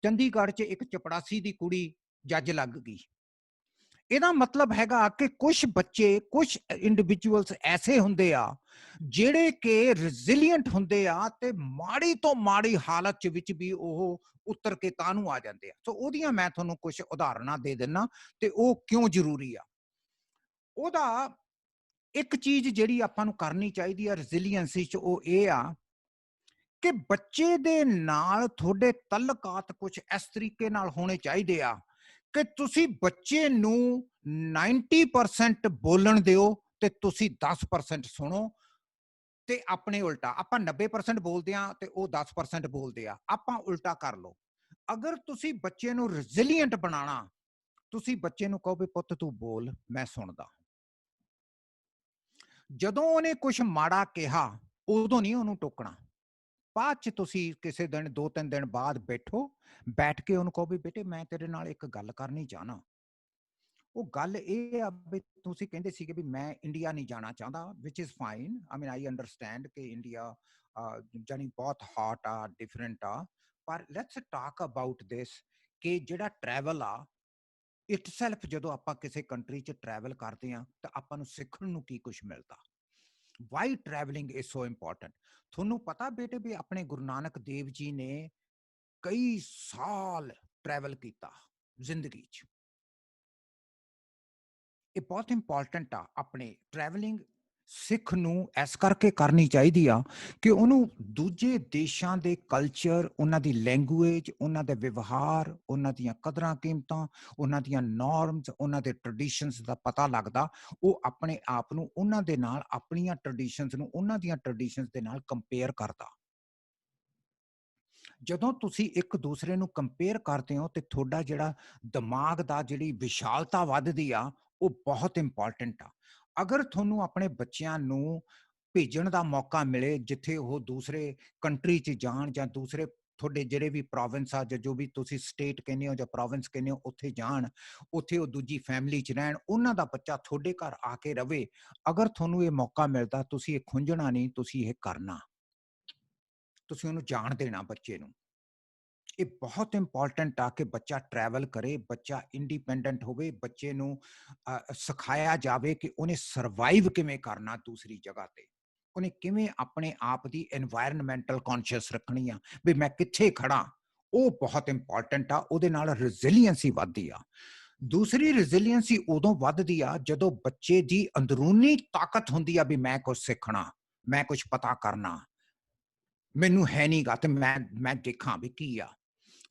ਚੰਡੀਗੜ੍ਹ 'ਚ ਇੱਕ ਚਪੜਾਸੀ ਦੀ ਕੁੜੀ ਜੱਜ ਲੱਗ ਗਈ। ਇਹਦਾ ਮਤਲਬ ਹੈਗਾ ਕਿ ਕੁਝ ਬੱਚੇ, ਕੁਝ ਇੰਡੀਵਿਜੂਅਲਸ ਐਸੇ ਹੁੰਦੇ ਆ ਜਿਹੜੇ ਕਿ ਰੈਜ਼ੀਲੀਐਂਟ ਹੁੰਦੇ ਆ ਤੇ ਮਾੜੀ ਤੋਂ ਮਾੜੀ ਹਾਲਤ 'ਚ ਵਿੱਚ ਵੀ ਉਹ ਉੱਤਰ ਕੇ ਤਾਂ ਨੂੰ ਆ ਜਾਂਦੇ ਆ। ਸੋ ਉਹਦੀਆਂ ਮੈਂ ਤੁਹਾਨੂੰ ਕੁਝ ਉਦਾਹਰਨਾਂ ਦੇ ਦਿੰਦਾ ਤੇ ਉਹ ਕਿਉਂ ਜ਼ਰੂਰੀ ਆ। ਉਹਦਾ ਇੱਕ ਚੀਜ਼ ਜਿਹੜੀ ਆਪਾਂ ਨੂੰ ਕਰਨੀ ਚਾਹੀਦੀ ਆ ਰੈਜ਼ੀਲੀਐਂਸੀ 'ਚ, ਉਹ ਇਹ ਆ ਕਿ ਬੱਚੇ ਦੇ ਨਾਲ ਤੁਹਾਡੇ ਤਲਕਾਤ ਕੁਝ ਇਸ ਤਰੀਕੇ ਨਾਲ ਹੋਣੇ ਚਾਹੀਦੇ ਆ ਕਿ ਤੁਸੀਂ ਬੱਚੇ ਨੂੰ 90% ਬੋਲਣ ਦਿਓ ਤੇ ਤੁਸੀਂ 10% ਸੁਣੋ। ਤੇ ਆਪਣੇ ਉਲਟਾ ਆਪਾਂ 90% ਬੋਲਦੇ ਆ ਤੇ ਉਹ 10% ਬੋਲਦੇ ਆ, ਆਪਾਂ ਉਲਟਾ ਕਰ ਲਓ। ਅਗਰ ਤੁਸੀਂ ਬੱਚੇ ਨੂੰ ਰੈਜ਼ੀਲੀਐਂਟ ਬਣਾਉਣਾ, ਤੁਸੀਂ ਬੱਚੇ ਨੂੰ ਕਹੋ ਵੀ ਪੁੱਤ ਤੂੰ ਬੋਲ, ਮੈਂ ਸੁਣਦਾ। ਜਦੋਂ ਉਹਨੇ ਕੁਝ ਮਾੜਾ ਕਿਹਾ ਉਦੋਂ ਨਹੀਂ ਉਹਨੂੰ ਟੋਕਣਾ। ਬਾਅਦ 'ਚ ਤੁਸੀਂ ਕਿਸੇ ਦਿਨ 2-3 ਦਿਨ ਬਾਅਦ ਬੈਠ ਕੇ ਉਹਨੂੰ ਕਹੋ ਵੀ ਬੇਟੇ ਮੈਂ ਤੇਰੇ ਨਾਲ ਇੱਕ ਗੱਲ ਕਰਨੀ ਚਾਹਨਾ। ਉਹ ਗੱਲ ਇਹ ਆ ਵੀ ਤੁਸੀਂ ਕਹਿੰਦੇ ਸੀਗੇ ਵੀ ਮੈਂ ਇੰਡੀਆ ਨਹੀਂ ਜਾਣਾ ਚਾਹੁੰਦਾ, which is fine. I mean I understand ਕਿ ਇੰਡੀਆ ਜਾਨੀ ਬਹੁਤ ਹੌਟ ਆ, ਡਿਫਰੈਂਟ ਆ, ਪਰ ਲੈਟਸ ਟਾਕ ਅਬਾਊਟ ਦਿਸ ਕਿ ਜਿਹੜਾ ਟਰੈਵਲ ਆ ਇਟਸੈਲਫ, ਜਦੋਂ ਆਪਾਂ ਕਿਸੇ ਕੰਟਰੀ 'ਚ ਟਰੈਵਲ ਕਰਦੇ ਆ ਤਾਂ ਆਪਾਂ ਨੂੰ ਸਿੱਖਣ ਨੂੰ ਕੀ ਕੁਝ ਮਿਲਦਾ। Why travelling is so important. ਤੁਹਾਨੂੰ ਪਤਾ ਬੇਟੇ ਵੀ ਆਪਣੇ ਗੁਰੂ ਨਾਨਕ ਦੇਵ ਜੀ ਨੇ ਕਈ ਸਾਲ ਟਰੈਵਲ ਕੀਤਾ ਜ਼ਿੰਦਗੀ 'ਚ। ਇਹ ਬਹੁਤ ਇੰਪੋਰਟੈਂਟ ਆ। ਆਪਣੇ ਟਰੈਵਲਿੰਗ ਸਿੱਖ ਨੂੰ ਇਸ ਕਰਕੇ ਕਰਨੀ ਚਾਹੀਦੀ ਆ ਕਿ ਉਹਨੂੰ ਦੂਜੇ ਦੇਸ਼ਾਂ ਦੇ ਕਲਚਰ, ਉਹਨਾਂ ਦੀ ਲੈਂਗੁਏਜ, ਉਹਨਾਂ ਦੇ ਵਿਵਹਾਰ, ਉਹਨਾਂ ਦੀਆਂ ਕਦਰਾਂ ਕੀਮਤਾਂ, ਉਹਨਾਂ ਦੀਆਂ ਨੋਰਮਸ, ਉਹਨਾਂ ਦੇ ਟ੍ਰੈਡੀਸ਼ਨਸ ਦਾ ਪਤਾ ਲੱਗਦਾ। ਉਹ ਆਪਣੇ ਆਪ ਨੂੰ ਉਹਨਾਂ ਦੇ ਨਾਲ, ਆਪਣੀਆਂ ਟ੍ਰੈਡੀਸ਼ਨਸ ਨੂੰ ਉਹਨਾਂ ਦੀਆਂ ਟ੍ਰੈਡੀਸ਼ਨਸ ਦੇ ਨਾਲ ਕੰਪੇਅਰ ਕਰਦਾ। ਜਦੋਂ ਤੁਸੀਂ ਇੱਕ ਦੂਸਰੇ ਨੂੰ ਕੰਪੇਅਰ ਕਰਦੇ ਹੋ ਤੇ ਤੁਹਾਡਾ ਜਿਹੜਾ ਦਿਮਾਗ ਦਾ ਜਿਹੜੀ ਵਿਸ਼ਾਲਤਾ ਵੱਧਦੀ ਆ, ਉਹ ਬਹੁਤ ਇੰਪੋਰਟੈਂਟ ਆ। ਅਗਰ ਤੁਹਾਨੂੰ ਆਪਣੇ ਬੱਚਿਆਂ ਨੂੰ ਭੇਜਣ ਦਾ ਮੌਕਾ ਮਿਲੇ ਜਿੱਥੇ ਉਹ ਦੂਸਰੇ ਕੰਟਰੀ 'ਚ ਜਾਣ, ਜਾਂ ਦੂਸਰੇ ਤੁਹਾਡੇ ਜਿਹੜੇ ਵੀ ਪ੍ਰੋਵਿੰਸ ਆ ਜਾਂ ਜੋ ਵੀ ਤੁਸੀਂ ਸਟੇਟ ਕਹਿੰਦੇ ਹੋ ਜਾਂ ਪ੍ਰੋਵਿੰਸ ਕਹਿੰਦੇ ਹੋ, ਉੱਥੇ ਜਾਣ, ਉੱਥੇ ਉਹ ਦੂਜੀ ਫੈਮਿਲੀ 'ਚ ਰਹਿਣ, ਉਹਨਾਂ ਦਾ ਬੱਚਾ ਤੁਹਾਡੇ ਘਰ ਆ ਕੇ ਰਵੇ, ਅਗਰ ਤੁਹਾਨੂੰ ਇਹ ਮੌਕਾ ਮਿਲਦਾ, ਤੁਸੀਂ ਇਹ ਖੁੰਝਣਾ ਨਹੀਂ, ਤੁਸੀਂ ਇਹ ਕਰਨਾ। ਤੁਸੀਂ ਉਹਨੂੰ ਜਾਣ ਦੇਣਾ ਬੱਚੇ ਨੂੰ। ਇਹ ਬਹੁਤ ਇੰਪੋਰਟੈਂਟ ਆ ਕਿ ਬੱਚਾ ਟਰੈਵਲ ਕਰੇ, ਬੱਚਾ ਇੰਡੀਪੈਂਡੈਂਟ ਹੋਵੇ, ਬੱਚੇ ਨੂੰ ਸਿਖਾਇਆ ਜਾਵੇ ਕਿ ਉਹਨੇ ਸਰਵਾਈਵ ਕਿਵੇਂ ਕਰਨਾ ਦੂਸਰੀ ਜਗ੍ਹਾ ਤੇ, ਉਹਨੇ ਕਿਵੇਂ ਆਪਣੇ ਆਪ ਦੀ এনवायरमेंटल ਕੌਨਸ਼ੀਅਸ ਰੱਖਣੀ ਆ ਵੀ ਮੈਂ ਕਿੱਥੇ ਖੜਾ। ਉਹ ਬਹੁਤ ਇੰਪੋਰਟੈਂਟ ਆ। ਉਹਦੇ ਨਾਲ ਰੈਜ਼ੀਲੀਐਂਸੀ ਵੱਧਦੀ ਆ। ਦੂਸਰੀ ਰੈਜ਼ੀਲੀਐਂਸੀ ਉਦੋਂ ਵੱਧਦੀ ਆ ਜਦੋਂ ਬੱਚੇ ਦੀ ਅੰਦਰੂਨੀ ਤਾਕਤ ਹੁੰਦੀ ਆ ਵੀ ਮੈਂ ਕੁਝ ਸਿੱਖਣਾ, ਮੈਂ ਕੁਝ ਪਤਾ ਕਰਨਾ, ਮੈਨੂੰ ਹੈ ਨਹੀਂਗਾ ਤੇ ਮੈਂ ਦੇਖਾਂ ਵੀ ਕੀ ਆ।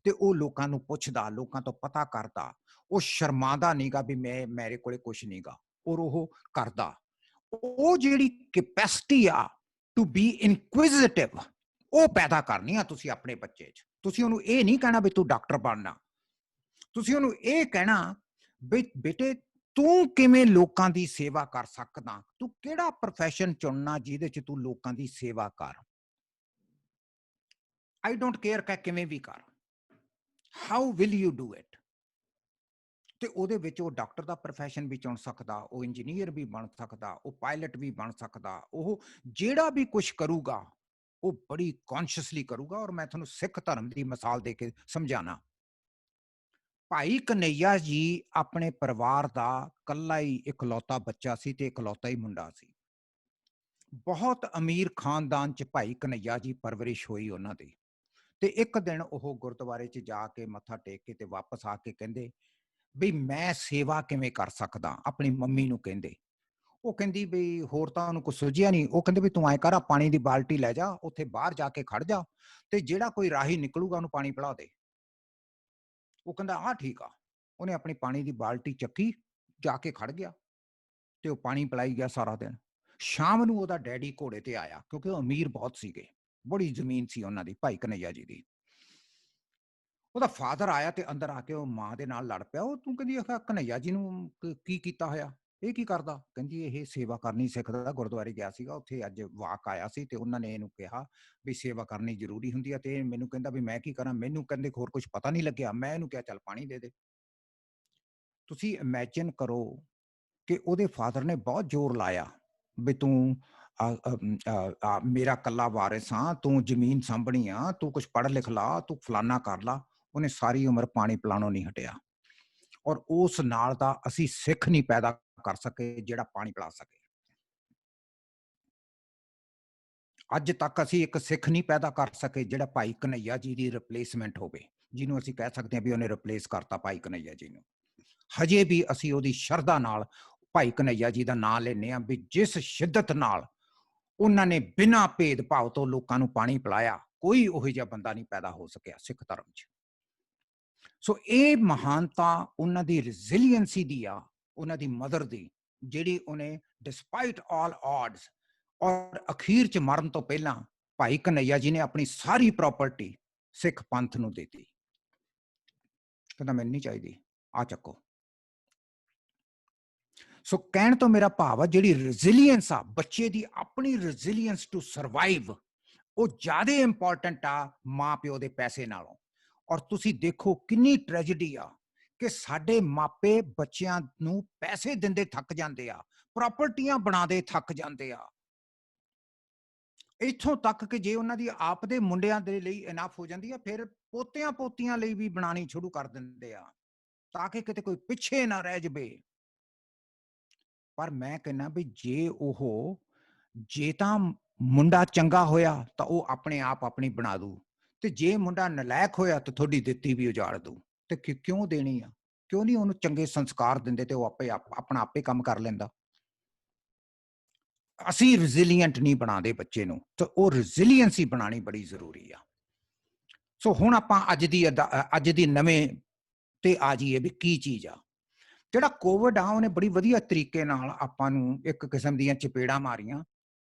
ਤੇ ਉਹ ਲੋਕਾਂ ਨੂੰ ਪੁੱਛਦਾ, ਲੋਕਾਂ ਤੋਂ ਪਤਾ ਕਰਦਾ, ਉਹ ਸ਼ਰਮਾਂਦਾ ਨਹੀਂਗਾ ਵੀ ਮੇਰੇ ਕੋਲੇ ਕੁਝ ਨਹੀਂਗਾ, ਔਰ ਉਹ ਕਰਦਾ। ਉਹ ਜਿਹੜੀ ਕੈਪੈਸਿਟੀ ਆ ਟੂ ਬੀ ਇਨਕੁਇਜ਼ਿਟਿਵ, ਉਹ ਪੈਦਾ ਕਰਨੀ ਆ ਤੁਸੀਂ ਆਪਣੇ ਬੱਚੇ 'ਚ। ਤੁਸੀਂ ਉਹਨੂੰ ਇਹ ਨਹੀਂ ਕਹਿਣਾ ਵੀ ਤੂੰ ਡਾਕਟਰ ਬਣਨਾ, ਤੁਸੀਂ ਉਹਨੂੰ ਇਹ ਕਹਿਣਾ ਵੀ ਬੇਟੇ ਤੂੰ ਕਿਵੇਂ ਲੋਕਾਂ ਦੀ ਸੇਵਾ ਕਰ ਸਕਦਾ, ਤੂੰ ਕਿਹੜਾ ਪ੍ਰੋਫੈਸ਼ਨ ਚੁਣਨਾ ਜਿਹਦੇ ਚ ਤੂੰ ਲੋਕਾਂ ਦੀ ਸੇਵਾ ਕਰ। ਆਈ ਡੋਂਟ ਕੇਅਰ ਕਿ ਕਿਵੇਂ ਵੀ ਕਰ, how will you do it. ਤੇ ਉਹਦੇ ਵਿੱਚ ਉਹ ਡਾਕਟਰ ਦਾ ਪ੍ਰੋਫੈਸ਼ਨ ਵੀ ਚੁਣ ਸਕਦਾ, ਉਹ ਇੰਜੀਨੀਅਰ ਵੀ ਬਣ ਸਕਦਾ, ਉਹ ਪਾਇਲਟ ਵੀ ਬਣ ਸਕਦਾ, ਉਹ ਜਿਹੜਾ ਵੀ ਕੁਝ ਕਰੂਗਾ ਉਹ ਬੜੀ ਕੌਨਸ਼ੀਅਸਲੀ ਕਰੂਗਾ। ਔਰ ਮੈਂ ਤੁਹਾਨੂੰ ਸਿੱਖ ਧਰਮ ਦੀ ਮਿਸਾਲ ਦੇ ਕੇ ਸਮਝਾਣਾ। ਭਾਈ ਕਨਈਆ ਜੀ ਆਪਣੇ ਪਰਿਵਾਰ ਦਾ ਕੱਲਾ ਹੀ ਇਕਲੌਤਾ ਬੱਚਾ ਸੀ ਤੇ ਇਕਲੌਤਾ ਹੀ ਮੁੰਡਾ ਸੀ। ਬਹੁਤ ਅਮੀਰ ਖਾਨਦਾਨ ਚ ਭਾਈ ਕਨਈਆ ਜੀ ਪਰਵਰਿਸ਼ ਹੋਈ ਉਹਨਾਂ ਦੀ। ਤੇ ਇੱਕ ਦਿਨ ਉਹ ਗੁਰਦੁਆਰੇ ਚ ਜਾ ਕੇ ਮੱਥਾ ਟੇਕ ਕੇ ਤੇ ਵਾਪਸ ਆ ਕੇ ਕਹਿੰਦੇ ਵੀ ਮੈਂ ਸੇਵਾ ਕਿਵੇਂ ਕਰ ਸਕਦਾ, ਆਪਣੀ ਮੰਮੀ ਨੂੰ ਕਹਿੰਦੇ। ਉਹ ਕਹਿੰਦੀ ਵੀ ਹੋਰ ਤਾਂ ਉਹਨੂੰ ਕੁਛ ਸੁਝਿਆ ਨਹੀਂ। ਉਹ ਕਹਿੰਦੇ ਵੀ ਤੂੰ ਐਂ ਕਰ, ਆ ਪਾਣੀ ਦੀ ਬਾਲਟੀ ਲੈ ਜਾ, ਉੱਥੇ ਬਾਹਰ ਜਾ ਕੇ ਖੜ ਜਾ ਤੇ ਜਿਹੜਾ ਕੋਈ ਰਾਹੀ ਨਿਕਲੂਗਾ ਉਹਨੂੰ ਪਾਣੀ ਪਿਲਾ ਦੇ। ਉਹ ਕਹਿੰਦਾ ਆਹ ਠੀਕ ਆ। ਉਹਨੇ ਆਪਣੀ ਪਾਣੀ ਦੀ ਬਾਲਟੀ ਚੱਕੀ, ਜਾ ਕੇ ਖੜ ਗਿਆ ਤੇ ਉਹ ਪਾਣੀ ਪਿਲਾਈ ਗਿਆ ਸਾਰਾ ਦਿਨ। ਸ਼ਾਮ ਨੂੰ ਉਹਦਾ ਡੈਡੀ ਘੋੜੇ ਤੇ ਆਇਆ, ਕਿਉਂਕਿ ਉਹ ਅਮੀਰ ਬਹੁਤ ਸੀਗੇ, ਬੜੀ ਜ਼ਮੀਨ ਸੀ ਉਹਨਾਂ ਦੀ ਭਾਈ ਕਨਈਆ ਜੀ ਦੀ। ਉਹਦਾ ਫਾਦਰ ਆਇਆ ਤੇ ਅੰਦਰ ਆ ਕੇ ਉਹ ਮਾਂ ਦੇ ਨਾਲ ਲੜ ਪਿਆ। ਉਹ ਤੂੰ ਕਹਿੰਦੀ ਕਨਈਆ ਜੀ ਨੂੰ ਕੀ ਕੀਤਾ ਹੋਇਆ, ਇਹ ਕੀ ਕਰਦਾ? ਕਹਿੰਦੀ ਇਹ ਸੇਵਾ ਕਰਨੀ ਸਿੱਖਦਾ, ਗੁਰਦੁਆਰੇ ਗਿਆ ਸੀਗਾ, ਉੱਥੇ ਅੱਜ ਵਾਕ ਆਇਆ ਸੀ ਤੇ ਉਹਨਾਂ ਨੇ ਇਹਨੂੰ ਕਿਹਾ ਵੀ ਸੇਵਾ ਕਰਨੀ ਜ਼ਰੂਰੀ ਹੁੰਦੀ ਆ। ਤੇ ਮੈਨੂੰ ਕਹਿੰਦਾ ਵੀ ਮੈਂ ਕੀ ਕਰਾਂ, ਮੈਨੂੰ ਕਹਿੰਦੇ ਹੋਰ ਕੁਝ ਪਤਾ ਨਹੀਂ ਲੱਗਿਆ। ਮੈਂ ਇਹਨੂੰ ਕਿਹਾ ਚੱਲ ਪਾਣੀ ਦੇ ਦੇ। ਤੁਸੀਂ ਇਮੈਜਿਨ ਕਰੋ ਕਿ ਉਹਦੇ ਫਾਦਰ ਨੇ ਬਹੁਤ ਜ਼ੋਰ ਲਾਇਆ ਵੀ ਤੂੰ ਮੇਰਾ ਕੱਲਾ ਵਾਰਿਸ ਹਾਂ, ਤੂੰ ਜ਼ਮੀਨ ਸਾਂਭਣੀ ਆ, ਤੂੰ ਕੁਝ ਪੜ੍ਹ ਲਿਖ ਲਾ, ਤੂੰ ਫਲਾਨਾ ਕਰ ਲਾ। ਉਹਨੇ ਸਾਰੀ ਉਮਰ ਪਾਣੀ ਪਿਲਾਣੋਂ ਨਹੀਂ ਹਟਿਆ। ਔਰ ਉਸ ਨਾਲ ਦਾ ਅਸੀਂ ਸਿੱਖ ਨਹੀਂ ਪੈਦਾ ਕਰ ਸਕੇ ਜਿਹੜਾ ਪਾਣੀ ਪਿਲਾ ਸਕੇ। ਅੱਜ ਤੱਕ ਅਸੀਂ ਇੱਕ ਸਿੱਖ ਨਹੀਂ ਪੈਦਾ ਕਰ ਸਕੇ ਜਿਹੜਾ ਭਾਈ ਕਨਈਆ ਜੀ ਦੀ ਰਿਪਲੇਸਮੈਂਟ ਹੋਵੇ, ਜਿਹਨੂੰ ਅਸੀਂ ਕਹਿ ਸਕਦੇ ਹਾਂ ਵੀ ਉਹਨੇ ਰਿਪਲੇਸ ਕਰਤਾ ਭਾਈ ਕਨਈਆ ਜੀ ਨੂੰ। ਹਜੇ ਵੀ ਅਸੀਂ ਉਹਦੀ ਸ਼ਰਧਾ ਨਾਲ ਭਾਈ ਕਨਈਆ ਜੀ ਦਾ ਨਾਂ ਲੈਂਦੇ ਹਾਂ ਵੀ ਜਿਸ ਸ਼ਿੱਦਤ ਨਾਲ ਉਹਨਾਂ ਨੇ ਬਿਨਾਂ ਭੇਦਭਾਵ ਤੋਂ ਲੋਕਾਂ ਨੂੰ ਪਾਣੀ ਪਿਲਾਇਆ, ਕੋਈ ਉਹੋ ਜਿਹਾ ਬੰਦਾ ਨਹੀਂ ਪੈਦਾ ਹੋ ਸਕਿਆ ਸਿੱਖ ਧਰਮ 'ਚ। ਸੋ ਇਹ ਮਹਾਨਤਾ ਉਹਨਾਂ ਦੀ ਰੈਜ਼ੀਲੀਐਂਸੀ ਦੀ ਆ, ਉਹਨਾਂ ਦੀ ਮਦਰ ਦੀ, ਜਿਹੜੀ ਉਹਨੇ ਡਿਸਪਾਈਟ ਆਲ ਆਡਸ ਔਰ ਅਖੀਰ 'ਚ ਮਰਨ ਤੋਂ ਪਹਿਲਾਂ ਭਾਈ ਕਨਈਆ ਜੀ ਨੇ ਆਪਣੀ ਸਾਰੀ ਪ੍ਰਾਪਰਟੀ ਸਿੱਖ ਪੰਥ ਨੂੰ ਦੇ ਦਿੱਤੀ। ਕਹਿੰਦਾ ਮੈਨੂੰ ਨਹੀਂ ਚਾਹੀਦੀ, ਆ ਚੱਕੋ। ਸੋ ਕਹਿਣ ਤੋਂ ਮੇਰਾ ਭਾਵ ਆ ਜਿਹੜੀ ਰੈਜ਼ੀਲੀਐਂਸ ਆ ਬੱਚੇ ਦੀ, ਆਪਣੀ ਰੈਜ਼ੀਲੀਐਂਸ ਟੂ ਸਰਵਾਈਵ, ਉਹ ਜ਼ਿਆਦਾ ਇੰਪੋਰਟੈਂਟ ਆ ਮਾਂ ਪਿਓ ਦੇ ਪੈਸੇ ਨਾਲੋਂ। ਔਰ ਤੁਸੀਂ ਦੇਖੋ ਕਿੰਨੀ ਟ੍ਰੈਜੇਡੀ ਆ ਕਿ ਸਾਡੇ ਮਾਪੇ ਬੱਚਿਆਂ ਨੂੰ ਪੈਸੇ ਦਿੰਦੇ ਥੱਕ ਜਾਂਦੇ ਆ, ਪ੍ਰਾਪਰਟੀਆਂ ਬਣਾਦੇ ਥੱਕ ਜਾਂਦੇ ਆ, ਇੱਥੋਂ ਤੱਕ ਕਿ ਜੇ ਉਹਨਾਂ ਦੀ ਆਪ ਦੇ ਮੁੰਡਿਆਂ ਦੇ ਲਈ ਇਨਫ ਹੋ ਜਾਂਦੀ ਆ, ਫਿਰ ਪੋਤਿਆਂ ਪੋਤੀਆਂ ਲਈ ਵੀ ਬਣਾਣੀ ਸ਼ੁਰੂ ਕਰ ਦਿੰਦੇ ਆ ਤਾਂ ਕਿ ਕਿਤੇ ਕੋਈ ਪਿੱਛੇ ਨਾ ਰਹਿ ਜਾਵੇ। ਪਰ ਮੈਂ ਕਹਿੰਦਾ ਵੀ ਜੇ ਤਾਂ ਮੁੰਡਾ ਚੰਗਾ ਹੋਇਆ ਤਾਂ ਉਹ ਆਪਣੇ ਆਪ ਆਪਣੀ ਬਣਾ ਦੂ, ਤੇ ਜੇ ਮੁੰਡਾ ਨਲਾਇਕ ਹੋਇਆ ਤਾਂ ਤੁਹਾਡੀ ਦਿੱਤੀ ਵੀ ਉਜਾੜ ਦੂ। ਤੇ ਕਿਉਂ ਦੇਣੀ ਆ? ਕਿਉਂ ਨਹੀਂ ਉਹਨੂੰ ਚੰਗੇ ਸੰਸਕਾਰ ਦਿੰਦੇ ਤੇ ਉਹ ਆਪਣਾ ਆਪੇ ਕੰਮ ਕਰ ਲੈਂਦਾ? ਅਸੀਂ ਰੈਜ਼ੀਲੀਐਂਟ ਨਹੀਂ ਬਣਾਦੇ ਬੱਚੇ ਨੂੰ, ਤਾਂ ਉਹ ਰੈਜ਼ੀਲੀਐਂਸੀ ਬਣਾਣੀ ਬੜੀ ਜ਼ਰੂਰੀ ਆ। ਸੋ ਹੁਣ ਆਪਾਂ ਅੱਜ ਦੀ ਨਵੇਂ ਤੇ ਆ ਜਾਈਏ ਵੀ ਕੀ ਚੀਜ਼ ਆ। ਜਿਹੜਾ ਕੋਵਿਡ ਆ ਉਹਨੇ ਬੜੀ ਵਧੀਆ ਤਰੀਕੇ ਨਾਲ ਆਪਾਂ ਨੂੰ ਇੱਕ ਕਿਸਮ ਦੀਆਂ ਚਪੇੜਾਂ ਮਾਰੀਆਂ।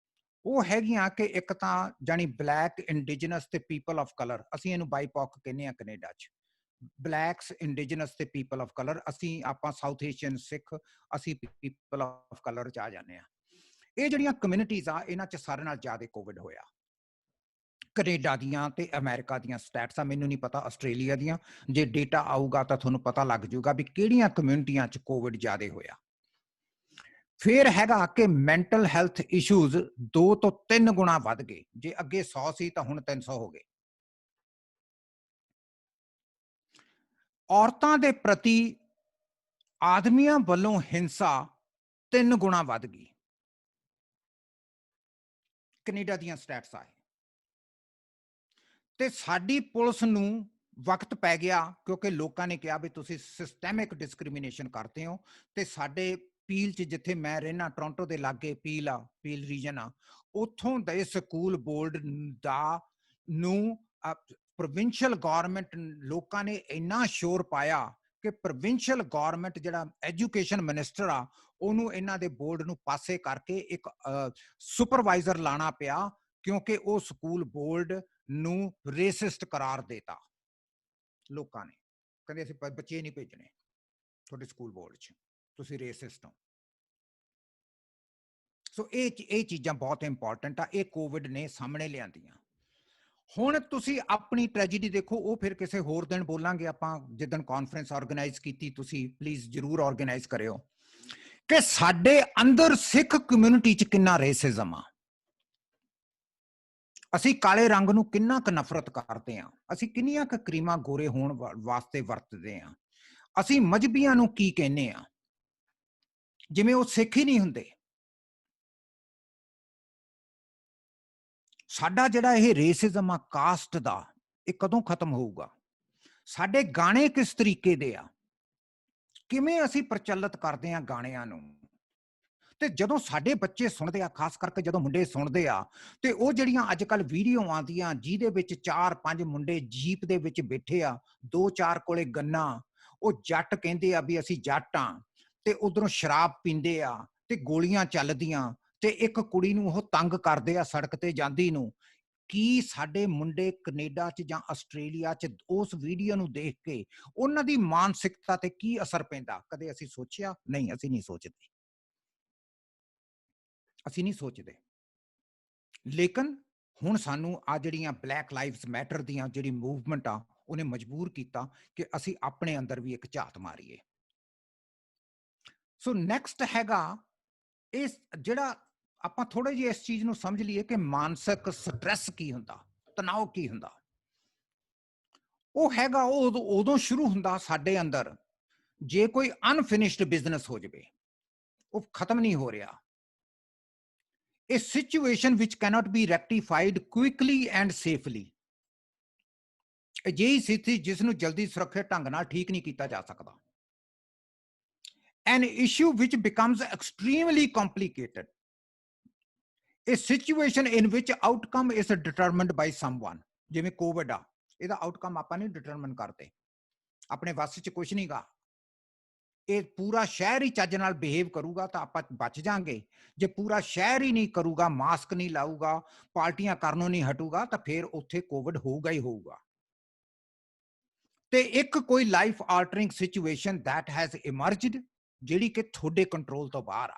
ਉਹ ਹੈਗੀਆਂ ਕਿ ਇੱਕ ਤਾਂ ਜਾਨੀ ਬਲੈਕ, ਇੰਡੀਜਨਸ ਤੇ ਪੀਪਲ ਆਫ ਕਲਰ, ਅਸੀਂ ਇਹਨੂੰ ਬਾਈਪੌਕ ਕਹਿੰਦੇ ਆ ਕੈਨੇਡਾ 'ਚ। ਬਲੈਕਸ, ਇੰਡੀਜਨਸ ਤੇ ਪੀਪਲ ਆਫ ਕਲਰ, ਆਪਾਂ ਸਾਊਥ ਏਸ਼ੀਅਨ ਸਿੱਖ, ਅਸੀਂ ਪੀਪਲ ਆਫ ਕਲਰ 'ਚ ਆ ਜਾਂਦੇ ਆ। ਇਹ ਜਿਹੜੀਆਂ ਕਮਿਊਨਿਟੀਜ਼ ਆ ਇਹਨਾਂ 'ਚ ਸਾਰਿਆਂ ਨਾਲ ਜ਼ਿਆਦਾ ਕੋਵਿਡ ਹੋਇਆ। ਕੈਨੇਡਾ ਦੀਆਂ ਤੇ ਅਮਰੀਕਾ ਦੀਆਂ ਸਟੈਟਸ ਆ, ਮੈਨੂੰ ਨਹੀਂ ਪਤਾ ਆਸਟ੍ਰੇਲੀਆ ਦੀਆਂ। ਜੇ ਡੇਟਾ ਆਊਗਾ ਤਾਂ ਤੁਹਾਨੂੰ ਪਤਾ ਲੱਗ ਜਾਊਗਾ ਵੀ ਕਿਹੜੀਆਂ ਕਮਿਊਨਿਟੀਆਂ 'ਚ ਕੋਵਿਡ ਜ਼ਿਆਦਾ ਹੋਇਆ। ਫਿਰ ਹੈਗਾ ਕਿ ਮੈਂਟਲ ਹੈਲਥ ਇਸ਼ੂਜ਼ 2 ਤੋਂ 3 ਗੁਣਾ ਵੱਧ ਗਏ। ਜੇ ਅੱਗੇ 100 ਸੀ ਤਾਂ ਹੁਣ 300 ਹੋ ਗਏ। ਔਰਤਾਂ ਦੇ ਪ੍ਰਤੀ ਆਦਮੀਆਂ ਵੱਲੋਂ ਹਿੰਸਾ 3 ਗੁਣਾ ਵੱਧ ਗਈ। ਕੈਨੇਡਾ ਦੀਆਂ ਸਟੈਟਸ ਆਏ। ਤੇ ਸਾਡੀ ਪੁਲਿਸ ਨੂੰ ਵਕਤ ਪੈ ਗਿਆ ਕਿਉਂਕਿ ਲੋਕਾਂ ਨੇ ਕਿਹਾ ਵੀ ਤੁਸੀਂ ਸਿਸਟੈਮਿਕ ਡਿਸਕ੍ਰਿਮੀਨੇਸ਼ਨ ਕਰਦੇ ਹੋ। ਤੇ ਸਾਡੇ ਪੀਲ 'ਚ, ਜਿੱਥੇ ਮੈਂ ਰਹਿਣਾ ਟੋਰਾਂਟੋ ਦੇ ਲਾਗੇ ਪੀਲ ਰੀਜਨ ਆ, ਉੱਥੋਂ ਦੇ ਸਕੂਲ ਬੋਰਡ ਨੂੰ ਪ੍ਰੋਵਿੰਸ਼ੀਅਲ ਗੌਰਮੈਂਟ, ਲੋਕਾਂ ਨੇ ਇੰਨਾ ਸ਼ੋਰ ਪਾਇਆ ਕਿ ਪ੍ਰੋਵਿੰਸ਼ੀਅਲ ਗੌਰਮੈਂਟ ਜਿਹੜਾ ਐਜੂਕੇਸ਼ਨ ਮਿਨਿਸਟਰ ਆ ਉਹਨੂੰ ਇਹਨਾਂ ਦੇ ਬੋਰਡ ਨੂੰ ਪਾਸੇ ਕਰਕੇ ਇੱਕ ਸੁਪਰਵਾਈਜ਼ਰ ਲਾਣਾ ਪਿਆ, ਕਿਉਂਕਿ ਉਹ ਸਕੂਲ ਬੋਰਡ ਨੂੰ ਰੇਸਿਸਟ ਕਰਾਰ ਦੇਤਾ ਲੋਕਾਂ ਨੇ। ਕਹਿੰਦੇ ਅਸੀਂ ਬੱਚੇ ਨਹੀਂ ਭੇਜਣੇ ਤੁਹਾਡੇ ਸਕੂਲ ਬੋਰਡ 'ਚ, ਤੁਸੀਂ ਰੇਸਿਸਟ ਹੋ। ਸੋ ਇਹ ਚੀਜ਼ਾਂ ਬਹੁਤ ਇੰਪੋਰਟੈਂਟ ਆ, ਇਹ ਕੋਵਿਡ ਨੇ ਸਾਹਮਣੇ ਲਿਆਂਦੀਆਂ। ਹੁਣ ਤੁਸੀਂ ਆਪਣੀ ਟ੍ਰੈਜੇਡੀ ਦੇਖੋ, ਉਹ ਫਿਰ ਕਿਸੇ ਹੋਰ ਦਿਨ ਬੋਲਾਂਗੇ ਆਪਾਂ, ਜਿੱਦਣ ਕਾਨਫਰੰਸ ਆਰਗੇਨਾਈਜ਼ ਕੀਤੀ, ਤੁਸੀਂ ਪਲੀਜ਼ ਜ਼ਰੂਰ ਆਰਗੇਨਾਈਜ਼ ਕਰਿਓ, ਕਿ ਸਾਡੇ ਅੰਦਰ ਸਿੱਖ ਕਮਿਊਨਿਟੀ 'ਚ ਕਿੰਨਾ ਰੇਸਿਜ਼ਮ ਆ। ਅਸੀਂ ਕਾਲੇ ਰੰਗ ਨੂੰ ਕਿੰਨਾ ਕੁ ਨਫ਼ਰਤ ਕਰਦੇ ਹਾਂ, ਅਸੀਂ ਕਿੰਨੀਆਂ ਕੁ ਕਰੀਮਾਂ ਗੋਰੇ ਹੋਣ ਵਾਸਤੇ ਵਰਤਦੇ ਹਾਂ, ਅਸੀਂ ਮਜ਼ਹਬੀਆਂ ਨੂੰ ਕੀ ਕਹਿੰਦੇ ਆ, ਜਿਵੇਂ ਉਹ ਸਿੱਖ ਹੀ ਨਹੀਂ ਹੁੰਦੇ। ਸਾਡਾ ਜਿਹੜਾ ਇਹ ਰੇਸਿਜ਼ਮ ਆ ਕਾਸਟ ਦਾ, ਇਹ ਕਦੋਂ ਖਤਮ ਹੋਊਗਾ? ਸਾਡੇ ਗਾਣੇ ਕਿਸ ਤਰੀਕੇ ਦੇ ਆ, ਕਿਵੇਂ ਅਸੀਂ ਪ੍ਰਚਲਿਤ ਕਰਦੇ ਆ ਗਾਣਿਆਂ ਨੂੰ, ਤੇ ਜਦੋਂ ਸਾਡੇ ਬੱਚੇ ਸੁਣਦੇ ਆ, ਖਾਸ ਕਰਕੇ ਜਦੋਂ ਮੁੰਡੇ ਸੁਣਦੇ ਆ, ਤੇ ਉਹ ਜਿਹੜੀਆਂ ਅੱਜ ਕੱਲ੍ਹ ਵੀਡੀਓ ਆਉਂਦੀਆਂ ਜਿਹਦੇ ਵਿੱਚ 4-5 ਮੁੰਡੇ ਜੀਪ ਦੇ ਵਿੱਚ ਬੈਠੇ ਆ, 2-4 ਕੋਲੇ ਗੰਨਾ, ਉਹ ਜੱਟ ਕਹਿੰਦੇ ਆ ਵੀ ਅਸੀਂ ਜੱਟ ਆ, ਤੇ ਉਧਰੋਂ ਸ਼ਰਾਬ ਪੀਂਦੇ ਆ ਤੇ ਗੋਲੀਆਂ ਚੱਲਦੀਆਂ, ਤੇ ਇੱਕ ਕੁੜੀ ਨੂੰ ਉਹ ਤੰਗ ਕਰਦੇ ਆ ਸੜਕ ਤੇ ਜਾਂਦੀ ਨੂੰ। ਕੀ ਸਾਡੇ ਮੁੰਡੇ ਕੈਨੇਡਾ 'ਚ ਜਾਂ ਆਸਟ੍ਰੇਲੀਆ 'ਚ ਉਸ ਵੀਡੀਓ ਨੂੰ ਦੇਖ ਕੇ ਉਹਨਾਂ ਦੀ ਮਾਨਸਿਕਤਾ ਤੇ ਕੀ ਅਸਰ ਪੈਂਦਾ? ਕਦੇ ਅਸੀਂ ਸੋਚਿਆ? ਨਹੀਂ, ਅਸੀਂ ਨਹੀਂ ਸੋਚਦੇ, ਅਸੀਂ ਨਹੀਂ ਸੋਚਦੇ। ਲੇਕਿਨ ਹੁਣ ਸਾਨੂੰ ਆ ਜਿਹੜੀਆਂ ਬਲੈਕ ਲਾਈਵਸ ਮੈਟਰ ਦੀਆਂ ਜਿਹੜੀ ਮੂਵਮੈਂਟ ਆ, ਉਹਨੇ ਮਜਬੂਰ ਕੀਤਾ ਕਿ ਅਸੀਂ ਆਪਣੇ ਅੰਦਰ ਵੀ ਇੱਕ ਝਾਤ ਮਾਰੀਏ। ਸੋ ਨੈਕਸਟ ਹੈਗਾ ਇਸ ਜਿਹੜਾ ਆਪਾਂ ਥੋੜਾ ਜਿਹਾ ਇਸ ਚੀਜ਼ ਨੂੰ ਸਮਝ ਲਈਏ ਕਿ ਮਾਨਸਿਕ ਸਟ੍ਰੈਸ ਕੀ ਹੁੰਦਾ, ਤਣਾਅ ਕੀ ਹੁੰਦਾ। ਉਹ ਹੈਗਾ ਉਹ ਉਦੋਂ ਸ਼ੁਰੂ ਹੁੰਦਾ ਸਾਡੇ ਅੰਦਰ ਜੇ ਕੋਈ ਅਨਫਿਨਿਸ਼ਡ ਬਿਜ਼ਨਸ ਹੋ ਜਾਵੇ, ਉਹ ਖਤਮ ਨਹੀਂ ਹੋ ਰਿਹਾ। A situation which cannot be rectified quickly and safely, ਅਜਿਹੀ ਸਥਿਤੀ ਜਿਸ ਨੂੰ ਜਲਦੀ ਸੁਰੱਖਿਅਤ ਢੰਗ ਨਾਲ ਠੀਕ ਨਹੀਂ ਕੀਤਾ ਜਾ ਸਕਦਾ। An issue which becomes extremely complicated, a situation in which outcome is determined by someone, ਜਿਵੇਂ ਕੋਵਿਡ ਆ, ਇਹਦਾ ਆਊਟਕਮ ਆਪਾਂ ਨਹੀਂ ਡਿਟਰਮਨ ਕਰਦੇ, ਆਪਣੇ ਵੱਸ 'ਚ ਕੁਝ ਨਹੀਂਗਾ। ਇਹ ਪੂਰਾ ਸ਼ਹਿਰ ਹੀ ਚੱਜ ਨਾਲ ਬਿਹੇਵ ਕਰੂਗਾ ਤਾਂ ਆਪਾਂ ਬਚ ਜਾਾਂਗੇ, ਜੇ ਪੂਰਾ ਸ਼ਹਿਰ ਹੀ ਨਹੀਂ ਕਰੂਗਾ, ਮਾਸਕ ਨਹੀਂ ਲਾਊਗਾ, ਪਾਰਟੀਆਂ ਕਰਨੋਂ ਨਹੀਂ ਹਟੂਗਾ, ਤਾਂ ਫਿਰ ਉੱਥੇ ਕੋਵਿਡ ਹੋਊਗਾ ਹੀ ਹੋਊਗਾ। ਤੇ ਇੱਕ ਕੋਈ ਲਾਈਫ ਆਲਟਰਿੰਗ ਸਿਚੁਏਸ਼ਨ ਦੈਟ ਹੈਜ਼ ਇਮਰਜਡ, ਜਿਹੜੀ ਕਿ ਤੁਹਾਡੇ ਕੰਟਰੋਲ ਤੋਂ ਬਾਹਰ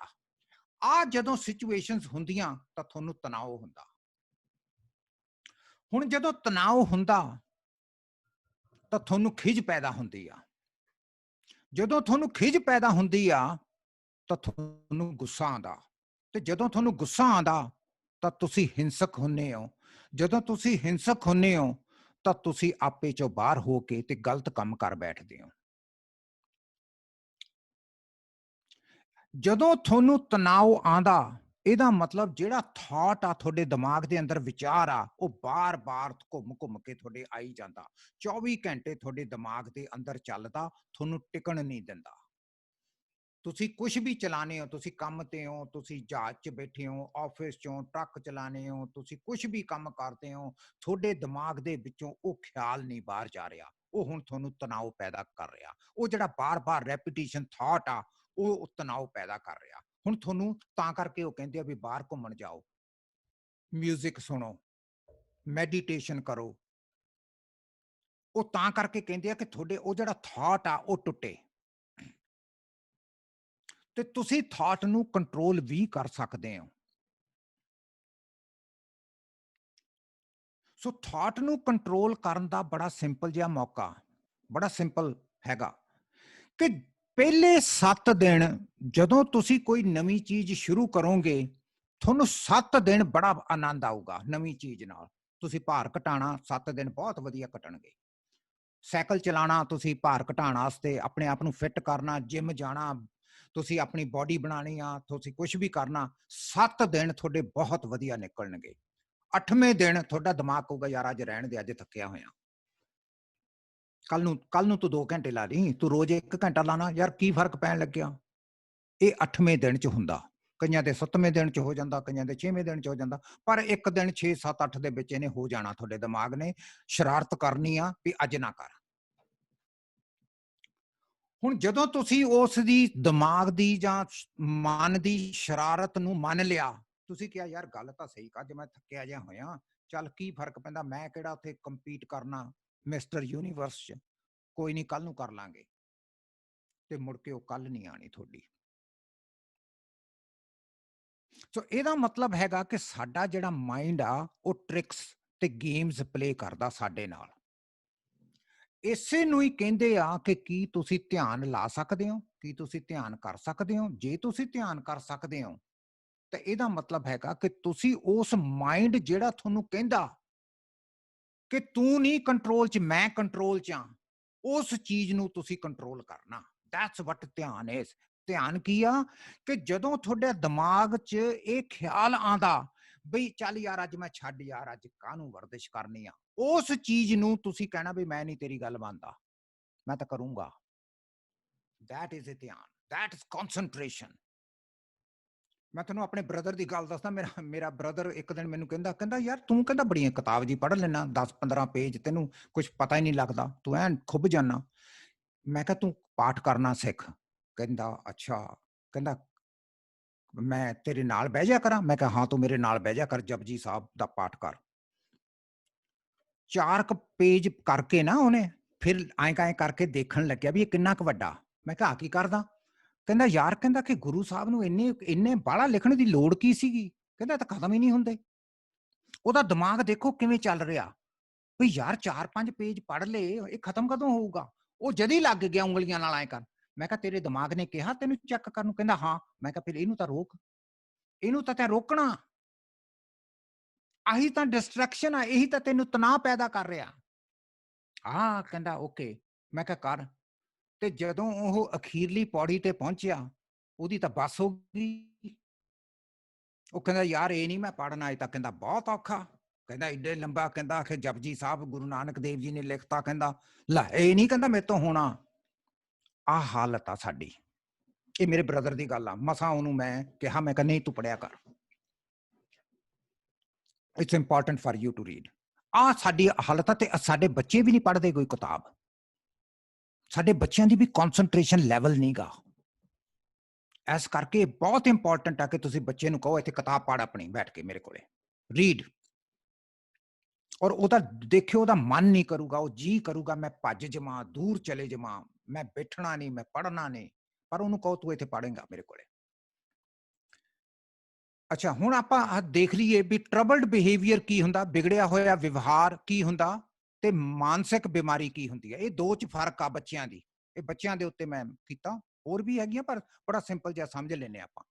ਆ ਜਦੋਂ ਸਿਚੁਏਸ਼ਨਸ ਹੁੰਦੀਆਂ ਤਾਂ ਤੁਹਾਨੂੰ ਤਣਾਅ ਹੁੰਦਾ। ਹੁਣ ਜਦੋਂ ਤਣਾਅ ਹੁੰਦਾ ਤਾਂ ਤੁਹਾਨੂੰ ਖਿਝ ਪੈਦਾ ਹੁੰਦੀ ਆ, ਜਦੋਂ ਤੁਹਾਨੂੰ ਖਿਝ ਪੈਦਾ ਹੁੰਦੀ ਆ ਤਾਂ ਤੁਹਾਨੂੰ ਗੁੱਸਾ ਆਉਂਦਾ, ਤੇ ਜਦੋਂ ਤੁਹਾਨੂੰ ਗੁੱਸਾ ਆਉਂਦਾ ਤਾਂ ਤੁਸੀਂ ਹਿੰਸਕ ਹੁੰਦੇ ਹੋ, ਜਦੋਂ ਤੁਸੀਂ ਹਿੰਸਕ ਹੁੰਦੇ ਹੋ ਤਾਂ ਤੁਸੀਂ ਆਪੇ ਚੋਂ ਬਾਹਰ ਹੋ ਕੇ ਤੇ ਗਲਤ ਕੰਮ ਕਰ ਬੈਠਦੇ ਹੋ। ਜਦੋਂ ਤੁਹਾਨੂੰ ਤਣਾਅ ਆਉਂਦਾ, ਇਹਦਾ ਮਤਲਬ ਜਿਹੜਾ ਥਾਟ ਆ ਤੁਹਾਡੇ ਦਿਮਾਗ ਦੇ ਅੰਦਰ, ਵਿਚਾਰ ਆ, ਉਹ ਬਾਰ-ਬਾਰ ਘੁੰਮ ਕੇ ਤੁਹਾਡੇ ਆਈ ਜਾਂਦਾ, 24 ਘੰਟੇ ਤੁਹਾਡੇ ਦਿਮਾਗ ਦੇ ਅੰਦਰ ਚੱਲਦਾ, ਤੁਹਾਨੂੰ ਟਿਕਣ ਨਹੀਂ ਦਿੰਦਾ। ਤੁਸੀਂ ਕੁਝ ਵੀ ਚਲਾਣੇ ਹੋ, ਤੁਸੀਂ ਕੰਮ ਤੇ ਹੋ, ਤੁਸੀਂ ਜਹਾਜ਼ 'ਚ ਬੈਠੇ ਹੋ, ਆਫਿਸ 'ਚੋਂ ਟਰੱਕ ਚਲਾਣੇ ਹੋ, ਤੁਸੀਂ ਕੁਝ ਵੀ ਕੰਮ ਕਰਦੇ ਹੋ, ਤੁਹਾਡੇ ਦਿਮਾਗ ਦੇ ਵਿੱਚੋਂ ਉਹ ਖਿਆਲ ਨਹੀਂ ਬਾਹਰ ਜਾ ਰਿਹਾ, ਉਹ ਹੁਣ ਤੁਹਾਨੂੰ ਤਣਾਅ ਪੈਦਾ ਕਰ ਰਿਹਾ। ਉਹ ਜਿਹੜਾ ਬਾਰ-ਬਾਰ ਰੈਪੀਟੀਸ਼ਨ ਥਾਟ ਆ, ਉਹ ਤਣਾਅ ਪੈਦਾ ਕਰ ਰਿਹਾ। ਹੁਣ ਤੁਹਾਨੂੰ ਤਾਂ ਕਰਕੇ ਉਹ ਕਹਿੰਦੇ ਆ ਵੀ ਬਾਹਰ ਘੁੰਮਣ ਜਾਓ, ਮਿਊਜ਼ਿਕ ਸੁਣੋ, ਮੈਡੀਟੇਸ਼ਨ ਕਰੋ। ਉਹ ਤਾਂ ਕਰਕੇ ਕਹਿੰਦੇ ਆ ਕਿ ਤੁਹਾਡੇ ਉਹ ਜਿਹੜਾ ਥਾਟ ਆ ਉਹ ਟੁੱਟੇ, ਤੇ ਤੁਸੀਂ ਥਾਟ ਨੂੰ ਕੰਟਰੋਲ ਵੀ ਕਰ ਸਕਦੇ ਹੋ। ਸੋ ਥਾਟ ਨੂੰ ਕੰਟਰੋਲ ਕਰਨ ਦਾ ਬੜਾ ਸਿੰਪਲ ਜਿਹਾ ਮੌਕਾ, ਬੜਾ ਸਿੰਪਲ ਹੈਗਾ ਕਿ ਪਹਿਲੇ 7 ਦਿਨ ਜਦੋਂ ਤੁਸੀਂ ਕੋਈ ਨਵੀਂ ਚੀਜ਼ ਸ਼ੁਰੂ ਕਰੋਗੇ, ਤੁਹਾਨੂੰ 7 ਦਿਨ ਬੜਾ ਆਨੰਦ ਆਊਗਾ ਨਵੀਂ ਚੀਜ਼ ਨਾਲ। ਤੁਸੀਂ ਭਾਰ ਘਟਾਣਾ, 7 ਦਿਨ ਬਹੁਤ ਵਧੀਆ ਕੱਟਣਗੇ। ਸਾਈਕਲ ਚਲਾਣਾ, ਤੁਸੀਂ ਭਾਰ ਘਟਾਉਣ ਵਾਸਤੇ ਆਪਣੇ ਆਪ ਨੂੰ ਫਿੱਟ ਕਰਨਾ, ਜਿਮ ਜਾਣਾ, ਤੁਸੀਂ ਆਪਣੀ ਬਾਡੀ ਬਣਾਉਣੀ ਆ, ਤੁਸੀਂ ਕੁਝ ਵੀ ਕਰਨਾ, 7 ਦਿਨ ਤੁਹਾਡੇ ਬਹੁਤ ਵਧੀਆ ਨਿਕਲਣਗੇ। 8ਵੇਂ ਦਿਨ ਤੁਹਾਡਾ ਦਿਮਾਗ ਕਹੂਗਾ ਯਾਰ ਅੱਜ ਰਹਿਣ ਦੇ, ਅੱਜ ਥੱਕਿਆ ਹੋਇਆ, ਕੱਲ ਨੂੰ ਤੂੰ 2 ਘੰਟੇ ਲਾ ਲਈ, ਤੂੰ ਰੋਜ਼ 1 ਘੰਟਾ ਲਾਣਾ, ਯਾਰ ਕੀ ਫਰਕ ਪੈਣ ਲੱਗਿਆ। ਇਹ 8ਵੇਂ ਦਿਨ 'ਚ ਹੁੰਦਾ, ਕਈਆਂ ਦੇ 7ਵੇਂ ਦਿਨ 'ਚ ਹੋ ਜਾਂਦਾ, ਕਈਆਂ ਦੇ 6ਵੇਂ ਦਿਨ 'ਚ ਹੋ ਜਾਂਦਾ, ਪਰ ਇੱਕ ਦਿਨ 6, 7, 8 ਦੇ ਵਿੱਚ ਇਹਨੇ ਹੋ ਜਾਣਾ। ਤੁਹਾਡੇ ਦਿਮਾਗ ਨੇ ਸ਼ਰਾਰਤ ਕਰਨੀ ਆ ਵੀ ਅੱਜ ਨਾ ਕਰ। ਹੁਣ ਜਦੋਂ ਤੁਸੀਂ ਉਸ ਦੀ ਦਿਮਾਗ ਦੀ ਜਾਂ ਮਨ ਦੀ ਸ਼ਰਾਰਤ ਨੂੰ ਮੰਨ ਲਿਆ, ਤੁਸੀਂ ਕਿਹਾ ਯਾਰ ਗੱਲ ਤਾਂ ਸਹੀ, ਅੱਜ ਮੈਂ ਥੱਕਿਆ ਜਿਹਾ ਹੋਇਆ, ਚੱਲ ਕੀ ਫਰਕ ਪੈਂਦਾ, ਮੈਂ ਕਿਹੜਾ ਉੱਥੇ ਕੰਪੀਟ ਕਰਨਾ ਮਿਸਟਰ ਯੂਨੀਵਰਸ 'ਚ, ਕੋਈ ਨਹੀਂ ਕੱਲ ਨੂੰ ਕਰ ਲਾਂਗੇ। ਤੇ ਮੁੜ ਕੇ ਉਹ ਕੱਲ ਨਹੀਂ ਆਣੀ ਤੁਹਾਡੀ। ਸੋ ਇਹਦਾ ਮਤਲਬ ਹੈਗਾ ਕਿ ਸਾਡਾ ਜਿਹੜਾ ਮਾਈਂਡ ਆ ਉਹ ਟ੍ਰਿਕਸ ਤੇ ਗੇਮਸ ਪਲੇ ਕਰਦਾ ਸਾਡੇ ਨਾਲ। ਇਸੇ ਨੂੰ ਹੀ ਕਹਿੰਦੇ ਆ ਕਿ ਕੀ ਤੁਸੀਂ ਧਿਆਨ ਲਾ ਸਕਦੇ ਹੋ, ਕੀ ਤੁਸੀਂ ਧਿਆਨ ਕਰ ਸਕਦੇ ਹੋ। ਜੇ ਤੁਸੀਂ ਧਿਆਨ ਕਰ ਸਕਦੇ ਹੋ ਤਾਂ ਇਹਦਾ ਮਤਲਬ ਹੈਗਾ ਕਿ ਤੁਸੀਂ ਉਸ ਮਾਈਂਡ ਜਿਹੜਾ ਤੁਹਾਨੂੰ ਕਹਿੰਦਾ ਕਿ ਤੂੰ ਨਹੀਂ ਕੰਟਰੋਲ 'ਚ, ਮੈਂ ਕੰਟਰੋਲ 'ਚ ਆ, ਉਸ ਚੀਜ਼ ਨੂੰ ਤੁਸੀਂ ਕੰਟਰੋਲ ਕਰਨਾ। ਦੈਟਸ ਵਾਟ ਧਿਆਨ ਇਜ਼। ਧਿਆਨ ਕੀ ਆ ਕਿ ਜਦੋਂ ਤੁਹਾਡੇ ਦਿਮਾਗ 'ਚ ਇਹ ਖਿਆਲ ਆਂਦਾ ਬਈ ਚੱਲ ਯਾਰ ਅੱਜ ਮੈਂ ਛੱਡ ਯਾਰ, ਅੱਜ ਕਾਹਨੂੰ ਵਰਦਿਸ਼ ਕਰਨੀ ਆ, ਉਸ ਚੀਜ਼ ਨੂੰ ਤੁਸੀਂ ਕਹਿਣਾ ਵੀ ਮੈਂ ਨਹੀਂ ਤੇਰੀ ਗੱਲ ਮੰਨਦਾ, ਮੈਂ ਤਾਂ ਕਰੂੰਗਾ। ਦੈਟ ਇਜ਼ ਅ ਧਿਆਨ, ਦੈਟ ਇਜ਼ ਕਨਸੈਂਟਰੇਸ਼ਨ। ਮੈਂ ਤੁਹਾਨੂੰ ਆਪਣੇ ਬ੍ਰਦਰ ਦੀ ਗੱਲ ਦੱਸਦਾ। ਮੇਰਾ ਬ੍ਰਦਰ ਇੱਕ ਦਿਨ ਮੈਨੂੰ ਕਹਿੰਦਾ ਯਾਰ ਤੂੰ ਕਹਿੰਦਾ ਬੜੀਆਂ ਕਿਤਾਬ ਜੀ ਪੜ੍ਹ ਲੈਣਾ, 10-15 ਪੇਜ, ਤੈਨੂੰ ਕੁਝ ਪਤਾ ਹੀ ਨਹੀਂ ਲੱਗਦਾ, ਤੂੰ ਐਨ ਖੁੱਭ ਜਾਨਾ। ਮੈਂ ਕਿਹਾ ਤੂੰ ਪਾਠ ਕਰਨਾ ਸਿੱਖ। ਕਹਿੰਦਾ ਅੱਛਾ, ਕਹਿੰਦਾ ਮੈਂ ਤੇਰੇ ਨਾਲ ਬਹਿ ਜਾ ਕਰਾਂ। ਮੈਂ ਕਿਹਾ ਹਾਂ ਤੂੰ ਮੇਰੇ ਨਾਲ ਬਹਿ ਜਾ ਕਰ, ਜਪਜੀ ਸਾਹਿਬ ਦਾ ਪਾਠ ਕਰ। 4 ਪੇਜ ਕਰਕੇ ਨਾ ਉਹਨੇ ਫਿਰ ਐਂ ਕਰਕੇ ਦੇਖਣ ਲੱਗਿਆ ਵੀ ਇਹ ਕਿੰਨਾ ਕੁ ਵੱਡਾ। ਮੈਂ ਕਿਹਾ ਕੀ ਕਰਦਾ? ਕਹਿੰਦਾ ਯਾਰ, ਕਹਿੰਦਾ ਕਿ ਗੁਰੂ ਸਾਹਿਬ ਨੂੰ ਇੰਨੇ ਬਾਹਲਾ ਲਿਖਣ ਦੀ ਲੋੜ ਕੀ ਸੀਗੀ? ਕਹਿੰਦਾ ਤਾਂ ਖਤਮ ਹੀ ਨਹੀਂ ਹੁੰਦੇ। ਉਹਦਾ ਦਿਮਾਗ ਦੇਖੋ ਕਿਵੇਂ ਚੱਲ ਰਿਹਾ ਵੀ ਯਾਰ 4-5 ਪੇਜ ਪੜ੍ਹ ਲਏ, ਇਹ ਖਤਮ ਕਦੋਂ ਹੋਊਗਾ? ਉਹ ਜਦ ਹੀ ਲੱਗ ਗਿਆ ਉਂਗਲੀਆਂ ਨਾਲ ਐਂ ਕਰ। ਮੈਂ ਕਿਹਾ ਤੇਰੇ ਦਿਮਾਗ ਨੇ ਕਿਹਾ ਤੈਨੂੰ ਚੈੱਕ ਕਰਨ ਨੂੰ? ਕਹਿੰਦਾ ਹਾਂ। ਮੈਂ ਕਿਹਾ ਫਿਰ ਇਹਨੂੰ ਤਾਂ ਰੋਕ, ਇਹਨੂੰ ਤਾਂ ਤੈਂ ਰੋਕਣਾ। ਆਹੀ ਤਾਂ ਡਿਸਟਰੈਕਸ਼ਨ ਆ, ਇਹੀ ਤਾਂ ਤੈਨੂੰ ਤਣਾਅ ਪੈਦਾ ਕਰ ਰਿਹਾ। ਹਾਂ ਕਹਿੰਦਾ ਓਕੇ। ਮੈਂ ਕਿਹਾ ਕਰ। ਤੇ ਜਦੋਂ ਉਹ ਅਖੀਰਲੀ ਪੌੜੀ ਤੇ ਪਹੁੰਚਿਆ, ਉਹਦੀ ਤਾਂ ਬੱਸ ਹੋ ਗਈ। ਉਹ ਕਹਿੰਦਾ ਯਾਰ ਇਹ ਨਹੀਂ ਮੈਂ ਪੜ੍ਹਨਾ, ਇਹ ਤਾਂ ਕਹਿੰਦਾ ਬਹੁਤ ਔਖਾ। ਕਹਿੰਦਾ ਏਡੇ ਲੰਬਾ, ਕਹਿੰਦਾ ਆਖਿਰ ਜਪਜੀ ਸਾਹਿਬ ਗੁਰੂ ਨਾਨਕ ਦੇਵ ਜੀ ਨੇ ਲਿਖਤਾ, ਕਹਿੰਦਾ ਲੈ ਇਹ ਨਹੀਂ ਕਹਿੰਦਾ ਮੇਰੇ ਤੋਂ ਹੋਣਾ। ਆਹ ਹਾਲਤ ਆ ਸਾਡੀ। ਇਹ ਮੇਰੇ ਬ੍ਰਦਰ ਦੀ ਗੱਲ ਆ। ਮਸਾਂ ਉਹਨੂੰ ਮੈਂ ਕਿਹਾ, ਮੈਂ ਕਿਹਾ ਨਹੀਂ ਤੂੰ ਪੜ੍ਹਿਆ ਕਰ, it's important for you to read. ਆਹ ਸਾਡੀ ਹਾਲਤ ਆ। ਤੇ ਸਾਡੇ ਬੱਚੇ ਵੀ ਨਹੀਂ ਪੜ੍ਹਦੇ ਕੋਈ ਕਿਤਾਬ। ਸਾਡੇ ਬੱਚਿਆਂ ਦੀ ਵੀ ਕਨਸੈਂਟਰੇਸ਼ਨ ਲੈਵਲ ਨਹੀਂ ਗਾ। ਇਸ ਕਰਕੇ ਬਹੁਤ ਇੰਪੋਰਟੈਂਟ ਆ ਕਿ ਤੁਸੀਂ ਬੱਚੇ ਨੂੰ ਕਹੋ ਇੱਥੇ ਕਿਤਾਬ ਪੜ੍ਹ ਆਪਣੀ ਬੈਠ ਕੇ ਮੇਰੇ ਕੋਲੇ, ਰੀਡ। ਔਰ ਉਹਦਾ ਦੇਖਿਓ ਉਹਦਾ ਮਨ ਨਹੀਂ ਕਰੂਗਾ, ਉਹ ਜੀ ਕਰੂਗਾ ਮੈਂ ਭੱਜ ਜਾਵਾਂ, ਦੂਰ ਚਲੇ ਜਾਵਾਂ, ਮੈਂ ਬੈਠਣਾ ਨਹੀਂ, ਮੈਂ ਪੜ੍ਹਨਾ ਨਹੀਂ। ਪਰ ਉਹਨੂੰ ਕਹੋ ਤੂੰ ਇੱਥੇ ਪੜ੍ਹੇਂਗਾ ਮੇਰੇ ਕੋਲੇ। ਅੱਛਾ, ਹੁਣ ਆਪਾਂ ਦੇਖ ਲਈਏ ਵੀ ਟਰਬਲਡ ਬਿਹੇਵੀਅਰ ਕੀ ਹੁੰਦਾ, ਵਿਗੜਿਆ ਹੋਇਆ ਵਿਵਹਾਰ ਕੀ ਹੁੰਦਾ, ਤੇ ਮਾਨਸਿਕ ਬਿਮਾਰੀ ਕੀ ਹੁੰਦੀ ਹੈ। ਇਹ ਦੋ 'ਚ ਫਰਕ ਆ ਬੱਚਿਆਂ ਦੀ। ਇਹ ਬੱਚਿਆਂ ਦੇ ਉੱਤੇ ਮੈਂ ਕੀਤਾ, ਹੋਰ ਵੀ ਹੈਗੀਆਂ ਪਰ ਬੜਾ ਸਿੰਪਲ ਜਿਹਾ ਸਮਝ ਲੈਂਦੇ ਆਪਾਂ।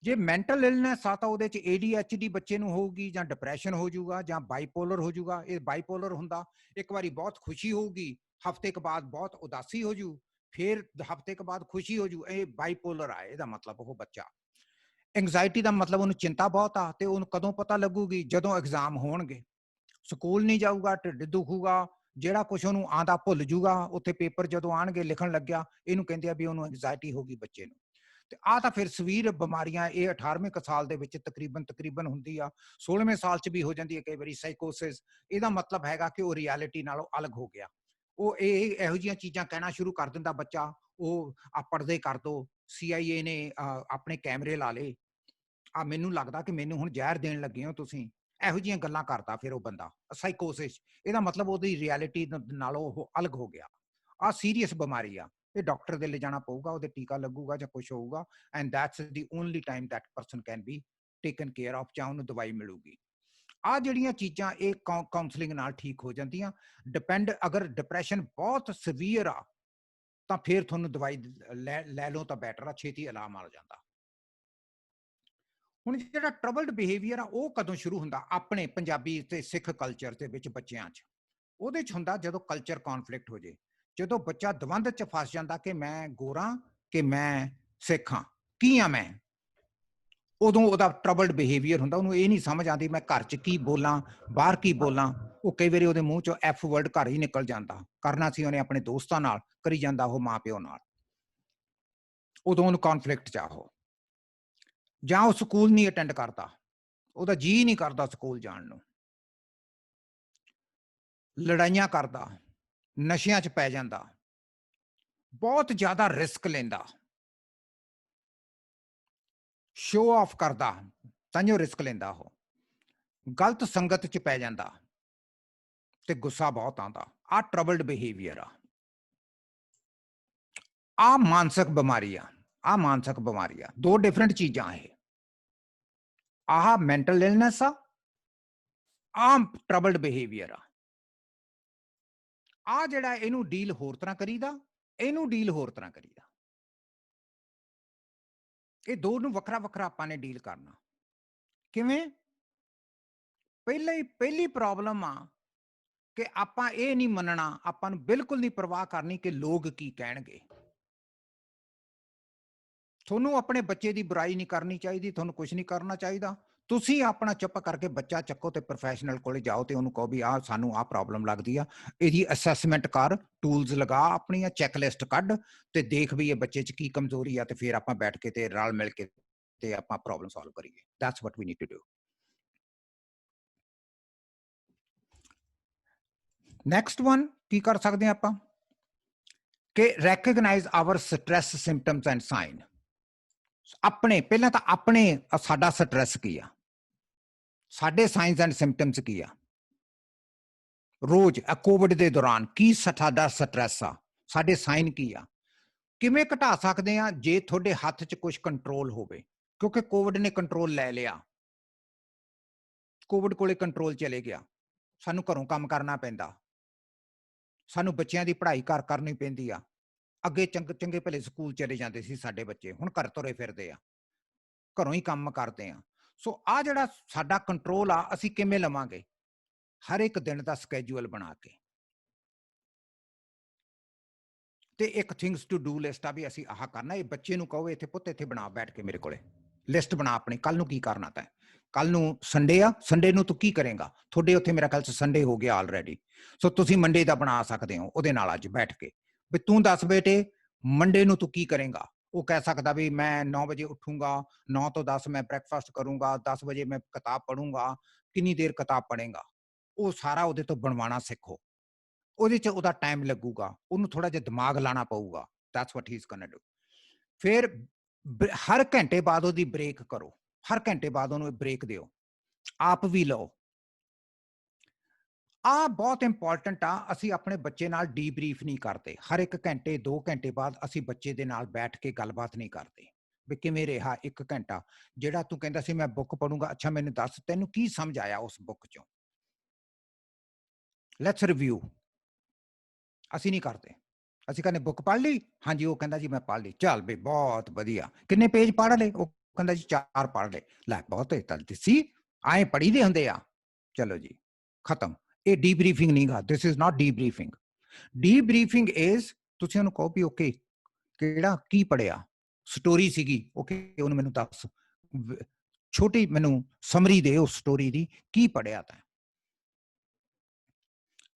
ਜੇ ਮੈਂਟਲ ਇਲਨੈਸ ਆ ਤਾਂ ਉਹਦੇ 'ਚ ADHD ਬੱਚੇ ਨੂੰ ਹੋਊਗੀ, ਜਾਂ ਡਿਪਰੈਸ਼ਨ ਹੋ ਜਾਊਗਾ, ਜਾਂ ਬਾਈਪੋਲਰ ਹੋ ਜਾਊਗਾ। ਇਹ ਬਾਈਪੋਲਰ ਹੁੰਦਾ, ਇੱਕ ਵਾਰੀ ਬਹੁਤ ਖੁਸ਼ੀ ਹੋਊਗੀ, ਹਫ਼ਤੇ ਕੁ ਬਾਅਦ ਬਹੁਤ ਉਦਾਸੀ ਹੋ ਜੂ, ਫਿਰ ਹਫ਼ਤੇ ਕੁ ਬਾਅਦ ਖੁਸ਼ੀ ਹੋ ਜੂ। ਇਹ ਬਾਈਪੋਲਰ ਆ, ਇਹਦਾ ਮਤਲਬ ਉਹ ਬੱਚਾ। ਐਂਗਜ਼ਾਇਟੀ ਦਾ ਮਤਲਬ ਉਹਨੂੰ ਚਿੰਤਾ ਬਹੁਤ ਆ, ਤੇ ਉਹਨੂੰ ਕਦੋਂ ਪਤਾ ਲੱਗੂਗੀ? ਜਦੋਂ ਐਗਜ਼ਾਮ ਹੋਣਗੇ। ਸਕੂਲ ਨਹੀਂ ਜਾਊਗਾ, ਢਿੱਡ ਦੁਖੂਗਾ, ਜਿਹੜਾ ਕੁਛ ਉਹਨੂੰ ਆਂਦਾ ਭੁੱਲ ਜੂਗਾ। ਉੱਥੇ ਪੇਪਰ ਜਦੋਂ ਆਣਗੇ ਲਿਖਣ ਲੱਗਿਆ, ਇਹਨੂੰ ਕਹਿੰਦੇ ਆ ਵੀ ਉਹਨੂੰ ਐਂਗਜ਼ਾਇਟੀ ਹੋ ਗਈ ਬੱਚੇ ਨੂੰ। ਤੇ ਆਹ ਤਾਂ ਫਿਰ ਸਵੀਰ ਬਿਮਾਰੀਆਂ, ਇਹ 18ਵੇਂ ਸਾਲ ਦੇ ਵਿੱਚ ਤਕਰੀਬਨ ਹੁੰਦੀ ਆ, 16ਵੇਂ ਸਾਲ 'ਚ ਵੀ ਹੋ ਜਾਂਦੀ ਹੈ ਕਈ ਵਾਰੀ ਸਾਈਕੋਸਿਸ। ਇਹਦਾ ਮਤਲਬ ਹੈਗਾ ਕਿ ਉਹ ਰਿਐਲਿਟੀ ਨਾਲੋਂ ਅਲੱਗ ਹੋ ਗਿਆ। ਉਹ ਇਹੋ ਜਿਹੀਆਂ ਚੀਜ਼ਾਂ ਕਹਿਣਾ ਸ਼ੁਰੂ ਕਰ ਦਿੰਦਾ ਬੱਚਾ। ਉਹ ਪਰਦੇ ਕਰ ਦੋ, CIA ਨੇ ਆਪਣੇ ਕੈਮਰੇ ਲਾ ਲਏ, ਮੈਨੂੰ ਲੱਗਦਾ ਕਿ ਮੈਨੂੰ ਹੁਣ ਜ਼ਹਿਰ ਦੇਣ ਲੱਗੇ ਹੋ ਤੁਸੀਂ, ਇਹੋ ਜਿਹੀਆਂ ਗੱਲਾਂ ਕਰਦਾ ਫਿਰ ਉਹ ਬੰਦਾ ਸਾਈਕੋਸਿਸ। ਇਹਦਾ ਮਤਲਬ ਉਹਦੀ ਰਿਐਲਿਟੀ ਨਾਲੋਂ ਉਹ ਅਲੱਗ ਹੋ ਗਿਆ। ਆਹ ਸੀਰੀਅਸ ਬਿਮਾਰੀ ਆ। ਇਹ ਡਾਕਟਰ ਦੇ ਲੈ ਜਾਣਾ ਪਊਗਾ, ਉਹਦੇ ਟੀਕਾ ਲੱਗੂਗਾ ਜਾਂ ਕੁਛ ਹੋਊਗਾ। And that's the only time that person can be taken care of, ਜਾਂ ਉਹਨੂੰ ਦਵਾਈ ਮਿਲੂਗੀ। ਆਹ ਜਿਹੜੀਆਂ ਚੀਜ਼ਾਂ ਇਹ ਕਾਉਂਸਲਿੰਗ ਨਾਲ ਠੀਕ ਹੋ ਜਾਂਦੀਆਂ। ਅਗਰ ਡਿਪਰੈਸ਼ਨ ਬਹੁਤ ਸਵੀਅਰ ਆ ਤਾਂ ਫਿਰ ਤੁਹਾਨੂੰ ਦਵਾਈ ਲੈ ਲਓ ਤਾਂ ਬੈਟਰ ਆ, ਛੇਤੀ ਆਰਾਮ ਆ ਜਾਂਦਾ। ਹੁਣ ਜਿਹੜਾ ਟਰਬਲਡ ਬਿਹੇਵੀਅਰ ਆ ਉਹ ਕਦੋਂ ਸ਼ੁਰੂ ਹੁੰਦਾ ਆਪਣੇ ਪੰਜਾਬੀ ਤੇ ਸਿੱਖ ਕਲਚਰ ਦੇ ਵਿੱਚ ਬੱਚਿਆਂ 'ਚ? ਉਹਦੇ 'ਚ ਹੁੰਦਾ ਜਦੋਂ ਕਲਚਰ ਕੌਨਫਲਿਕਟ ਹੋ ਜੇ, ਜਦੋਂ ਬੱਚਾ ਦਵੰਦ 'ਚ ਫਸ ਜਾਂਦਾ ਕਿ ਮੈਂ ਗੋਰਾ ਕਿ ਮੈਂ ਸਿੱਖ ਹਾਂ, ਕੀ ਆ ਮੈਂ। ਉਦੋਂ ਉਹਦਾ ਟਰਬਲਡ ਬਿਹੇਵੀਅਰ ਹੁੰਦਾ। ਉਹਨੂੰ ਇਹ ਨਹੀਂ ਸਮਝ ਆਉਂਦੀ ਮੈਂ ਘਰ 'ਚ ਕੀ ਬੋਲਾਂ, ਬਾਹਰ ਕੀ ਬੋਲਾਂ। ਉਹ ਕਈ ਵਾਰੀ ਉਹਦੇ ਮੂੰਹ 'ਚੋਂ F ਵਰਡ ਘਰ ਹੀ ਨਿਕਲ ਜਾਂਦਾ। ਕਰਨਾ ਸੀ ਉਹਨੇ ਆਪਣੇ ਦੋਸਤਾਂ ਨਾਲ, ਕਰੀ ਜਾਂਦਾ ਉਹ ਮਾਂ ਪਿਓ ਨਾਲ। ਉਦੋਂ ਉਹਨੂੰ ਕੌਨਫਲਿਕਟ 'ਚ ਆਹੋ। ਜਾਂ ਉਹ ਸਕੂਲ ਨਹੀਂ ਅਟੈਂਡ ਕਰਦਾ, ਉਹਦਾ ਜੀ ਨਹੀਂ ਕਰਦਾ ਸਕੂਲ ਜਾਣ ਨੂੰ, ਲੜਾਈਆਂ ਕਰਦਾ, ਨਸ਼ਿਆਂ 'ਚ ਪੈ ਜਾਂਦਾ, ਬਹੁਤ ਜ਼ਿਆਦਾ ਰਿਸਕ ਲੈਂਦਾ, ਸ਼ੋਅ ਆਫ ਕਰਦਾ, ਤਾਂਹੀਓ ਰਿਸਕ ਲੈਂਦਾ। ਉਹ ਗਲਤ ਸੰਗਤ 'ਚ ਪੈ ਜਾਂਦਾ ਤੇ ਗੁੱਸਾ ਬਹੁਤ ਆਉਂਦਾ। ਆਹ ਟਰਬਲਡ ਬਿਹੇਵੀਅਰ ਆ। ਆ ਮਾਨਸਿਕ ਬਿਮਾਰੀ ਆ ਮਾਨਸਿਕ ਬਿਮਾਰੀ ਆ, ਦੋ ਡਿਫਰੈਂਟ ਚੀਜ਼ਾਂ ਇਹ। ਆਹ ਮੈਂਟਲ ਇਲਨੈਸ ਆ ਟਰਬਲਡ ਬਿਹੇਵੀਅਰ ਆ ਜਿਹੜਾ ਇਹਨੂੰ ਡੀਲ ਹੋਰ ਤਰ੍ਹਾਂ ਕਰੀਦਾ, ਇਹਨੂੰ ਡੀਲ ਹੋਰ ਤਰ੍ਹਾਂ ਕਰੀਦਾ। ਇਹ ਦੋ ਨੂੰ ਵੱਖਰਾ ਵੱਖਰਾ ਆਪਾਂ ਨੇ ਡੀਲ ਕਰਨਾ। ਕਿਵੇਂ? ਪਹਿਲੀ ਪ੍ਰੋਬਲਮ ਆ ਕਿ ਆਪਾਂ ਇਹ ਨਹੀਂ ਮੰਨਣਾ, ਆਪਾਂ ਨੂੰ ਬਿਲਕੁਲ ਨਹੀਂ ਪਰਵਾਹ ਕਰਨੀ ਕਿ ਲੋਕ ਕੀ ਕਹਿਣਗੇ। ਤੁਹਾਨੂੰ ਆਪਣੇ ਬੱਚੇ ਦੀ ਬੁਰਾਈ ਨਹੀਂ ਕਰਨੀ ਚਾਹੀਦੀ, ਤੁਹਾਨੂੰ ਕੁਝ ਨਹੀਂ ਕਰਨਾ ਚਾਹੀਦਾ। ਤੁਸੀਂ ਆਪਣਾ ਚੁੱਪ ਕਰਕੇ ਬੱਚਾ ਚੱਕੋ ਤੇ ਪ੍ਰੋਫੈਸ਼ਨਲ ਕੋਲੇ ਜਾਓ ਤੇ ਉਹਨੂੰ ਕਹੋ ਵੀ ਆਹ ਸਾਨੂੰ ਆਹ ਪ੍ਰੋਬਲਮ ਲੱਗਦੀ ਆ, ਇਹਦੀ ਅਸੈਸਮੈਂਟ ਕਰ, ਟੂਲਸ ਲਗਾ, ਆਪਣੀਆਂ ਚੈੱਕਲਿਸਟ ਕੱਢ ਤੇ ਦੇਖ ਵੀ ਇਹ ਬੱਚੇ 'ਚ ਕੀ ਕਮਜ਼ੋਰੀ ਆ, ਤੇ ਫਿਰ ਆਪਾਂ ਬੈਠ ਕੇ ਤੇ ਰਲ ਮਿਲ ਕੇ ਤੇ ਆਪਾਂ ਪ੍ਰੋਬਲਮ ਸੋਲਵ ਕਰੀਏ। That's what we need to do. Next one ਕੀ ਕਰ ਸਕਦੇ ਹਾਂ ਆਪਾਂ ਕਿ recognise our stress symptoms and sign. ਆਪਣੇ ਪਹਿਲਾਂ ਤਾਂ ਆਪਣੇ ਸਾਡਾ ਸਟ੍ਰੈਸ ਕੀ ਆ, ਸਾਡੇ ਸਾਈਨਸ ਐਂਡ ਸਿੰਪਟਮਸ ਕੀ ਆ, ਰੋਜ਼ ਕੋਵਿਡ ਦੇ ਦੌਰਾਨ ਕੀ ਸਾਡਾ ਸਟ੍ਰੈਸ ਆ, ਸਾਡੇ ਸਾਈਨ ਕੀ ਆ, ਕਿਵੇਂ ਘਟਾ ਸਕਦੇ ਆ ਜੇ ਤੁਹਾਡੇ ਹੱਥ 'ਚ ਕੁਝ ਕੰਟਰੋਲ ਹੋਵੇ। ਕਿਉਂਕਿ ਕੋਵਿਡ ਨੇ ਕੰਟਰੋਲ ਲੈ ਲਿਆ, ਕੋਵਿਡ ਕੋਲੇ ਕੰਟਰੋਲ ਚਲੇ ਗਿਆ, ਸਾਨੂੰ ਘਰੋਂ ਕੰਮ ਕਰਨਾ ਪੈਂਦਾ, ਸਾਨੂੰ ਬੱਚਿਆਂ ਦੀ ਪੜ੍ਹਾਈ ਘਰ ਕਰਨੀ ਪੈਂਦੀ ਆ। ਅੱਗੇ ਚੰਗੇ ਭਲੇ ਸਕੂਲ ਚਲੇ ਜਾਂਦੇ ਸੀ ਸਾਡੇ ਬੱਚੇ, ਹੁਣ ਘਰ ਤੁਰੇ ਫਿਰਦੇ ਆ, ਘਰੋਂ ਹੀ ਕੰਮ ਕਰਦੇ ਆ। ਸੋ ਆ ਜਿਹੜਾ ਸਾਡਾ ਕੰਟਰੋਲ ਆ ਅਸੀਂ ਕਿਵੇਂ ਲਵਾਂਗੇ? ਹਰ ਇੱਕ ਦਿਨ ਦਾ ਸਕੇਜੂਅਲ ਬਣਾ ਕੇ ਤੇ ਇੱਕ ਥਿੰਗਸ ਟੂ ਡੂ ਲਿਸਟ ਆ ਵੀ ਅਸੀਂ ਆਹ ਕਰਨਾ। ਇਹ ਬੱਚੇ ਨੂੰ ਕਹੋ ਇੱਥੇ ਪੁੱਤ ਇੱਥੇ ਬਣਾ ਬੈਠ ਕੇ ਮੇਰੇ ਕੋਲੇ ਲਿਸਟ ਬਣਾ ਆਪਣੀ, ਕੱਲ ਨੂੰ ਕੀ ਕਰਨਾ ਤੈਂ, ਕੱਲ ਨੂੰ ਸੰਡੇ ਆ, ਸੰਡੇ ਨੂੰ ਤੂੰ ਕੀ ਕਰੇਗਾ। ਤੁਹਾਡੇ ਉੱਥੇ ਮੇਰਾ ਖਿਆਲ 'ਚ ਸੰਡੇ ਹੋ ਗਿਆ ਆਲਰੇਡੀ, ਸੋ ਤੁਸੀਂ ਮੰਡੇ ਦਾ ਬਣਾ ਸਕਦੇ ਹੋ ਉਹਦੇ ਨਾਲ ਅੱਜ ਬੈਠ ਕੇ ਵੀ ਤੂੰ ਦੱਸ ਬੇਟੇ ਮੰਡੇ ਨੂੰ ਤੂੰ ਕੀ ਕਰੇਗਾ। ਉਹ ਕਹਿ ਸਕਦਾ ਵੀ ਮੈਂ 9 ਵਜੇ ਉੱਠੂੰਗਾ, 9 ਤੋਂ 10 ਮੈਂ ਬ੍ਰੇਕਫਾਸਟ ਕਰੂੰਗਾ, 10 ਵਜੇ ਮੈਂ ਕਿਤਾਬ ਪੜ੍ਹੂੰਗਾ। ਕਿੰਨੀ ਦੇਰ ਕਿਤਾਬ ਪੜ੍ਹੇਗਾ, ਉਹ ਸਾਰਾ ਉਹਦੇ ਤੋਂ ਬਣਵਾਉਣਾ ਸਿੱਖੋ। ਉਹਦੇ 'ਚ ਉਹਦਾ ਟਾਈਮ ਲੱਗੂਗਾ, ਉਹਨੂੰ ਥੋੜਾ ਜਿਹਾ ਦਿਮਾਗ ਲਾਣਾ ਪਊਗਾ। That's what he is going to do. ਫਿਰ ਹਰ ਘੰਟੇ ਬਾਅਦ ਉਹਦੀ ਬ੍ਰੇਕ ਕਰੋ, ਹਰ ਘੰਟੇ ਬਾਅਦ ਉਹਨੂੰ ਬ੍ਰੇਕ ਦਿਓ, ਆਪ ਵੀ ਲਓ। ਆ ਬਹੁਤ ਇੰਪੋਰਟੈਂਟ ਆ। ਅਸੀਂ ਆਪਣੇ ਬੱਚੇ ਨਾਲ ਡੀਬਰੀਫ ਨਹੀਂ ਕਰਦੇ, ਹਰ ਇੱਕ ਘੰਟੇ 2 ਘੰਟੇ ਬਾਅਦ ਅਸੀਂ ਬੱਚੇ ਦੇ ਨਾਲ ਬੈਠ ਕੇ ਗੱਲਬਾਤ ਨਹੀਂ ਕਰਦੇ ਵੀ ਕਿਵੇਂ ਰਿਹਾ 1 ਘੰਟਾ। ਜਿਹੜਾ ਤੂੰ ਕਹਿੰਦਾ ਸੀ ਮੈਂ ਬੁੱਕ ਪੜੂੰਗਾ, ਅੱਛਾ ਮੈਨੂੰ ਦੱਸ ਤੈਨੂੰ ਕੀ ਸਮਝ ਆਇਆ ਉਸ ਬੁੱਕ 'ਚੋਂ, ਲੈਟਸ ਰਿਵਿਊ। ਅਸੀਂ ਨਹੀਂ ਕਰਦੇ, ਅਸੀਂ ਕਹਿੰਦੇ ਬੁੱਕ ਪੜ੍ਹ ਲਈ, ਹਾਂਜੀ ਉਹ ਕਹਿੰਦਾ ਜੀ ਮੈਂ ਪੜ੍ਹ ਲਈ, ਚੱਲ ਬਈ ਬਹੁਤ ਵਧੀਆ, ਕਿੰਨੇ ਪੇਜ ਪੜ੍ਹ ਲਏ, ਉਹ ਕਹਿੰਦਾ ਜੀ 4 ਪੜ੍ਹ ਲਏ, ਲੈ ਬਹੁਤ ਸੀ ਆਏ ਪੜ੍ਹੀ ਦੇ ਹੁੰਦੇ ਆ, ਚਲੋ ਜੀ ਖਤਮ। ਇਹ ਡੀਬਰੀਫਿੰਗ ਨਹੀਂ ਗਾ, ਦਿਸ ਇਜ਼ ਨਾਟ ਡੀਬਰੀਫਿੰਗ। ਡੀਬਰੀਫਿੰਗ ਇਜ਼ ਤੁਸੀਂ ਉਹਨੂੰ ਕਹੋ ਵੀ ਓਕੇ ਕਿਹੜਾ ਕੀ ਪੜ੍ਹਿਆ, ਸਟੋਰੀ ਸੀਗੀ, ਓਕੇ ਉਹਨੂੰ ਮੈਨੂੰ ਦੱਸ, ਛੋਟੀ ਮੈਨੂੰ ਸਮਰੀ ਦੇ ਉਸ ਸਟੋਰੀ ਦੀ, ਕੀ ਪੜ੍ਹਿਆ ਤਾਂ।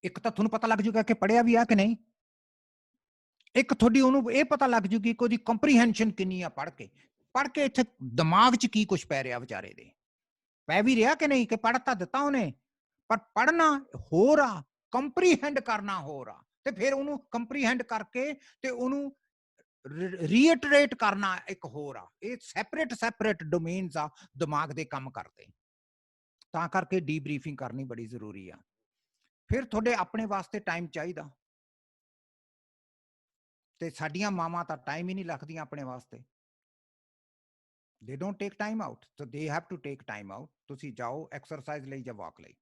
ਇੱਕ ਤਾਂ ਤੁਹਾਨੂੰ ਪਤਾ ਲੱਗ ਜੂਗਾ ਕਿ ਪੜ੍ਹਿਆ ਵੀ ਆ ਕਿ ਨਹੀਂ, ਇੱਕ ਤੁਹਾਡੀ ਉਹਨੂੰ ਇਹ ਪਤਾ ਲੱਗ ਜੂਗੀ ਕਿ ਉਹਦੀ ਕੰਪਰੀਹੈਂਸ਼ਨ ਕਿੰਨੀ ਆ ਪੜ੍ਹ ਕੇ ਇੱਥੇ ਦਿਮਾਗ 'ਚ ਕੀ ਕੁਛ ਪੈ ਰਿਹਾ ਵਿਚਾਰੇ ਦੇ, ਪੈ ਵੀ ਰਿਹਾ ਕਿ ਨਹੀਂ, ਕਿ ਪੜ੍ਹ ਤਾਂ ਦਿੱਤਾ ਉਹਨੇ ਪਰ ਪੜ੍ਹਨਾ ਹੋਰ ਆ, ਕੰਪਰੀਹੈਂਡ ਕਰਨਾ ਹੋਰ ਆ। ਤੇ ਫਿਰ ਉਹਨੂੰ ਕੰਪਰੀਹੈਂਡ ਕਰਕੇ ਤੇ ਉਹਨੂੰ ਰੀਇਟਰੇਟ ਕਰਨਾ ਇੱਕ ਹੋਰ ਆ। ਇਹ ਸੈਪਰੇਟ ਡੋਮੇਨਸ ਆ ਦਿਮਾਗ ਦੇ ਕੰਮ ਕਰਦੇ। ਤਾਂ ਕਰਕੇ ਡੀਬਰੀਫਿੰਗ ਕਰਨੀ ਬੜੀ ਜ਼ਰੂਰੀ ਆ। ਫਿਰ ਤੁਹਾਡੇ ਆਪਣੇ ਵਾਸਤੇ ਟਾਈਮ ਚਾਹੀਦਾ, ਤੇ ਸਾਡੀਆਂ ਮਾਵਾਂ ਤਾਂ ਟਾਈਮ ਹੀ ਨਹੀਂ ਰੱਖਦੀਆਂ ਆਪਣੇ ਵਾਸਤੇ। they don't take time out, so they have to take time out। ਤੁਸੀਂ ਜਾਓ ਐਕਸਰਸਾਈਜ਼ ਲਈ ਜਾਂ ਵਾਕ ਲਈ।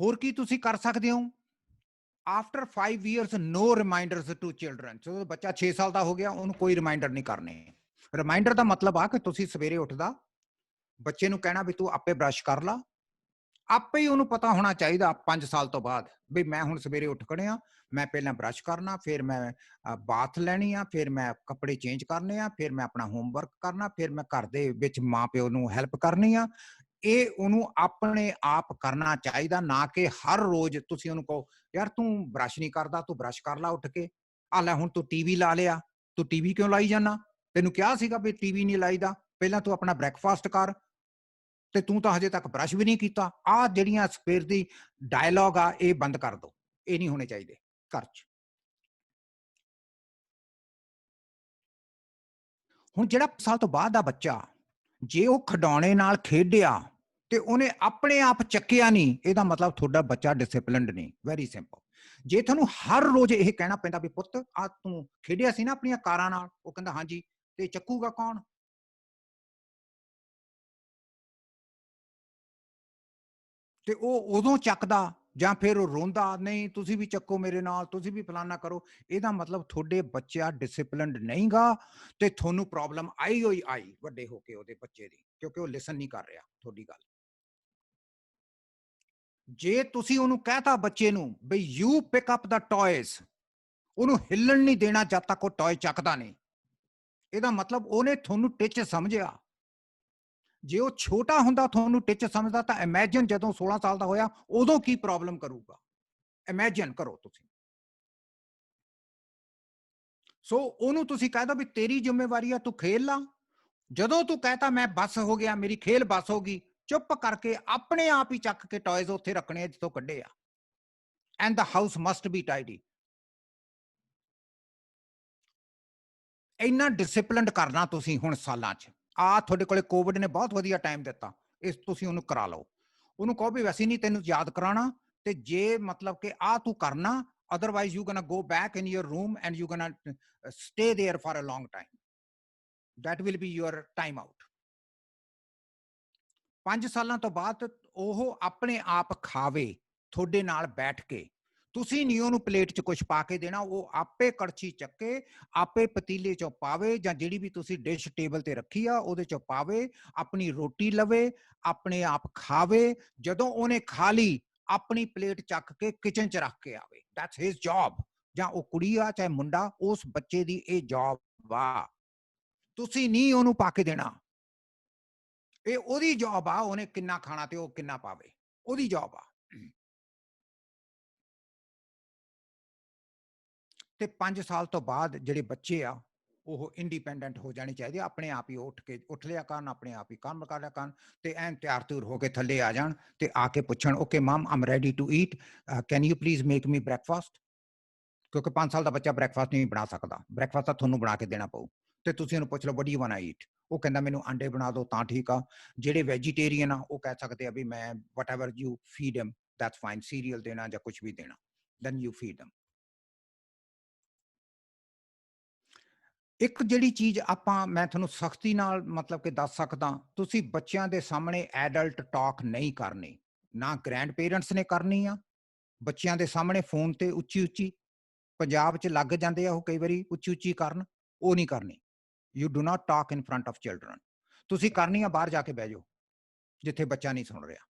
ਹੋਰ ਕੀ ਤੁਸੀਂ ਕਰ ਸਕਦੇ ਹੋ? After 5 years no reminders to children। ਜਦੋਂ ਬੱਚਾ 6 ਸਾਲ ਦਾ ਹੋ ਗਿਆ ਉਹਨੂੰ ਕੋਈ ਰਿਮਾਈਂਡਰ ਨਹੀਂ ਕਰਨੇ। ਰਿਮਾਈਂਡਰ ਦਾ ਮਤਲਬ ਆ ਕਿ ਤੁਸੀਂ ਸਵੇਰੇ ਉੱਠਦਾ ਬੱਚੇ ਨੂੰ ਕਹਿਣਾ ਵੀ ਤੂੰ ਆਪੇ ਬ੍ਰਸ਼ ਕਰ ਲਾ, ਆਪੇ ਹੀ ਉਹਨੂੰ ਪਤਾ ਹੋਣਾ ਚਾਹੀਦਾ 5 ਸਾਲ ਤੋਂ ਬਾਅਦ ਵੀ ਮੈਂ ਹੁਣ ਸਵੇਰੇ ਉੱਠ ਖੜਿਆ, ਮੈਂ ਪਹਿਲਾਂ ਬ੍ਰਸ਼ ਕਰਨਾ, ਫਿਰ ਮੈਂ ਬਾਥ ਲੈਣੀ ਆ, ਫਿਰ ਮੈਂ ਕੱਪੜੇ ਚੇਂਜ ਕਰਨੇ ਆ, ਫਿਰ ਮੈਂ ਆਪਣਾ ਹੋਮਵਰਕ ਕਰਨਾ, ਫਿਰ ਮੈਂ ਘਰ ਦੇ ਵਿੱਚ ਮਾਂ ਪਿਓ ਨੂੰ ਹੈਲਪ ਕਰਨੀ ਆ। ਇਹ ਉਹਨੂੰ ਆਪਣੇ ਆਪ ਕਰਨਾ ਚਾਹੀਦਾ, ਨਾ ਕਿ ਹਰ ਰੋਜ਼ ਤੁਸੀਂ ਉਹਨੂੰ ਕਹੋ ਯਾਰ ਤੂੰ ਬ੍ਰਸ਼ ਨਹੀਂ ਕਰਦਾ, ਤੂੰ ਬ੍ਰਸ਼ ਕਰ ਲਾ ਉੱਠ ਕੇ, ਆ ਲੈ ਹੁਣ ਤੂੰ ਟੀਵੀ ਲਾ ਲਿਆ, ਤੂੰ ਟੀਵੀ ਕਿਉਂ ਲਾਈ ਜਾਂਦਾ, ਤੈਨੂੰ ਕਿਹਾ ਸੀਗਾ ਵੀ ਟੀਵੀ ਨਹੀਂ ਲਾਈਦਾ, ਪਹਿਲਾਂ ਤੂੰ ਆਪਣਾ ਬ੍ਰੇਕਫਾਸਟ ਕਰ, ਤੇ ਤੂੰ ਤਾਂ ਹਜੇ ਤੱਕ ਬ੍ਰਸ਼ ਵੀ ਨਹੀਂ ਕੀਤਾ। ਆਹ ਜਿਹੜੀਆਂ ਸਵੇਰ ਦੀ ਡਾਇਲੌਗ ਆ ਇਹ ਬੰਦ ਕਰ ਦਿਓ, ਇਹ ਨਹੀਂ ਹੋਣੇ ਚਾਹੀਦੇ ਘਰ 'ਚ। ਹੁਣ ਜਿਹੜਾ ਸਾਲ ਤੋਂ ਬਾਅਦ ਦਾ ਬੱਚਾ ਜੇ ਉਹ ਖਿਡੌਣੇ ਨਾਲ ਖੇਡਿਆ ਤੇ ਉਹਨੇ ਆਪਣੇ ਆਪ ਚੱਕਿਆ ਨਹੀਂ, ਇਹਦਾ ਮਤਲਬ ਤੁਹਾਡਾ ਬੱਚਾ ਡਿਸਿਪਲਿਨਡ ਨਹੀਂ। Very simple. ਜੇ ਤੁਹਾਨੂੰ ਹਰ ਰੋਜ਼ ਇਹ ਕਹਿਣਾ ਪੈਂਦਾ ਵੀ ਪੁੱਤ ਆ ਤੂੰ ਖੇਡਿਆ ਸੀ ਨਾ ਆਪਣੀਆਂ ਕਾਰਾਂ ਨਾਲ, ਉਹ ਕਹਿੰਦਾ ਹਾਂਜੀ, ਤੇ ਚੱਕੂਗਾ ਕੌਣ? ਤੇ ਉਹ ਉਦੋਂ ਚੱਕਦਾ ਜਾਂ ਫਿਰ ਉਹ ਰੋਂਦਾ, ਨਹੀਂ ਤੁਸੀਂ ਵੀ ਚੱਕੋ ਮੇਰੇ ਨਾਲ, ਤੁਸੀਂ ਵੀ ਫਲਾਨਾ ਕਰੋ। ਇਹਦਾ ਮਤਲਬ ਤੁਹਾਡੇ ਬੱਚਾ ਡਿਸਿਪਲਿਨਡ ਨਹੀਂਗਾ ਤੇ ਤੁਹਾਨੂੰ ਪ੍ਰੋਬਲਮ ਆਈ ਹੋਈ ਆਈ ਵੱਡੇ ਹੋ ਕੇ ਉਹਦੇ ਬੱਚੇ ਦੀ, ਕਿਉਂਕਿ ਉਹ ਲਿਸਨ ਨਹੀਂ ਕਰ ਰਿਹਾ ਤੁਹਾਡੀ ਗੱਲ। ਜੇ ਤੁਸੀਂ ਉਹਨੂੰ ਕਹਿਤਾ ਬੱਚੇ ਨੂੰ ਬਈ ਯੂ ਪਿਕ ਅਪ ਦਾ ਟॉयਜ਼, ਉਹਨੂੰ ਹਿੱਲਣ ਨਹੀਂ ਦੇਣਾ ਜਦ ਤੱਕ ਉਹ ਟॉय ਚੱਕਦਾ ਨਹੀਂ, ਇਹਦਾ ਮਤਲਬ ਉਹਨੇ ਤੁਹਾਨੂੰ ਟਿੱਚ ਸਮਝਿਆ। ਜੇ ਉਹ ਛੋਟਾ ਹੁੰਦਾ ਤੁਹਾਨੂੰ ਟਿੱਚ ਸਮਝਦਾ ਤਾਂ ਇਮੈਜਿਨ ਜਦੋਂ 16 ਸਾਲ ਦਾ ਹੋਇਆ ਉਦੋਂ ਕੀ ਪ੍ਰੋਬਲਮ ਕਰੂਗਾ, ਇਮੈਜਿਨ ਕਰੋ ਤੁਸੀਂ। ਸੋ ਉਹਨੂੰ ਤੁਸੀਂ ਕਹਿ ਦੋ ਵੀ ਤੇਰੀ ਜ਼ਿੰਮੇਵਾਰੀ ਆ, ਤੂੰ ਖੇਲ ਲਾ। ਜਦੋਂ ਤੂੰ ਕਹਤਾ ਮੈਂ ਬਸ ਹੋ ਗਿਆ, ਮੇਰੀ ਖੇਲ ਬਸ ਹੋ ਗਈ, ਚੁੱਪ ਕਰਕੇ ਆਪਣੇ ਆਪ ਹੀ ਚੱਕ ਕੇ ਟॉयਜ਼ ਉੱਥੇ ਰੱਖਣੇ ਆ ਜਿੱਥੋਂ ਕੱਢੇ ਆ। And the house must B tidy. ਇੰਨਾ ਡਿਸਿਪਲਿਨਡ ਕਰਨਾ ਤੁਸੀਂ ਹੁਣ ਸਾਲਾਂ 'ਚ। ਆ ਤੁਹਾਡੇ ਕੋਲੇ ਕੋਵਿਡ ਨੇ ਬਹੁਤ ਵਧੀਆ ਟਾਈਮ ਦਿੱਤਾ, ਇਸ ਤੁਸੀਂ ਉਹਨੂੰ ਕਰਾ ਲਓ। ਉਹਨੂੰ ਕਹੋ ਵੀ ਵੈਸੇ ਨਹੀਂ ਤੈਨੂੰ ਯਾਦ ਕਰਾਉਣਾ, ਤੇ ਜੇ ਮਤਲਬ ਕਿ ਆ ਤੂੰ ਕਰਨਾ, otherwise you gonna go back in your room and you gonna stay there for a long time. That will be your time out. 5 ਸਾਲਾਂ ਤੋਂ ਬਾਅਦ ਉਹ ਆਪਣੇ ਆਪ ਖਾਵੇ ਤੁਹਾਡੇ ਨਾਲ ਬੈਠ ਕੇ। ਤੁਸੀਂ ਨਹੀਂ ਉਹਨੂੰ ਪਲੇਟ 'ਚ ਕੁਛ ਪਾ ਕੇ ਦੇਣਾ, ਉਹ ਆਪੇ ਕੜਛੀ ਚੱਕੇ, ਆਪੇ ਪਤੀਲੇ 'ਚੋਂ ਪਾਵੇ, ਜਾਂ ਜਿਹੜੀ ਵੀ ਤੁਸੀਂ ਡਿਸ਼ ਟੇਬਲ ਤੇ ਰੱਖੀ ਆ ਉਹਦੇ 'ਚੋਂ ਪਾਵੇ, ਆਪਣੀ ਰੋਟੀ ਲਵੇ, ਆਪਣੇ ਆਪ ਖਾਵੇ। ਜਦੋਂ ਉਹਨੇ ਖਾ ਲਈ ਆਪਣੀ ਪਲੇਟ ਚੱਕ ਕੇ ਕਿਚਨ 'ਚ ਰੱਖ ਕੇ ਆਵੇ। That's his job. ਜਾਂ ਉਹ ਕੁੜੀ ਆ ਚਾਹੇ ਮੁੰਡਾ, ਉਸ ਬੱਚੇ ਦੀ ਇਹ ਜੌਬ ਆ। ਤੁਸੀਂ ਨਹੀਂ ਉਹਨੂੰ ਪਾ ਕੇ ਦੇਣਾ, ਇਹ ਉਹਦੀ ਜੌਬ ਆ। ਉਹਨੇ ਕਿੰਨਾ ਖਾਣਾ ਤੇ ਉਹ ਕਿੰਨਾ ਪਾਵੇ, ਉਹਦੀ ਜੌਬ ਆ। ਤੇ 5 ਸਾਲ ਤੋਂ ਬਾਅਦ ਜਿਹੜੇ ਬੱਚੇ ਆ ਉਹ ਇੰਡੀਪੈਂਡੈਂਟ ਹੋ ਜਾਣੇ ਚਾਹੀਦੇ, ਆਪਣੇ ਆਪ ਹੀ ਉੱਠ ਲਿਆ ਕਰਨ, ਆਪਣੇ ਆਪ ਹੀ ਕੰਮ ਕਰ ਲਿਆ ਕਰਨ, ਤੇ ਐਨ ਤਿਆਰ ਤਿਉਰ ਹੋ ਕੇ ਥੱਲੇ ਆ ਜਾਣ ਤੇ ਆ ਕੇ ਪੁੱਛਣ, okay mom I'm ready to eat, can you please make me breakfast. ਕਿਉਂਕਿ 5 ਸਾਲ ਦਾ ਬੱਚਾ ਬ੍ਰੇਕਫਾਸਟ ਨਹੀਂ ਬਣਾ ਸਕਦਾ, ਬ੍ਰੇਕਫਾਸਟ ਤਾਂ ਤੁਹਾਨੂੰ ਬਣਾ ਕੇ ਦੇਣਾ ਪਊ। ਤੇ ਤੁਸੀਂ ਉਹਨੂੰ ਪੁੱਛ ਲਓ what you want to eat, ਉਹ ਕਹਿੰਦਾ ਮੈਨੂੰ ਅੰਡੇ ਬਣਾ ਦਿਓ ਤਾਂ ਠੀਕ ਆ। ਜਿਹੜੇ ਵੈਜੀਟੇਰੀਅਨ ਆ ਉਹ ਕਹਿ ਸਕਦੇ ਆ ਵੀ ਮੈਂ whatever you feed him that's fine, cereal ਦੇਣਾ ਜਾਂ ਕੁਛ ਵੀ ਦੇਣਾ, ਦੈਨ ਯੂ ਫੀਡ ਹਿਮ। ਇੱਕ ਜਿਹੜੀ ਚੀਜ਼ ਮੈਂ ਤੁਹਾਨੂੰ ਸਖਤੀ ਨਾਲ ਮਤਲਬ ਕਿ ਦੱਸ ਸਕਦਾ, ਤੁਸੀਂ ਬੱਚਿਆਂ ਦੇ ਸਾਹਮਣੇ ਐਡਲਟ ਟਾਕ ਨਹੀਂ ਕਰਨੀ, ਨਾ ਗ੍ਰੈਂਡ ਪੇਰੈਂਟਸ ਨੇ ਕਰਨੀ ਆ। ਬੱਚਿਆਂ ਦੇ ਸਾਹਮਣੇ ਫੋਨ ਤੇ ਉੱਚੀ ਉੱਚੀ, ਪੰਜਾਬ 'ਚ ਲੱਗ ਜਾਂਦੇ ਆ ਉਹ ਕਈ ਵਾਰੀ ਉੱਚੀ ਉੱਚੀ ਕਰਨ, ਉਹ ਨਹੀਂ ਕਰਨੀ। You do not talk in front of children. ਤੁਸੀਂ ਕਰਨੀ ਆ ਬਾਹਰ ਜਾ ਕੇ ਬਹਿ ਜਾਓ ਜਿੱਥੇ ਬੱਚਾ ਨਹੀਂ ਸੁਣ ਰਿਹਾ,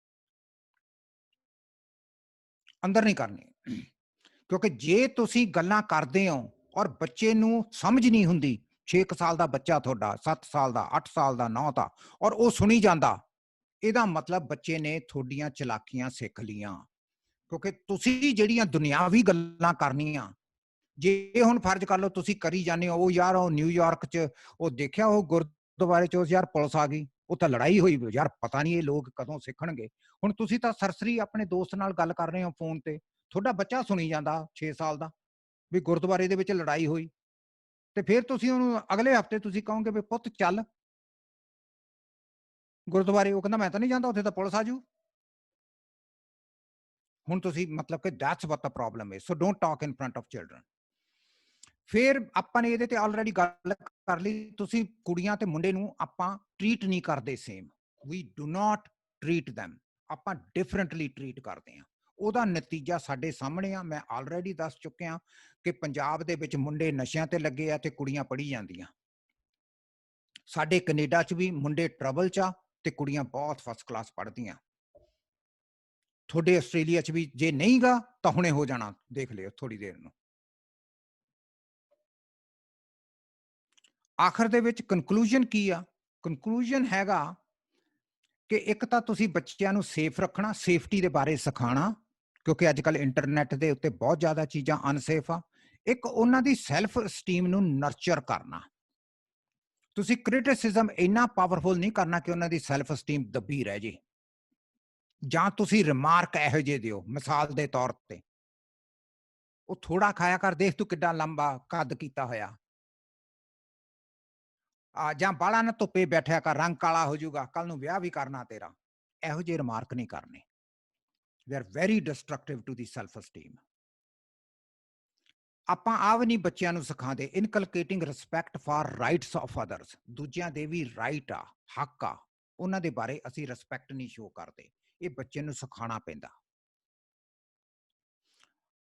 ਅੰਦਰ ਨਹੀਂ ਕਰਨੀ। ਕਿਉਂਕਿ ਜੇ ਤੁਸੀਂ ਗੱਲਾਂ ਕਰਦੇ ਹੋ ਔਰ ਬੱਚੇ ਨੂੰ ਸਮਝ ਨਹੀਂ ਹੁੰਦੀ, 6 ਸਾਲ ਦਾ ਬੱਚਾ ਤੁਹਾਡਾ, 7 ਸਾਲ ਦਾ, 8 ਸਾਲ ਦਾ, 9 ਦਾ, ਔਰ ਉਹ ਸੁਣੀ ਜਾਂਦਾ, ਇਹਦਾ ਮਤਲਬ ਬੱਚੇ ਨੇ ਤੁਹਾਡੀਆਂ ਚਲਾਕੀਆਂ ਸਿੱਖ ਲੀਆਂ। ਕਿਉਂਕਿ ਤੁਸੀਂ ਜਿਹੜੀਆਂ ਦੁਨਿਆਵੀ ਗੱਲਾਂ ਕਰਨੀਆਂ, ਜੇ ਹੁਣ ਫਰਜ਼ ਕਰ ਲਓ ਤੁਸੀਂ ਕਰੀ ਜਾਂਦੇ ਹੋ, ਉਹ ਯਾਰ ਉਹ ਨਿਊਯਾਰਕ 'ਚ ਉਹ ਦੇਖਿਆ ਉਹ ਗੁਰਦੁਆਰੇ 'ਚ ਯਾਰ ਪੁਲਿਸ ਆ ਗਈ, ਉਹ ਤਾਂ ਲੜਾਈ ਹੋਈ, ਯਾਰ ਪਤਾ ਨਹੀਂ ਇਹ ਲੋਕ ਕਦੋਂ ਸਿੱਖਣਗੇ। ਹੁਣ ਤੁਸੀਂ ਤਾਂ ਸਰਸਰੀ ਆਪਣੇ ਦੋਸਤ ਨਾਲ ਗੱਲ ਕਰ ਰਹੇ ਹੋ ਫੋਨ ਤੇ, ਤੁਹਾਡਾ ਬੱਚਾ ਸੁਣੀ ਜਾਂਦਾ 6 ਸਾਲ ਦਾ ਵੀ ਗੁਰਦੁਆਰੇ ਦੇ ਵਿੱਚ ਲੜਾਈ ਹੋਈ, ਤੇ ਫਿਰ ਤੁਸੀਂ ਉਹਨੂੰ ਅਗਲੇ ਹਫ਼ਤੇ ਤੁਸੀਂ ਕਹੋਗੇ ਵੀ ਪੁੱਤ ਚੱਲ ਗੁਰਦੁਆਰੇ, ਉਹ ਕਹਿੰਦਾ ਮੈਂ ਤਾਂ ਨਹੀਂ ਜਾਂਦਾ, ਉੱਥੇ ਤਾਂ ਪੁਲਿਸ ਆ ਜੂ। ਹੁਣ ਤੁਸੀਂ ਮਤਲਬ ਕਿ ਦੈਟਸ ਵਾਟ ਦਾ ਪ੍ਰੋਬਲਮ ਹੈ। So don't talk in front of children. ਫਿਰ ਆਪਾਂ ਨੇ ਇਹਦੇ ਤੇ ਆਲਰੇਡੀ ਗੱਲ ਕਰ ਲਈ, ਤੁਸੀਂ ਕੁੜੀਆਂ ਤੇ ਮੁੰਡੇ ਨੂੰ ਆਪਾਂ ਟ੍ਰੀਟ ਨਹੀਂ ਕਰਦੇ same, we do not treat them, ਆਪਾਂ ਡਿਫਰੈਂਟਲੀ ਟ੍ਰੀਟ ਕਰਦੇ ਹਾਂ। ਉਹਦਾ ਨਤੀਜਾ ਸਾਡੇ ਸਾਹਮਣੇ ਆ, ਮੈਂ ਆਲਰੇਡੀ ਦੱਸ ਚੁੱਕਿਆ ਕਿ ਪੰਜਾਬ ਦੇ ਵਿੱਚ ਮੁੰਡੇ ਨਸ਼ਿਆਂ ਤੇ ਲੱਗੇ ਆ ਤੇ ਕੁੜੀਆਂ ਪੜ੍ਹੀ ਜਾਂਦੀਆਂ। ਸਾਡੇ ਕੈਨੇਡਾ 'ਚ ਵੀ ਮੁੰਡੇ ਟਰਬਲ 'ਚ ਆ ਤੇ ਕੁੜੀਆਂ ਬਹੁਤ ਫਸਟ ਕਲਾਸ ਪੜ੍ਹਦੀਆਂ। ਤੁਹਾਡੇ ਆਸਟ੍ਰੇਲੀਆ 'ਚ ਵੀ ਜੇ ਨਹੀਂਗਾ ਤਾਂ ਹੁਣੇ ਹੋ ਜਾਣਾ, ਦੇਖ ਲਿਓ ਥੋੜੀ ਦੇਰ ਨੂੰ। ਆਖਰ ਦੇ ਵਿੱਚ ਕਨਕਲੂਜਨ ਕੀ ਆ? ਕਨਕਲੂਜਨ ਹੈਗਾ ਕਿ ਇੱਕ ਤਾਂ ਤੁਸੀਂ ਬੱਚਿਆਂ ਨੂੰ ਸੇਫ ਰੱਖਣਾ, ਸੇਫਟੀ ਦੇ ਬਾਰੇ ਸਿਖਾਉਣਾ, ਕਿਉਂਕਿ ਅੱਜ ਕੱਲ੍ਹ ਇੰਟਰਨੈਟ ਦੇ ਉੱਤੇ ਬਹੁਤ ਜ਼ਿਆਦਾ ਚੀਜ਼ਾਂ ਅਨਸੇਫ ਆ। ਇੱਕ ਉਹਨਾਂ ਦੀ ਸੈਲਫ ਸਟੀਮ ਨੂੰ ਨਰਚਰ ਕਰਨਾ। ਤੁਸੀਂ ਕ੍ਰਿਟਿਸਿਜ਼ਮ ਇੰਨਾ ਪਾਵਰਫੁਲ ਨਹੀਂ ਕਰਨਾ ਕਿ ਉਹਨਾਂ ਦੀ ਸੈਲਫ ਸਟੀਮ ਦੱਬੀ ਰਹਿ ਜੇ, ਜਾਂ ਤੁਸੀਂ ਰਿਮਾਰਕ ਇਹੋ ਜਿਹੇ ਦਿਓ ਮਿਸਾਲ ਦੇ ਤੌਰ ਤੇ, ਉਹ ਥੋੜਾ ਖਾਇਆ ਕਰ, ਦੇਖ ਤੂੰ ਕਿੱਡਾ ਲੰਬਾ ਕੱਦ ਕੀਤਾ ਹੋਇਆ, ਜਾਂ ਬਾਹਲਾ ਨਾ ਧੁੱਪੇ ਬੈਠਿਆ ਕਰ, ਰੰਗ ਕਾਲਾ ਹੋ ਜਾਊਗਾ, ਕੱਲ ਨੂੰ ਵਿਆਹ ਵੀ ਕਰਨਾ ਤੇਰਾ। ਇਹੋ ਜਿਹੇ ਰਿਮਾਰਕ ਨਹੀਂ ਕਰਨੇ। They are very destructive to the self-esteem. ਆਪਾਂ ਆਹ ਵੀ ਨਹੀਂ ਬੱਚਿਆਂ ਨੂੰ ਸਿਖਾਉਂਦੇ inculcating respect for rights of others, ਦੂਜਿਆਂ ਦੇ ਵੀ ਰਾਈਟ ਆ, ਹੱਕ ਆ, ਉਹਨਾਂ ਦੇ ਬਾਰੇ ਅਸੀਂ ਰਿਸਪੈਕਟ ਨਹੀਂ ਸ਼ੋ ਕਰਦੇ। ਇਹ ਬੱਚੇ ਨੂੰ ਸਿਖਾਉਣਾ ਪੈਂਦਾ।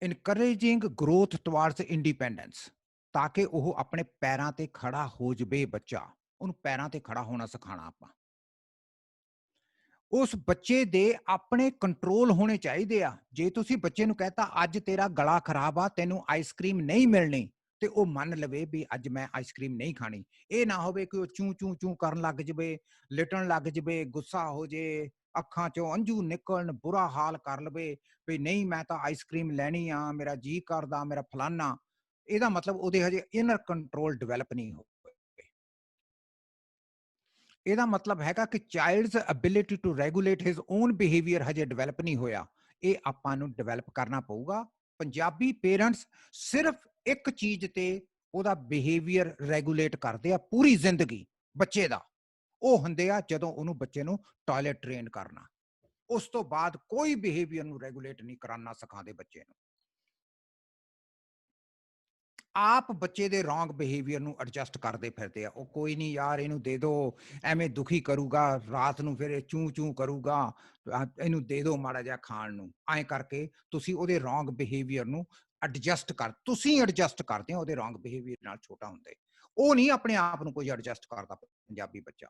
ਇਨਕਰੇਜਿੰਗ ਗਰੋਥ ਟੁਵਾਰਡਸ ਇੰਡੀਪੈਂਡੈਂਸ, ਤਾਂ ਕਿ ਉਹ ਆਪਣੇ ਪੈਰਾਂ ਤੇ ਖੜਾ ਹੋ ਜਾਵੇ ਬੱਚਾ, ਉਹਨੂੰ ਪੈਰਾਂ ਤੇ ਖੜਾ ਹੋਣਾ ਸਿਖਾਉਣਾ ਆਪਾਂ। ਉਸ ਬੱਚੇ ਦੇ ਆਪਣੇ ਕੰਟਰੋਲ ਹੋਣੇ ਚਾਹੀਦੇ ਆ। ਜੇ ਤੁਸੀਂ ਬੱਚੇ ਨੂੰ ਕਹਤਾ ਅੱਜ ਤੇਰਾ ਗਲਾ ਖਰਾਬ ਆ, ਤੈਨੂੰ ਆਈਸਕ੍ਰੀਮ ਨਹੀਂ ਮਿਲਣੀ, ਤੇ ਉਹ ਮੰਨ ਲਵੇ ਵੀ ਅੱਜ ਮੈਂ ਆਈਸਕ੍ਰੀਮ ਨਹੀਂ ਖਾਣੀ। ਇਹ ਨਾ ਹੋਵੇ ਕਿ ਉਹ ਚੂੰ ਚੂੰ ਚੂੰ ਕਰਨ ਲੱਗ ਜਾਵੇ, ਲਿਟਣ ਲੱਗ ਜਾਵੇ, ਗੁੱਸਾ ਹੋ ਜੇ, ਅੱਖਾਂ ਚੋਂ ਅੰਜੂ ਨਿਕਲਣ, ਬੁਰਾ ਹਾਲ ਕਰ ਲਵੇ ਵੀ ਨਹੀਂ ਮੈਂ ਤਾਂ ਆਈਸਕ੍ਰੀਮ ਲੈਣੀ ਆ, ਮੇਰਾ ਜੀ ਕਰਦਾ, ਮੇਰਾ ਫਲਾਨਾ। ਇਹਦਾ ਮਤਲਬ ਉਹਦੇ ਹਜੇ ਇਨਰ ਕੰਟਰੋਲ ਡਿਵੈਲਪ ਨਹੀਂ ਹੋ। ਇਹਦਾ ਮਤਲਬ ਹੈਗਾ ਕਿ child's ability to regulate his own behaviour ਹਜੇ ਡਿਵੈਲਪ ਨਹੀਂ ਹੋਇਆ। ਇਹ ਆਪਾਂ ਨੂੰ ਡਿਵੈਲਪ ਕਰਨਾ ਪਊਗਾ। ਪੰਜਾਬੀ ਪੇਰੈਂਟਸ ਸਿਰਫ ਇੱਕ ਚੀਜ਼ ਤੇ ਉਹਦਾ ਬਿਹੇਵੀਅਰ ਰੈਗੂਲੇਟ ਕਰਦੇ ਆ ਪੂਰੀ ਜ਼ਿੰਦਗੀ ਬੱਚੇ ਦਾ, ਉਹ ਹੁੰਦੇ ਆ ਜਦੋਂ ਉਹਨੂੰ ਬੱਚੇ ਨੂੰ ਟਾਇਲਟ ਟ੍ਰੇਨ ਕਰਨਾ। ਉਸ ਤੋਂ ਬਾਅਦ ਕੋਈ ਬਿਹੇਵੀਅਰ ਨੂੰ ਰੈਗੂਲੇਟ ਨਹੀਂ ਕਰਾਉਣਾ ਸਿਖਾਉਂਦੇ ਬੱਚੇ ਨੂੰ। ਆਪ ਬੱਚੇ ਦੇ ਰੋਂਗ ਬਿਹੇਵੀਅਰ ਨੂੰ ਐਡਜਸਟ ਕਰਦੇ ਫਿਰਦੇ ਆ। ਉਹ ਕੋਈ ਨਹੀਂ ਯਾਰ ਇਹਨੂੰ ਦੇ ਦਿਓ, ਐਵੇਂ ਦੁਖੀ ਕਰੂਗਾ, ਰਾਤ ਨੂੰ ਫਿਰ ਇਹ ਚੂੰ ਚੂੰ ਕਰੂਗਾ, ਇਹਨੂੰ ਦੇ ਦਿਓ ਮਾੜਾ ਜਿਹਾ ਖਾਣ ਨੂੰ। ਐਂ ਕਰਕੇ ਤੁਸੀਂ ਉਹਦੇ ਰੋਂਗ ਬਿਹੇਵੀਅਰ ਨੂੰ ਤੁਸੀਂ ਐਡਜਸਟ ਕਰਦੇ ਹੋ ਉਹਦੇ ਰੋਂਗ ਬਿਹੇਵੀਅਰ ਨਾਲ ਛੋਟਾ ਹੁੰਦੇ। ਉਹ ਨਹੀਂ ਆਪਣੇ ਆਪ ਨੂੰ ਕੋਈ ਐਡਜਸਟ ਕਰਦਾ ਪੰਜਾਬੀ ਬੱਚਾ।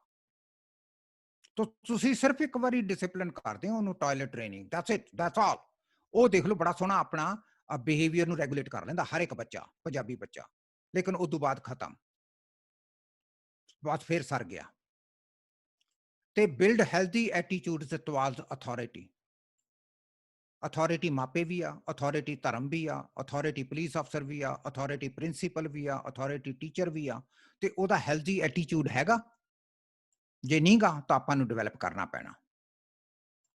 ਤੁਸੀਂ ਸਿਰਫ ਇੱਕ ਵਾਰੀ ਡਿਸਿਪਲਿਨ ਕਰਦੇ ਹੋ ਉਹਨੂੰ, ਟਾਇਲਟ ਟ੍ਰੇਨਿੰਗ, ਦੈਟਸ ਆਲ। ਉਹ ਦੇਖ ਲਓ ਬੜਾ ਸੋਹਣਾ ਆਪਣਾ ਬਿਹੇਵੀਅਰ ਨੂੰ ਰੈਗੂਲੇਟ ਕਰ ਲੈਂਦਾ ਹਰ ਇੱਕ ਬੱਚਾ, ਪੰਜਾਬੀ ਬੱਚਾ। ਲੇਕਿਨ ਉਸ ਤੋਂ ਬਾਅਦ ਖਤਮ, ਬਾਅਦ ਫਿਰ ਸਰ ਗਿਆ। ਤੇ ਬਿਲਡ ਹੈਲਦੀ ਐਟੀਟਿਊਡਸ ਟੁਵਾਰਡਸ ਅਥਾਰਟੀ। ਅਥਾਰਟੀ ਮਾਪੇ ਵੀ ਆ, ਅਥਾਰਟੀ ਧਰਮ ਵੀ ਆ, ਅਥਾਰਟੀ ਪੁਲਿਸ ਅਫਸਰ ਵੀ ਆ, ਅਥਾਰਟੀ ਪ੍ਰਿੰਸੀਪਲ ਵੀ ਆ, ਅਥਾਰਟੀ ਟੀਚਰ ਵੀ ਆ। ਤੇ ਉਹਦਾ ਹੈਲਦੀ ਐਟੀਟਿਊਡ ਹੈਗਾ? ਜੇ ਨਹੀਂਗਾ ਤਾਂ ਆਪਾਂ ਨੂੰ ਡਿਵੈਲਪ ਕਰਨਾ ਪੈਣਾ।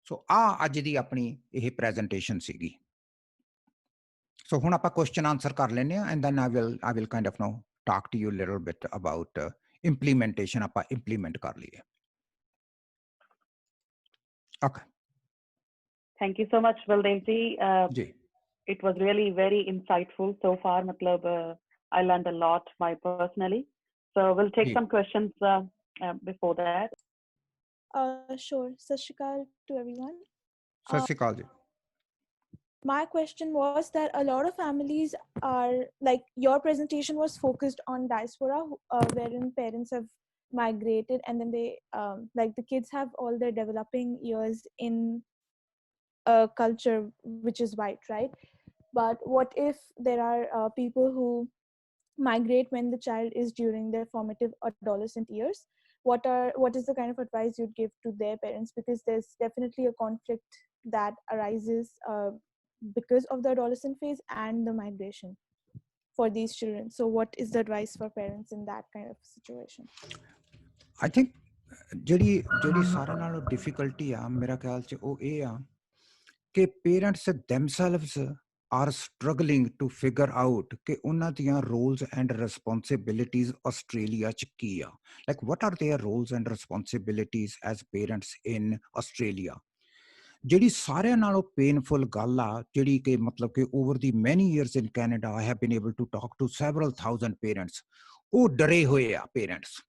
ਸੋ ਆ ਅੱਜ ਦੀ ਆਪਣੀ ਇਹ ਪ੍ਰੈਜੈਂਟੇਸ਼ਨ ਸੀਗੀ। So ਹੁਣ ਆਪਾਂ question answer ਕਰ ਲੈਂਦੇ ਆ, and then I will kind of talk to you a little bit about implementation, ਆਪਾਂ implement ਕਰ ਲਈਏ। Okay. Thank you so much, Baldev ji. ਜੀ It was really very insightful so far. Matlab, I learned a lot personally. So we'll take ji some questions before that. Sure. Sat Shri Akal to everyone. ਸਤਿ ਸ਼੍ਰੀ ਅਕਾਲ ਜੀ। My question was that a lot of families are like, your presentation was focused on diaspora, wherein parents have migrated and then they like the kids have all their developing years in a culture which is white, right? But what if there are people who migrate when the child is during their formative adolescent years? What is the kind of advice you'd give to their parents? Because there's definitely a conflict that arises because of the adolescent phase and the migration for these children. So what is the advice for parents in that kind of situation? I think ਜਿਹੜੀ ਸਾਰਿਆਂ ਨਾਲੋਂ difficulty ਆ ਮੇਰਾ ਖਿਆਲ 'ਚ ਉਹ ਇਹ ਆ ਕਿ parents themselves are struggling to figure out ਕਿ ਉਹਨਾਂ ਦੀਆਂ roles and responsibilities ਆਸਟ੍ਰੇਲੀਆ 'ਚ ਕੀ ਆ। Like what are their roles and responsibilities as parents in Australia? ਜਿਹੜੀ ਸਾਰਿਆਂ ਨਾਲੋਂ ਪੇਨਫੁਲ ਗੱਲ ਆ, ਜਿਹੜੀ ਕਿ ਮਤਲਬ ਕਿ over the many years in Canada I have been able to talk to several thousand parents. ਉਹ ਡਰੇ ਹੋਏ ਆ ਪੇਰੈਂਟਸ।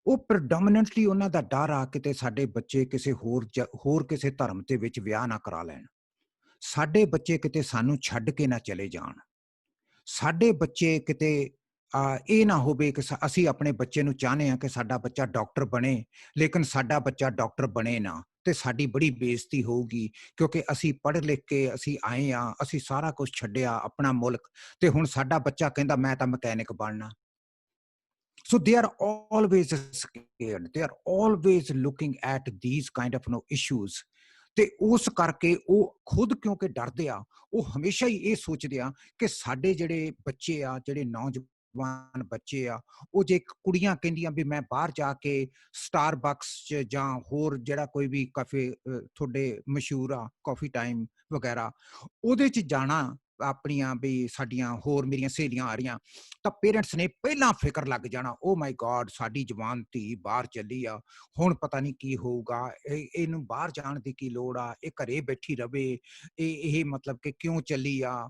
ਉਹ ਪ੍ਰਡੋਮੀਨੈਂਟਲੀ ਉਹਨਾਂ ਦਾ ਡਰ ਆ ਕਿਤੇ ਸਾਡੇ ਬੱਚੇ ਕਿਸੇ ਹੋਰ ਕਿਸੇ ਧਰਮ ਦੇ ਵਿੱਚ ਵਿਆਹ ਨਾ ਕਰਾ ਲੈਣ, ਸਾਡੇ ਬੱਚੇ ਕਿਤੇ ਸਾਨੂੰ ਛੱਡ ਕੇ ਨਾ ਚਲੇ ਜਾਣ, ਸਾਡੇ ਬੱਚੇ ਕਿਤੇ ਇਹ ਨਾ ਹੋਵੇ ਕਿ ਅਸੀਂ ਆਪਣੇ ਬੱਚੇ ਨੂੰ ਚਾਹੁੰਦੇ ਹਾਂ ਕਿ ਸਾਡਾ ਬੱਚਾ ਡਾਕਟਰ ਬਣੇ, ਲੇਕਿਨ ਸਾਡਾ ਬੱਚਾ ਡਾਕਟਰ ਬਣੇ ਨਾ, ਤੇ ਸਾਡੀ ਬੜੀ ਬੇਇੱਜ਼ਤੀ ਹੋਊਗੀ ਕਿਉਂਕਿ ਅਸੀਂ ਪੜ੍ਹ ਲਿਖ ਕੇ ਅਸੀਂ ਆਏ ਹਾਂ, ਅਸੀਂ ਸਾਰਾ ਕੁਝ ਛੱਡਿਆ ਆਪਣਾ ਮੁਲਕ, ਤੇ ਹੁਣ ਸਾਡਾ ਬੱਚਾ ਕਹਿੰਦਾ ਮੈਂ ਤਾਂ ਮਕੈਨਿਕ ਬਣਨਾ। So they are always scared. They are always looking at these kind of issues. ਤੇ ਉਸ ਕਰਕੇ ਉਹ ਖੁਦ ਕਿਉਂਕਿ ਡਰਦੇ ਆ, ਉਹ ਹਮੇਸ਼ਾ ਹੀ ਇਹ ਸੋਚਦੇ ਆ ਕਿ ਸਾਡੇ ਜਿਹੜੇ ਬੱਚੇ ਆ, ਜਿਹੜੇ ਨੌਜਵਾਨ ਬੱਚੇ ਆ, ਉਹ ਜੇ ਕੁੜੀਆਂ ਕਹਿੰਦੀਆਂ ਵੀ ਮੈਂ ਬਾਹਰ ਜਾ ਕੇ ਸਟਾਰਬਕਸ 'ਚ ਜਾਂ ਹੋਰ ਜਿਹੜਾ ਕੋਈ ਵੀ ਕਾਫੇ ਤੁਹਾਡੇ ਮਸ਼ਹੂਰ ਆ ਕਾਫੀ ਟਾਈਮ ਵਗੈਰਾ, ਉਹਦੇ 'ਚ ਜਾਣਾ ਆਪਣੀਆਂ ਵੀ ਸਾਡੀਆਂ ਹੋਰ ਮੇਰੀਆਂ ਸਹੇਲੀਆਂ ਆ ਰਹੀਆਂ ਤਾਂ ਪੇਰੈਂਟਸ ਨੇ ਪਹਿਲਾਂ ਫਿਕਰ ਲੱਗ ਜਾਣਾ, ਓ ਮਾਈ ਗॉड ਸਾਡੀ ਜਵਾਨ ਧੀ ਬਾਹਰ ਚੱਲੀ ਆ, ਹੁਣ ਪਤਾ ਨਹੀਂ ਕੀ ਹੋਊਗਾ, ਇਹਨੂੰ ਬਾਹਰ ਜਾਣ ਦੀ ਕੀ ਲੋੜ ਆ, ਇਹ ਘਰੇ ਬੈਠੀ ਰਵੇ, ਇਹ ਮਤਲਬ ਕਿ ਕਿਉਂ ਚੱਲੀ ਆ,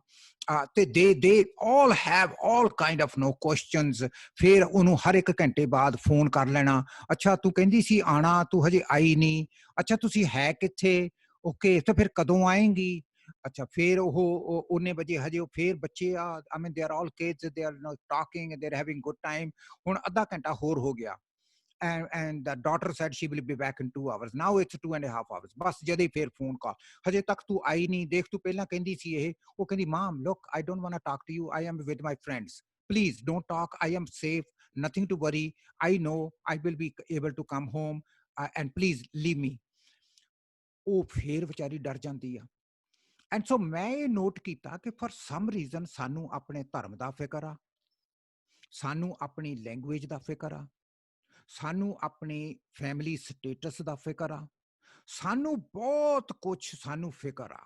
ਤੇ they all have all kind of no questions. ਫਿਰ ਉਹਨੂੰ ਹਰ 1 ਘੰਟੇ ਬਾਅਦ ਫੋਨ ਕਰ ਲੈਣਾ, ਅੱਛਾ ਤੂੰ ਕਹਿੰਦੀ ਸੀ ਆਣਾ, ਤੂੰ ਹਜੇ ਆਈ ਨਹੀਂ, ਅੱਛਾ ਤੁਸੀਂ ਹੈ ਕਿੱਥੇ, ਓਕੇ ਤੇ ਫਿਰ ਕਦੋਂ ਆਏਂਗੀ, ਅੱਛਾ ਫਿਰ ਉਹ ਉਹਨੇ ਵਜੇ ਹਜੇ ਉਹ ਫਿਰ ਬੱਚੇ ਆ, I mean they are all kids, they are talking, they are having good time, ਹੁਣ ਅੱਧਾ ਘੰਟਾ ਹੋਰ ਹੋ ਗਿਆ, and the daughter said she will be back in 2 hours, now it's 2.5 hours, ਬਸ ਜਦੇ ਫਿਰ ਫੋਨ ਕਾਲ, ਹਜੇ ਤੱਕ ਤੂੰ ਆਈ ਨਹੀਂ, ਦੇਖ ਤੂੰ ਪਹਿਲਾਂ ਕਹਿੰਦੀ ਸੀ ਇਹ, ਉਹ ਕਹਿੰਦੀ mom look I don't want to talk to you, I am with my friends, please don't talk, I am safe, nothing to worry, I know I will be able to come home, and please leave me। ਉਹ ਫਿਰ ਵਿਚਾਰੀ ਡਰ ਜਾਂਦੀ ਆ। And so ਮੈਂ ਇਹ note ਕੀਤਾ ਕਿ ਫॉर ਸਮ ਰੀਜ਼ਨ ਸਾਨੂੰ ਆਪਣੇ ਧਰਮ ਦਾ ਫਿਕਰ ਆ, ਸਾਨੂੰ ਆਪਣੀ ਲੈਂਗੁਏਜ ਦਾ ਫਿਕਰ ਆ, ਸਾਨੂੰ ਆਪਣੀ ਫੈਮਿਲੀ ਸਟੇਟਸ ਦਾ ਫਿਕਰ ਆ, ਸਾਨੂੰ ਬਹੁਤ ਕੁਛ ਸਾਨੂੰ ਫਿਕਰ ਆ,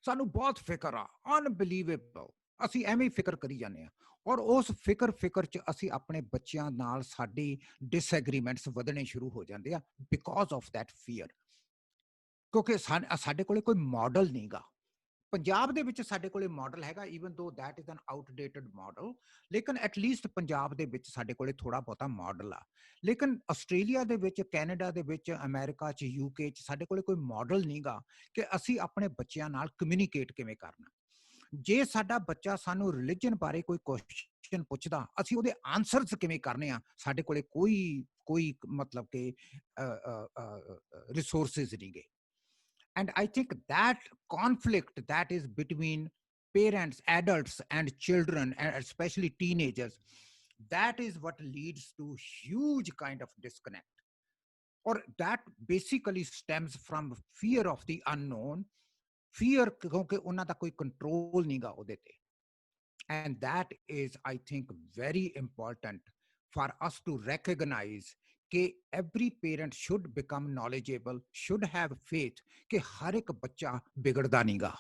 ਸਾਨੂੰ ਬਹੁਤ ਫਿਕਰ ਆ, ਅਨਬਿਲੀਵੇਬਲ। ਅਸੀਂ ਐਵੇਂ ਹੀ ਫਿਕਰ ਕਰੀ ਜਾਂਦੇ ਹਾਂ, ਔਰ ਉਸ ਫਿਕਰ 'ਚ ਅਸੀਂ ਆਪਣੇ ਬੱਚਿਆਂ ਨਾਲ ਸਾਡੀ ਡਿਸਐਗਰੀਮੈਂਟਸ ਵਧਣੇ ਸ਼ੁਰੂ ਹੋ ਜਾਂਦੇ ਆ ਬਿਕੋਜ਼ ਆਫ ਦੈਟ ਫੀਅਰ। ਕਿਉਂਕਿ ਸਾਡੇ ਕੋਲੇ ਕੋਈ ਮਾਡਲ ਨਹੀਂ ਗਾ। ਪੰਜਾਬ ਦੇ ਵਿੱਚ ਸਾਡੇ ਕੋਲੇ ਮਾਡਲ ਹੈਗਾ, ਈਵਨ ਦੋ that is an outdated model, ਲੇਕਿਨ ਐਟਲੀਸਟ ਪੰਜਾਬ ਦੇ ਵਿੱਚ ਸਾਡੇ ਕੋਲੇ ਥੋੜਾ ਬਹੁਤਾ ਮਾਡਲ ਆ। ਲੇਕਿਨ ਆਸਟ੍ਰੇਲੀਆ ਦੇ ਵਿੱਚ, ਕੈਨੇਡਾ ਦੇ ਵਿੱਚ, ਅਮਰੀਕਾ 'ਚ, UK 'ਚ ਸਾਡੇ ਕੋਲੇ ਕੋਈ ਮਾਡਲ ਨਹੀਂ ਗਾ ਕਿ ਅਸੀਂ ਆਪਣੇ ਬੱਚਿਆਂ ਨਾਲ ਕਮਿਊਨੀਕੇਟ ਕਿਵੇਂ ਕਰਨਾ। ਜੇ ਸਾਡਾ ਬੱਚਾ ਸਾਨੂੰ ਰਿਲੀਜਨ ਬਾਰੇ ਕੋਈ ਕੁਐਸਚਨ ਪੁੱਛਦਾ, ਅਸੀਂ ਉਹਦੇ ਆਨਸਰਸ ਕਿਵੇਂ ਕਰਨੇ ਆ, ਸਾਡੇ ਕੋਲੇ ਕੋਈ ਮਤਲਬ ਕਿ ਰਿਸੋਰਸਿਸ ਨਹੀਂ ਗੇ। And I think that conflict that is between parents, adults, and children, and especially teenagers, that is what leads to huge kind of disconnect. Or that basically stems from fear of the unknown, fear kyunki unna da koi control nahi ga ode te. And that is, I think, very important for us to recognize कि every parent should become knowledgeable, should have faith कि हर एक बच्चा बिगड़दा नहीं गा।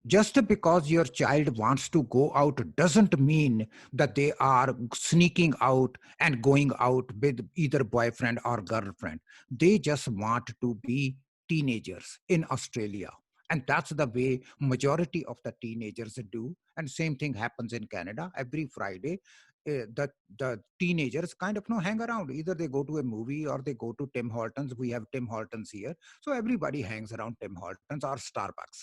Just because your child wants to go out doesn't mean that they are sneaking out and going out with either boyfriend or girlfriend. They just want to be teenagers in Australia. And that's the way majority of the teenagers do. And same thing happens in Canada. Every Friday, the teenagers kind of hang around. Either they go to a movie or they go to Tim Hortons. We have Tim Hortons here. So everybody hangs around Tim Hortons or Starbucks.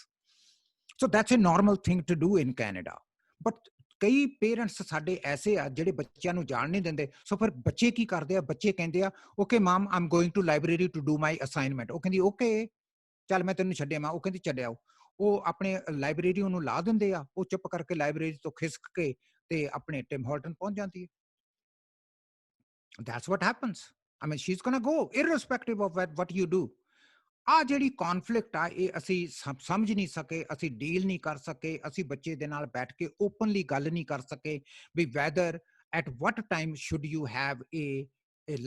So that's a normal thing to do in Canada. But ਕਈ parents ਸਾਡੇ ਐਸੇ ਆ ਜਿਹੜੇ ਬੱਚਿਆਂ ਨੂੰ ਜਾਣ ਨਹੀਂ ਦਿੰਦੇ। ਸੋ ਫਿਰ ਬੱਚੇ ਕੀ ਕਰਦੇ ਆ, ਬੱਚੇ ਕਹਿੰਦੇ ਆ okay mom I'm going to library to do my assignment. ਉਹ ਕਹਿੰਦੀ ਓਕੇ ਚੱਲ ਮੈਂ ਤੈਨੂੰ ਛੱਡਿਆ ਮਾਂ, ਉਹ ਕਹਿੰਦੀ ਛੱਡਿਆਓ। ਉਹ ਆਪਣੇ ਲਾਇਬ੍ਰੇਰੀ ਉਹਨੂੰ ਲਾ ਦਿੰਦੇ ਆ, ਉਹ ਚੁੱਪ ਕਰਕੇ ਲਾਇਬ੍ਰੇਰੀ ਤੋਂ ਖਿਸਕ ਕੇ ਤੇ ਆਪਣੇ ਟਿਮ ਹਾਰਟਨ ਪਹੁੰਚ ਜਾਂਦੀ ਹੈ। That's what happens. I mean, she's gonna go irrespective of what you do. ਆ ਜਿਹੜੀ ਕੌਨਫਲਿਕਟ ਆ, ਇਹ ਅਸੀਂ ਸਮਝ ਨਹੀਂ ਸਕੇ, ਅਸੀਂ ਡੀਲ ਨਹੀਂ ਕਰ ਸਕੇ, ਅਸੀਂ ਬੱਚੇ ਦੇ ਨਾਲ ਬੈਠ ਕੇ ਓਪਨਲੀ ਗੱਲ ਨਹੀਂ ਕਰ ਸਕੇ ਵੀ weather at what time should you have a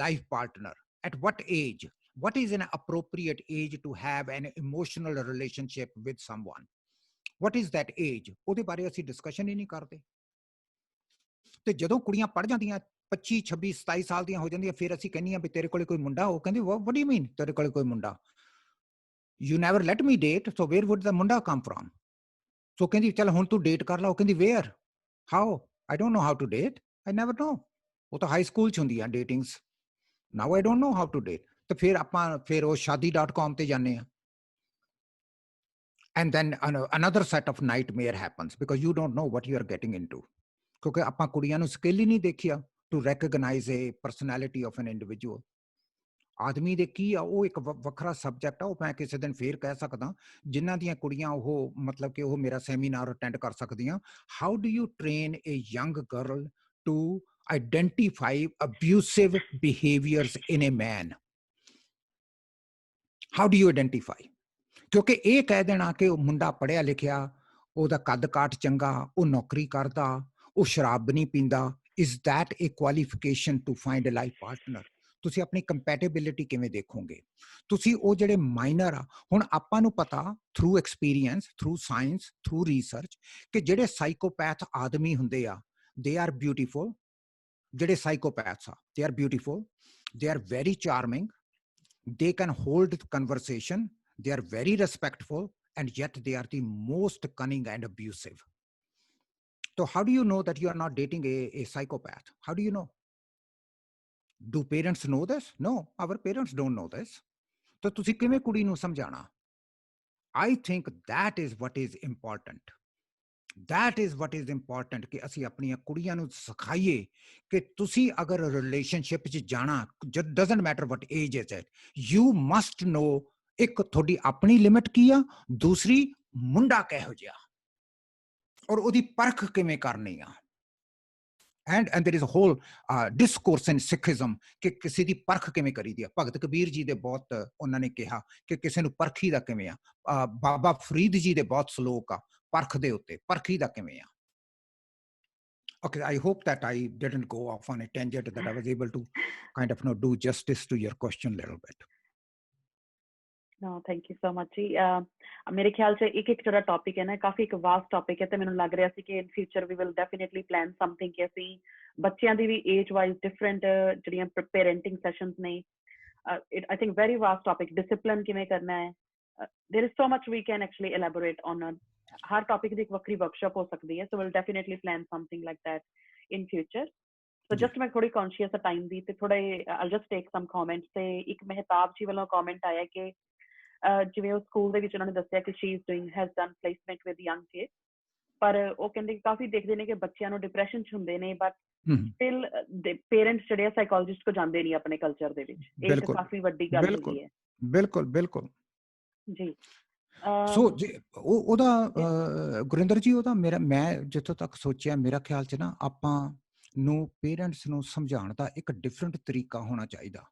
life partner, at what age, what is an appropriate age to have an emotional relationship with someone, what is that age, ਉਹਦੇ ਬਾਰੇ ਅਸੀਂ ਡਿਸਕਸ਼ਨ ਹੀ ਨਹੀਂ ਕਰਦੇ। ਤੇ ਜਦੋਂ ਕੁੜੀਆਂ ਪੜ ਜਾਂਦੀਆਂ 25 26 27 ਸਾਲ ਦੀਆਂ ਹੋ ਜਾਂਦੀਆਂ, ਫਿਰ ਅਸੀਂ ਕਹਿੰਦੀਆਂ ਵੀ ਤੇਰੇ ਕੋਲੇ ਕੋਈ ਮੁੰਡਾ, ਉਹ ਕਹਿੰਦੀ what do you mean ਤੇਰੇ ਕੋਲੇ ਕੋਈ ਮੁੰਡਾ, you never let me date, so where would the ਮੁੰਡਾ come from? ਸੋ ਕਹਿੰਦੀ ਚੱਲ ਹੁਣ ਤੂੰ ਡੇਟ ਕਰ ਲਾ। ਉਹ ਕਹਿੰਦੀ where, how, I don't know how to date, I never know। ਉਹ ਤਾਂ ਹਾਈ ਸਕੂਲ 'ਚ ਹੁੰਦੀ ਆ ਡੇਟਿੰਗਸ, now I don't know how to date। ਤੇ ਫਿਰ ਉਹ shaadi.com ਤੇ ਜਾਂਦੇ ਆ। And then another set of nightmare happens because you don't know what you are getting into। ਕਿਉਂਕਿ ਆਪਾਂ ਕੁੜੀਆਂ ਨੂੰ ਸਕਿੱਲ ਹੀ ਨਹੀਂ ਦੇਖਿਆ to recognize a personality of an individual। ਆਦਮੀ ਦੇ ਕੀ ਆ ਉਹ ਇੱਕ ਵੱਖਰਾ ਸਬਜੈਕਟ ਆ, ਉਹ ਮੈਂ ਕਿਸੇ ਦਿਨ ਫੇਰ ਕਹਿ ਸਕਦਾ। ਜਿਨ੍ਹਾਂ ਦੀਆਂ ਕੁੜੀਆਂ ਉਹ ਮਤਲਬ ਕਿ ਉਹ ਮੇਰਾ ਸੈਮੀਨਾਰ ਅਟੈਂਡ ਕਰ ਸਕਦੀਆਂ। How do you train a young girl to identify abusive behaviours in a man? How do you identify? ਕਿਉਂਕਿ ਇਹ ਕਹਿ ਦੇਣਾ ਕਿ ਉਹ ਮੁੰਡਾ ਪੜ੍ਹਿਆ ਲਿਖਿਆ, ਉਹਦਾ ਕੱਦ ਕਾਠ ਚੰਗਾ, ਉਹ ਨੌਕਰੀ ਕਰਦਾ, ਉਹ ਸ਼ਰਾਬ ਨਹੀਂ ਪੀਂਦਾ, is that a qualification to find a life partner? ਤੁਸੀਂ ਆਪਣੀ ਕੰਪੈਟੇਬਿਲਿਟੀ ਕਿਵੇਂ ਦੇਖੋਗੇ, ਤੁਸੀਂ ਉਹ ਜਿਹੜੇ ਮਾਈਨਰ ਆ, ਹੁਣ ਆਪਾਂ ਨੂੰ ਪਤਾ through experience, through science, through research ਕਿ ਜਿਹੜੇ ਸਾਈਕੋਪੈਥ ਆਦਮੀ ਹੁੰਦੇ ਆ ਦੇ ਆਰ ਬਿਊਟੀਫੁਲ, ਜਿਹੜੇ ਸਾਈਕੋਪੈਥਸ ਆ ਦੇ ਆਰ ਬਿਊਟੀਫੁਲ, ਦੇ are very charming, they can hold conversation, they are very respectful, and yet they are the most cunning and abusive. So how do you know that you are not dating a psychopath? How do you know? Do parents know this? No, our parents don't know this. So ਤੁਸੀਂ ਕਿਵੇਂ ਕੁੜੀ ਨੂੰ ਸਮਝਾਣਾ? I think that is what is important. That is what is important ਕਿ ਅਸੀਂ ਆਪਣੀਆਂ ਕੁੜੀਆਂ ਨੂੰ ਸਿਖਾਈਏ ਕਿ ਤੁਸੀਂ ਅਗਰ ਰਿਲੇਸ਼ਨਸ਼ਿਪ 'ਚ ਜਾਣਾ, doesn't matter what age is it, you must know ਇੱਕ ਤੁਹਾਡੀ ਆਪਣੀ ਲਿਮਿਟ ਕੀ ਆ, ਦੂਸਰੀ ਮੁੰਡਾ ਕਿਹੋ ਜਿਹਾ ਔਰ ਉਹਦੀ ਪਰਖ ਕਿਵੇਂ ਕਰਨੀ ਆ। And there is a whole discourse in Sikhism ਕਿ ਕਿਸੇ ਦੀ ਪਰਖ ਕਿਵੇਂ ਕਰੀਦੀ ਆ। ਭਗਤ ਕਬੀਰ ਜੀ ਦੇ ਬਹੁਤ ਉਹਨਾਂ ਨੇ ਕਿਹਾ ਕਿ ਕਿਸੇ ਨੂੰ ਪਰਖੀ ਦਾ ਕਿਵੇਂ ਆ। ਬਾਬਾ ਫਰੀਦ ਜੀ ਦੇ ਬਹੁਤ ਸ਼ਲੋਕ ਆ ਪਰਖ ਦੇ ਉੱਤੇ, ਪਰਖੀ ਦਾ ਕਿਵੇਂ ਆ। Okay, I hope that I didn't go off on a tangent, that I was able to kind of do justice to your question a little bit. No, thank you so much ਜੀ। ਮੇਰੇ ਖਿਆਲ 'ਚ ਇੱਕ ਜਿਹੜਾ topic ਹੈ ਨਾ, ਕਾਫੀ ਇੱਕ vast topic ਹੈ, ਤੇ ਮੈਨੂੰ ਲੱਗ ਰਿਹਾ ਸੀ ਕਿ in future we will definitely plan something ਕਿ ਅਸੀਂ ਬੱਚਿਆਂ ਦੀ ਵੀ ਏਜ ਵਾਈਜ਼ ਡਿਫਰੈਂਟ ਜਿਹੜੀਆਂ ਪੇਰੈਂਟਿੰਗ ਸੈਸ਼ਨਸ ਨੇ, I think very vast topic, discipline ਕਿਵੇਂ ਕਰਨਾ ਹੈ, there is so much we can actually elaborate on ਹਰ ਟੌਪਿਕ ਦੀ ਇੱਕ ਵੱਖਰੀ ਵਰਕਸ਼ਾਪ ਹੋ ਸਕਦੀ ਹੈ, so we'll definitely plan something like that in future. So just ਮੈਂ ਥੋੜੀ ਕੌਨਸ਼ੀਅਸ ਆ ਟਾਈਮ ਦੀ, ਤੇ ਥੋੜਾ I'll just take some comments। ਤੇ ਇੱਕ ਮਹਿਤਾਬ ਜੀ ਵੱਲੋਂ ਕਮੈਂਟ ਆਇਆ ਕਿ ਜਿਵੇਂ ਉਹ ਸਕੂਲ ਦੇ ਵਿੱਚ ਉਹਨਾਂ ਨੇ ਦੱਸਿਆ ਕਿ she has done placement with young kids, ਪਰ ਉਹ ਕਹਿੰਦੇ ਕਾਫੀ ਦੇਖਦੇ ਨੇ ਕਿ ਬੱਚਿਆਂ ਨੂੰ ਡਿਪਰੈਸ਼ਨ 'ਚ ਹੁੰਦੇ ਨੇ, ਬਟ ਸਟਿਲ ਪੇਰੈਂਟਸ ਜਿਹੜੇ ਆ ਸਾਈਕੋਲੋਜਿਸਟ ਕੋ ਜਾਂਦੇ ਨਹੀਂ ਆਪਣੇ ਕਲਚਰ ਦੇ ਵਿੱਚ। ਇਹ ਇੱਕ ਕਾਫੀ ਵੱਡੀ ਗੱਲ ਹੈਗੀ ਹੈ। ਬਿਲਕੁਲ ਬਿਲਕੁਲ ਜੀ। ਸੋ ਉਹਦਾ ਗੁਰਿੰਦਰ ਜੀ, ਉਹਦਾ ਮੈਂ ਜਿੱਥੋਂ ਤੱਕ ਸੋਚਿਆ, ਮੇਰਾ ਖਿਆਲ 'ਚ ਨਾ ਆਪਾਂ ਨੂੰ ਪੇਰੈਂਟਸ ਨੂੰ ਸਮਝਾਉਣ ਦਾ ਇੱਕ ਡਿਫਰੈਂਟ ਤਰੀਕਾ ਹੋਣਾ ਚਾਹੀਦਾ।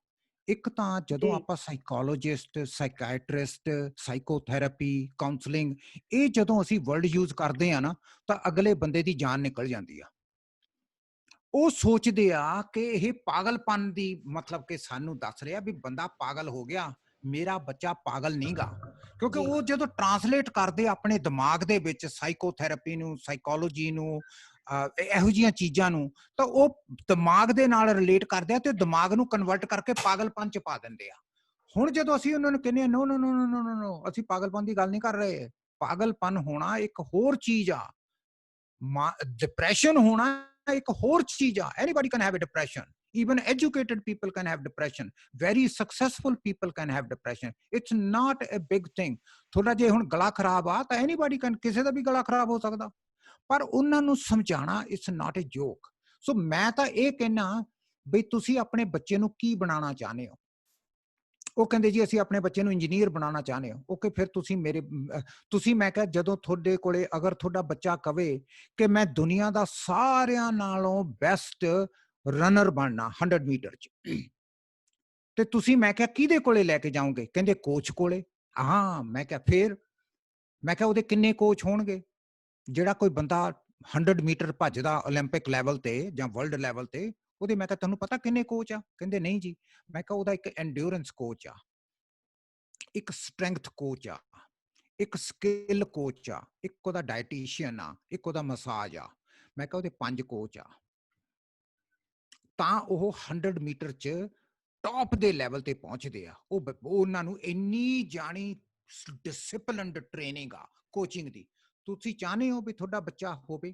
ਇੱਕ ਤਾਂ ਜਦੋਂ ਆਪਾਂ ਸਾਈਕੋਲੋਜਿਸਟ, ਸਾਈਕੈਟਰਿਸਟ, ਸਾਈਕੋਥੈਰੇਪੀ, ਕਾਉਂਸਲਿੰਗ, ਇਹ ਜਦੋਂ ਅਸੀਂ ਵਰਡ ਯੂਜ਼ ਕਰਦੇ ਆ ਨਾ, ਤਾਂ ਅਗਲੇ ਬੰਦੇ ਦੀ ਜਾਨ ਨਿਕਲ ਜਾਂਦੀ ਆ। ਉਹ ਸੋਚਦੇ ਆ ਕਿ ਇਹ ਪਾਗਲਪਨ ਦੀ ਮਤਲਬ ਕਿ ਸਾਨੂੰ ਦੱਸ ਰਿਹਾ ਵੀ ਬੰਦਾ ਪਾਗਲ ਹੋ ਗਿਆ, ਮੇਰਾ ਬੱਚਾ ਪਾਗਲ ਨਹੀਂ ਗਾ। ਕਿਉਂਕਿ ਉਹ ਜਦੋਂ ਟਰਾਂਸਲੇਟ ਕਰਦੇ ਆਪਣੇ ਦਿਮਾਗ ਦੇ ਵਿੱਚ ਸਾਈਕੋਥੈਰੇਪੀ ਨੂੰ, ਸਾਈਕੋਲੋਜੀ ਨੂੰ, ਇਹੋ ਜਿਹੀਆਂ ਚੀਜ਼ਾਂ ਨੂੰ, ਤਾਂ ਉਹ ਦਿਮਾਗ ਦੇ ਨਾਲ ਰਿਲੇਟ ਕਰਦੇ ਆ ਤੇ ਦਿਮਾਗ ਨੂੰ ਕਨਵਰਟ ਕਰਕੇ ਪਾਗਲਪਨ 'ਚ ਪਾ ਦਿੰਦੇ ਆ। ਹੁਣ ਜਦੋਂ ਅਸੀਂ ਉਹਨਾਂ ਨੂੰ ਕਹਿੰਦੇ ਆ ਨੋ ਨੋ ਨੋ ਨੋ ਨੋ ਨੋ, ਅਸੀਂ ਪਾਗਲਪਨ ਦੀ ਗੱਲ ਨਹੀਂ ਕਰ ਰਹੇ। ਪਾਗਲਪਨ ਹੋਣਾ ਇੱਕ ਹੋਰ ਚੀਜ਼ ਆ, ਡਿਪਰੈਸ਼ਨ ਹੋਣਾ ਇੱਕ ਹੋਰ ਚੀਜ਼ ਆ। Anybody can have a depression. Even educated people can have depression. Very successful people can have depression. It's not a big thing. ਥੋੜਾ ਜੇ ਹੁਣ ਗਲਾ ਖਰਾਬ ਆ ਤਾਂ anybody can, ਕਿਸੇ ਦਾ ਵੀ ਗਲਾ ਖਰਾਬ ਹੋ ਸਕਦਾ, ਪਰ ਉਹਨਾਂ ਨੂੰ ਸਮਝਾਉਣਾ it's not a joke. ਸੋ ਮੈਂ ਤਾਂ ਇਹ ਕਹਿਣਾ ਬਈ ਤੁਸੀਂ ਆਪਣੇ ਬੱਚੇ ਨੂੰ ਕੀ ਬਣਾਉਣਾ ਚਾਹੁੰਦੇ ਹੋ। ਉਹ ਕਹਿੰਦੇ ਜੀ ਅਸੀਂ ਆਪਣੇ ਬੱਚੇ ਨੂੰ ਇੰਜੀਨੀਅਰ ਬਣਾਉਣਾ ਚਾਹੁੰਦੇ ਹੋ। ਓਕੇ, ਫਿਰ ਤੁਸੀਂ ਮੈਂ ਕਿਹਾ ਜਦੋਂ ਤੁਹਾਡੇ ਕੋਲੇ ਅਗਰ ਤੁਹਾਡਾ ਬੱਚਾ ਕਵੇ ਕਿ ਮੈਂ ਦੁਨੀਆ ਦਾ ਸਾਰਿਆਂ ਨਾਲੋਂ ਬੈਸਟ ਰਨਰ ਬਣਨਾ 100 ਮੀਟਰ 'ਚ, ਤੇ ਤੁਸੀਂ ਮੈਂ ਕਿਹਾ ਕਿਹਦੇ ਕੋਲੇ ਲੈ ਕੇ ਜਾਓਗੇ? ਕਹਿੰਦੇ ਕੋਚ ਕੋਲੇ। ਹਾਂ, ਮੈਂ ਕਿਹਾ ਫਿਰ? ਮੈਂ ਕਿਹਾ ਉਹਦੇ ਕਿੰਨੇ ਕੋਚ ਹੋਣਗੇ? ਜਿਹੜਾ ਕੋਈ ਬੰਦਾ 100 ਮੀਟਰ ਭੱਜਦਾ ਓਲੰਪਿਕ ਲੈਵਲ ਤੇ ਜਾਂ ਵਰਲਡ ਲੈਵਲ ਤੇ, ਉਹਦੇ ਮੈਂ ਕਿਹਾ ਤੁਹਾਨੂੰ ਪਤਾ ਕਿੰਨੇ ਕੋਚ ਆ? ਕਹਿੰਦੇ ਨਹੀਂ ਜੀ। ਮੈਂ ਕਿਹਾ ਉਹਦਾ ਇੱਕ ਐਂਡਿਊਰੈਂਸ ਕੋਚ ਆ, ਇੱਕ ਸਟਰੈਂਥ ਕੋਚ ਆ, ਇੱਕ ਸਕਿੱਲ ਕੋਚ ਆ, ਇੱਕ ਉਹਦਾ ਡਾਇਟੀਸ਼ੀਅਨ ਆ, ਇੱਕ ਉਹਦਾ ਮਸਾਜ ਆ। ਮੈਂ ਕਿਹਾ ਉਹਦੇ 5 ਕੋਚ ਆ, ਤਾਂ ਉਹ 100 ਮੀਟਰ 'ਚ ਟੌਪ ਦੇ ਲੈਵਲ ਤੇ ਪਹੁੰਚਦੇ ਆ। ਉਹਨਾਂ ਨੂੰ ਇੰਨੀ ਜਾਣੀ ਡਿਸਿਪਲਿਨਡ ਟ੍ਰੇਨਿੰਗ ਆ ਕੋਚਿੰਗ ਦੀ। ਤੁਸੀਂ ਚਾਹੁੰਦੇ ਹੋ ਵੀ ਤੁਹਾਡਾ ਬੱਚਾ ਹੋਵੇ?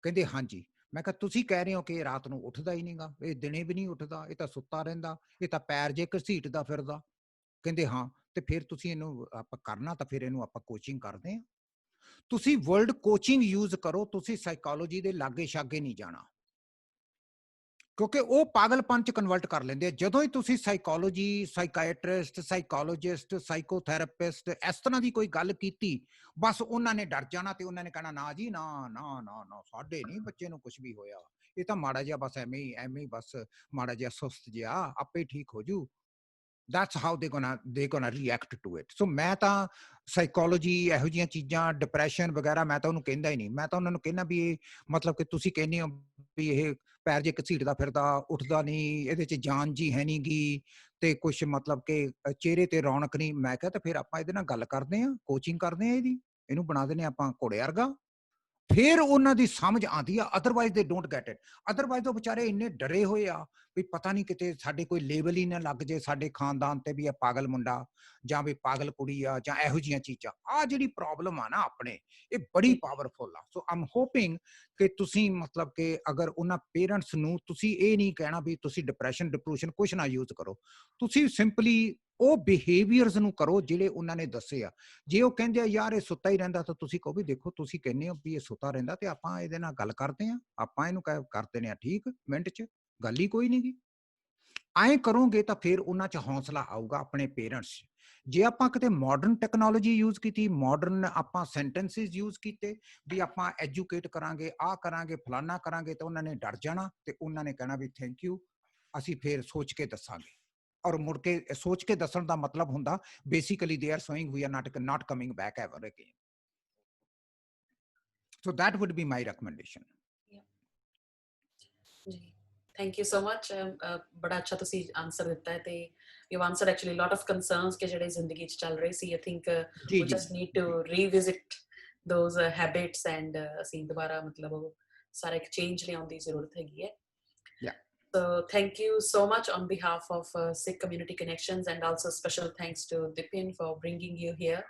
ਕਹਿੰਦੇ ਹਾਂਜੀ। ਮੈਂ ਕਿਹਾ ਤੁਸੀਂ ਕਹਿ ਰਹੇ ਹੋ ਕਿ ਇਹ ਰਾਤ ਨੂੰ ਉੱਠਦਾ ਹੀ ਨਹੀਂਗਾ, ਇਹ ਦਿਨੇ ਵੀ ਨਹੀਂ ਉੱਠਦਾ, ਇਹ ਤਾਂ ਸੁੱਤਾ ਰਹਿੰਦਾ, ਇਹ ਤਾਂ ਪੈਰ ਜੇ ਘਸੀਟਦਾ ਫਿਰਦਾ। ਕਹਿੰਦੇ ਹਾਂ, ਤੇ ਫਿਰ ਤੁਸੀਂ ਇਹਨੂੰ ਆਪਾਂ ਕਰਨਾ ਤਾਂ ਫਿਰ ਇਹਨੂੰ ਆਪਾਂ ਕੋਚਿੰਗ ਕਰਦੇ ਹਾਂ। ਤੁਸੀਂ ਵਰਲਡ ਕੋਚਿੰਗ ਯੂਜ਼ ਕਰੋ, ਤੁਸੀਂ ਸਾਈਕੋਲੋਜੀ ਦੇ ਲਾਗੇ ਛਾਗੇ ਨਹੀਂ ਜਾਣਾ, ਕਿਉਂਕਿ ਉਹ ਪਾਗਲਪਨ 'ਚ ਕਨਵਰਟ ਕਰ ਲੈਂਦੇ ਆ। ਜਦੋਂ ਹੀ ਤੁਸੀਂ ਸਾਈਕੋਲੋਜੀ, ਸਾਈਕਾਇਟਰਿਸਟ, ਸਾਈਕੋਲੋਜਿਸਟ, ਸਾਈਕੋਥੈਰੇਪਿਸਟ ਇਸ ਤਰ੍ਹਾਂ ਦੀ ਕੋਈ ਗੱਲ ਕੀਤੀ, ਬਸ ਉਹਨਾਂ ਨੇ ਡਰ ਜਾਣਾ ਤੇ ਉਹਨਾਂ ਨੇ ਕਹਿਣਾ ਨਾ ਜੀ ਨਾ ਨਾ ਨਾ ਨਾ, ਸਾਡੇ ਨਹੀਂ ਬੱਚੇ ਨੂੰ ਕੁਛ ਵੀ ਹੋਇਆ, ਇਹ ਤਾਂ ਮਾੜਾ ਜਿਹਾ ਬਸ ਐਵੇਂ ਹੀ ਬਸ ਮਾੜਾ ਜਿਹਾ ਸੁਸਤ ਜਿਹਾ, ਆਪੇ ਠੀਕ ਹੋ ਜੂ। that's how they're gonna react to it. So ਮੈਂ ਤਾਂ ਸਾਈਕੋਲੋਜੀ ਇਹੋ ਜਿਹੀਆਂ ਚੀਜ਼ਾਂ ਡਿਪਰੈਸ਼ਨ ਵਗੈਰਾ ਮੈਂ ਤਾਂ ਉਹਨੂੰ ਕਹਿੰਦਾ ਹੀ ਨਹੀਂ। ਮੈਂ ਤਾਂ ਉਹਨਾਂ ਨੂੰ ਕਹਿੰਦਾ ਵੀ ਇਹ ਮਤਲਬ ਕਿ ਤੁਸੀਂ ਕਹਿੰਦੇ ਹੋ ਵੀ ਇਹ ਪੈਰ ਜੇ ਘਸੀਟਦਾ ਫਿਰਦਾ ਉੱਠਦਾ ਨਹੀਂ, ਇਹਦੇ 'ਚ ਜਾਨ ਜੀ ਹੈ ਨਹੀਂ ਗੀ ਤੇ ਕੁਛ ਮਤਲਬ ਕਿ ਚਿਹਰੇ ਤੇ ਰੌਣਕ ਨਹੀਂ। ਮੈਂ ਕਿਹਾ ਤਾਂ ਫਿਰ ਆਪਾਂ ਇਹਦੇ ਨਾਲ ਗੱਲ ਕਰਦੇ ਹਾਂ, ਕੋਚਿੰਗ ਕਰਦੇ ਹਾਂ ਇਹਦੀ, ਇਹਨੂੰ ਬਣਾ ਦਿੰਦੇ ਆਪਾਂ ਘੋੜੇ ਵਰਗਾ। ਫਿਰ ਉਹਨਾਂ ਦੀ ਸਮਝ ਆਉਂਦੀ ਆ, otherwise they don't get it. Otherwise ਉਹ ਵਿਚਾਰੇ ਇੰਨੇ ਡਰੇ ਹੋਏ ਆ ਵੀ ਪਤਾ ਨਹੀਂ ਕਿਤੇ ਸਾਡੇ ਕੋਈ ਲੇਬਲ ਹੀ ਨਾ ਲੱਗ ਜੇ ਸਾਡੇ ਖਾਨਦਾਨ ਤੇ ਵੀ ਇਹ ਪਾਗਲ ਮੁੰਡਾ ਜਾਂ ਵੀ ਪਾਗਲ ਕੁੜੀ ਆ ਜਾਂ ਇਹੋ ਜਿਹੀਆਂ ਚੀਜ਼ਾਂ। ਆ ਜਿਹੜੀ ਪ੍ਰੋਬਲਮ ਆ ਨਾ ਆਪਣੇ, ਇਹ ਬੜੀ ਪਾਵਰਫੁਲ ਆ। ਸੋ ਆਮ ਹੋਪਿੰਗ ਕਿ ਤੁਸੀਂ ਮਤਲਬ ਕਿ ਅਗਰ ਉਹਨਾਂ ਪੇਰੈਂਟਸ ਨੂੰ ਤੁਸੀਂ ਇਹ ਨਹੀਂ ਕਹਿਣਾ ਵੀ ਤੁਸੀਂ ਡਿਪਰੈਸ਼ਨ ਕੁਛ ਨਾ ਯੂਜ਼ ਕਰੋ, ਤੁਸੀਂ ਸਿੰਪਲੀ ਉਹ ਬਿਹੇਵੀਅਰਸ ਨੂੰ ਕਰੋ ਜਿਹੜੇ ਉਹਨਾਂ ਨੇ ਦੱਸੇ ਆ। ਜੇ ਉਹ ਕਹਿੰਦੇ ਆ ਯਾਰ ਇਹ ਸੁੱਤਾ ਹੀ ਰਹਿੰਦਾ ਤਾਂ ਤੁਸੀਂ ਕਹੋ ਵੀ ਦੇਖੋ ਤੁਸੀਂ ਕਹਿੰਦੇ ਹੋ ਵੀ ਇਹ ਸੁੱਤਾ ਰਹਿੰਦਾ ਤੇ ਆਪਾਂ ਇਹਦੇ ਨਾਲ ਗੱਲ ਕਰਦੇ ਹਾਂ, ਆਪਾਂ ਇਹਨੂੰ ਕਰ ਦਿੰਦੇ ਆ ਠੀਕ ਮਿੰਟ 'ਚ, ਗੱਲ ਹੀ ਕੋਈ ਨਹੀਂ ਗੀ। ਐਂ ਕਰੋਗੇ ਤਾਂ ਫਿਰ ਉਹਨਾਂ 'ਚ ਹੌਸਲਾ ਆਊਗਾ ਆਪਣੇ ਪੇਰੈਂਟਸ 'ਚ। ਜੇ ਆਪਾਂ ਕਿਤੇ ਮਾਡਰਨ ਟੈਕਨੋਲੋਜੀ ਯੂਜ਼ ਕੀਤੀ, ਮਾਡਰਨ ਆਪਾਂ ਸੈਂਟੈਂਸਿਸ ਯੂਜ਼ ਕੀਤੇ ਵੀ ਆਪਾਂ ਐਜੂਕੇਟ ਕਰਾਂਗੇ, ਆਹ ਕਰਾਂਗੇ, ਫਲਾਨਾ ਕਰਾਂਗੇ, ਤਾਂ ਉਹਨਾਂ ਨੇ ਡਰ ਜਾਣਾ ਤੇ ਉਹਨਾਂ ਨੇ ਕਹਿਣਾ ਵੀ ਥੈਂਕ ਯੂ, ਅਸੀਂ ਫਿਰ ਸੋਚ ਕੇ ਦੱਸਾਂਗੇ। ਔਰ ਮੁੜ ਕੇ ਸੋਚ ਕੇ ਦੱਸਣ ਦਾ ਮਤਲਬ ਹੁੰਦਾ basically they are saying we are not coming back ever again. So that would be my recommendation. ਜੀ ਥੈਂਕ ਯੂ ਸੋ ਮਚ। ਬੜਾ ਅੱਛਾ ਤੁਸੀਂ ਆਨਸਰ ਦਿੱਤਾ ਹੈ ਤੇ you answered actually lot of concerns ਕਿ ਜਿਹੜੇ ਜ਼ਿੰਦਗੀ 'ਚ ਚੱਲ ਰਹੇ ਸੀ। I think we just need to revisit those habits and ਅਸੀਂ ਦੁਬਾਰਾ ਮਤਲਬ ਉਹ ਸਾਰਾ ਇੱਕ ਚੇਂਜ ਲਿਆਉਣ ਦੀ ਜ਼ਰੂਰਤ ਹੈਗੀ ਹੈ। So thank you so much on behalf of Sikh Community Connections, and also special thanks to Dipin for bringing you here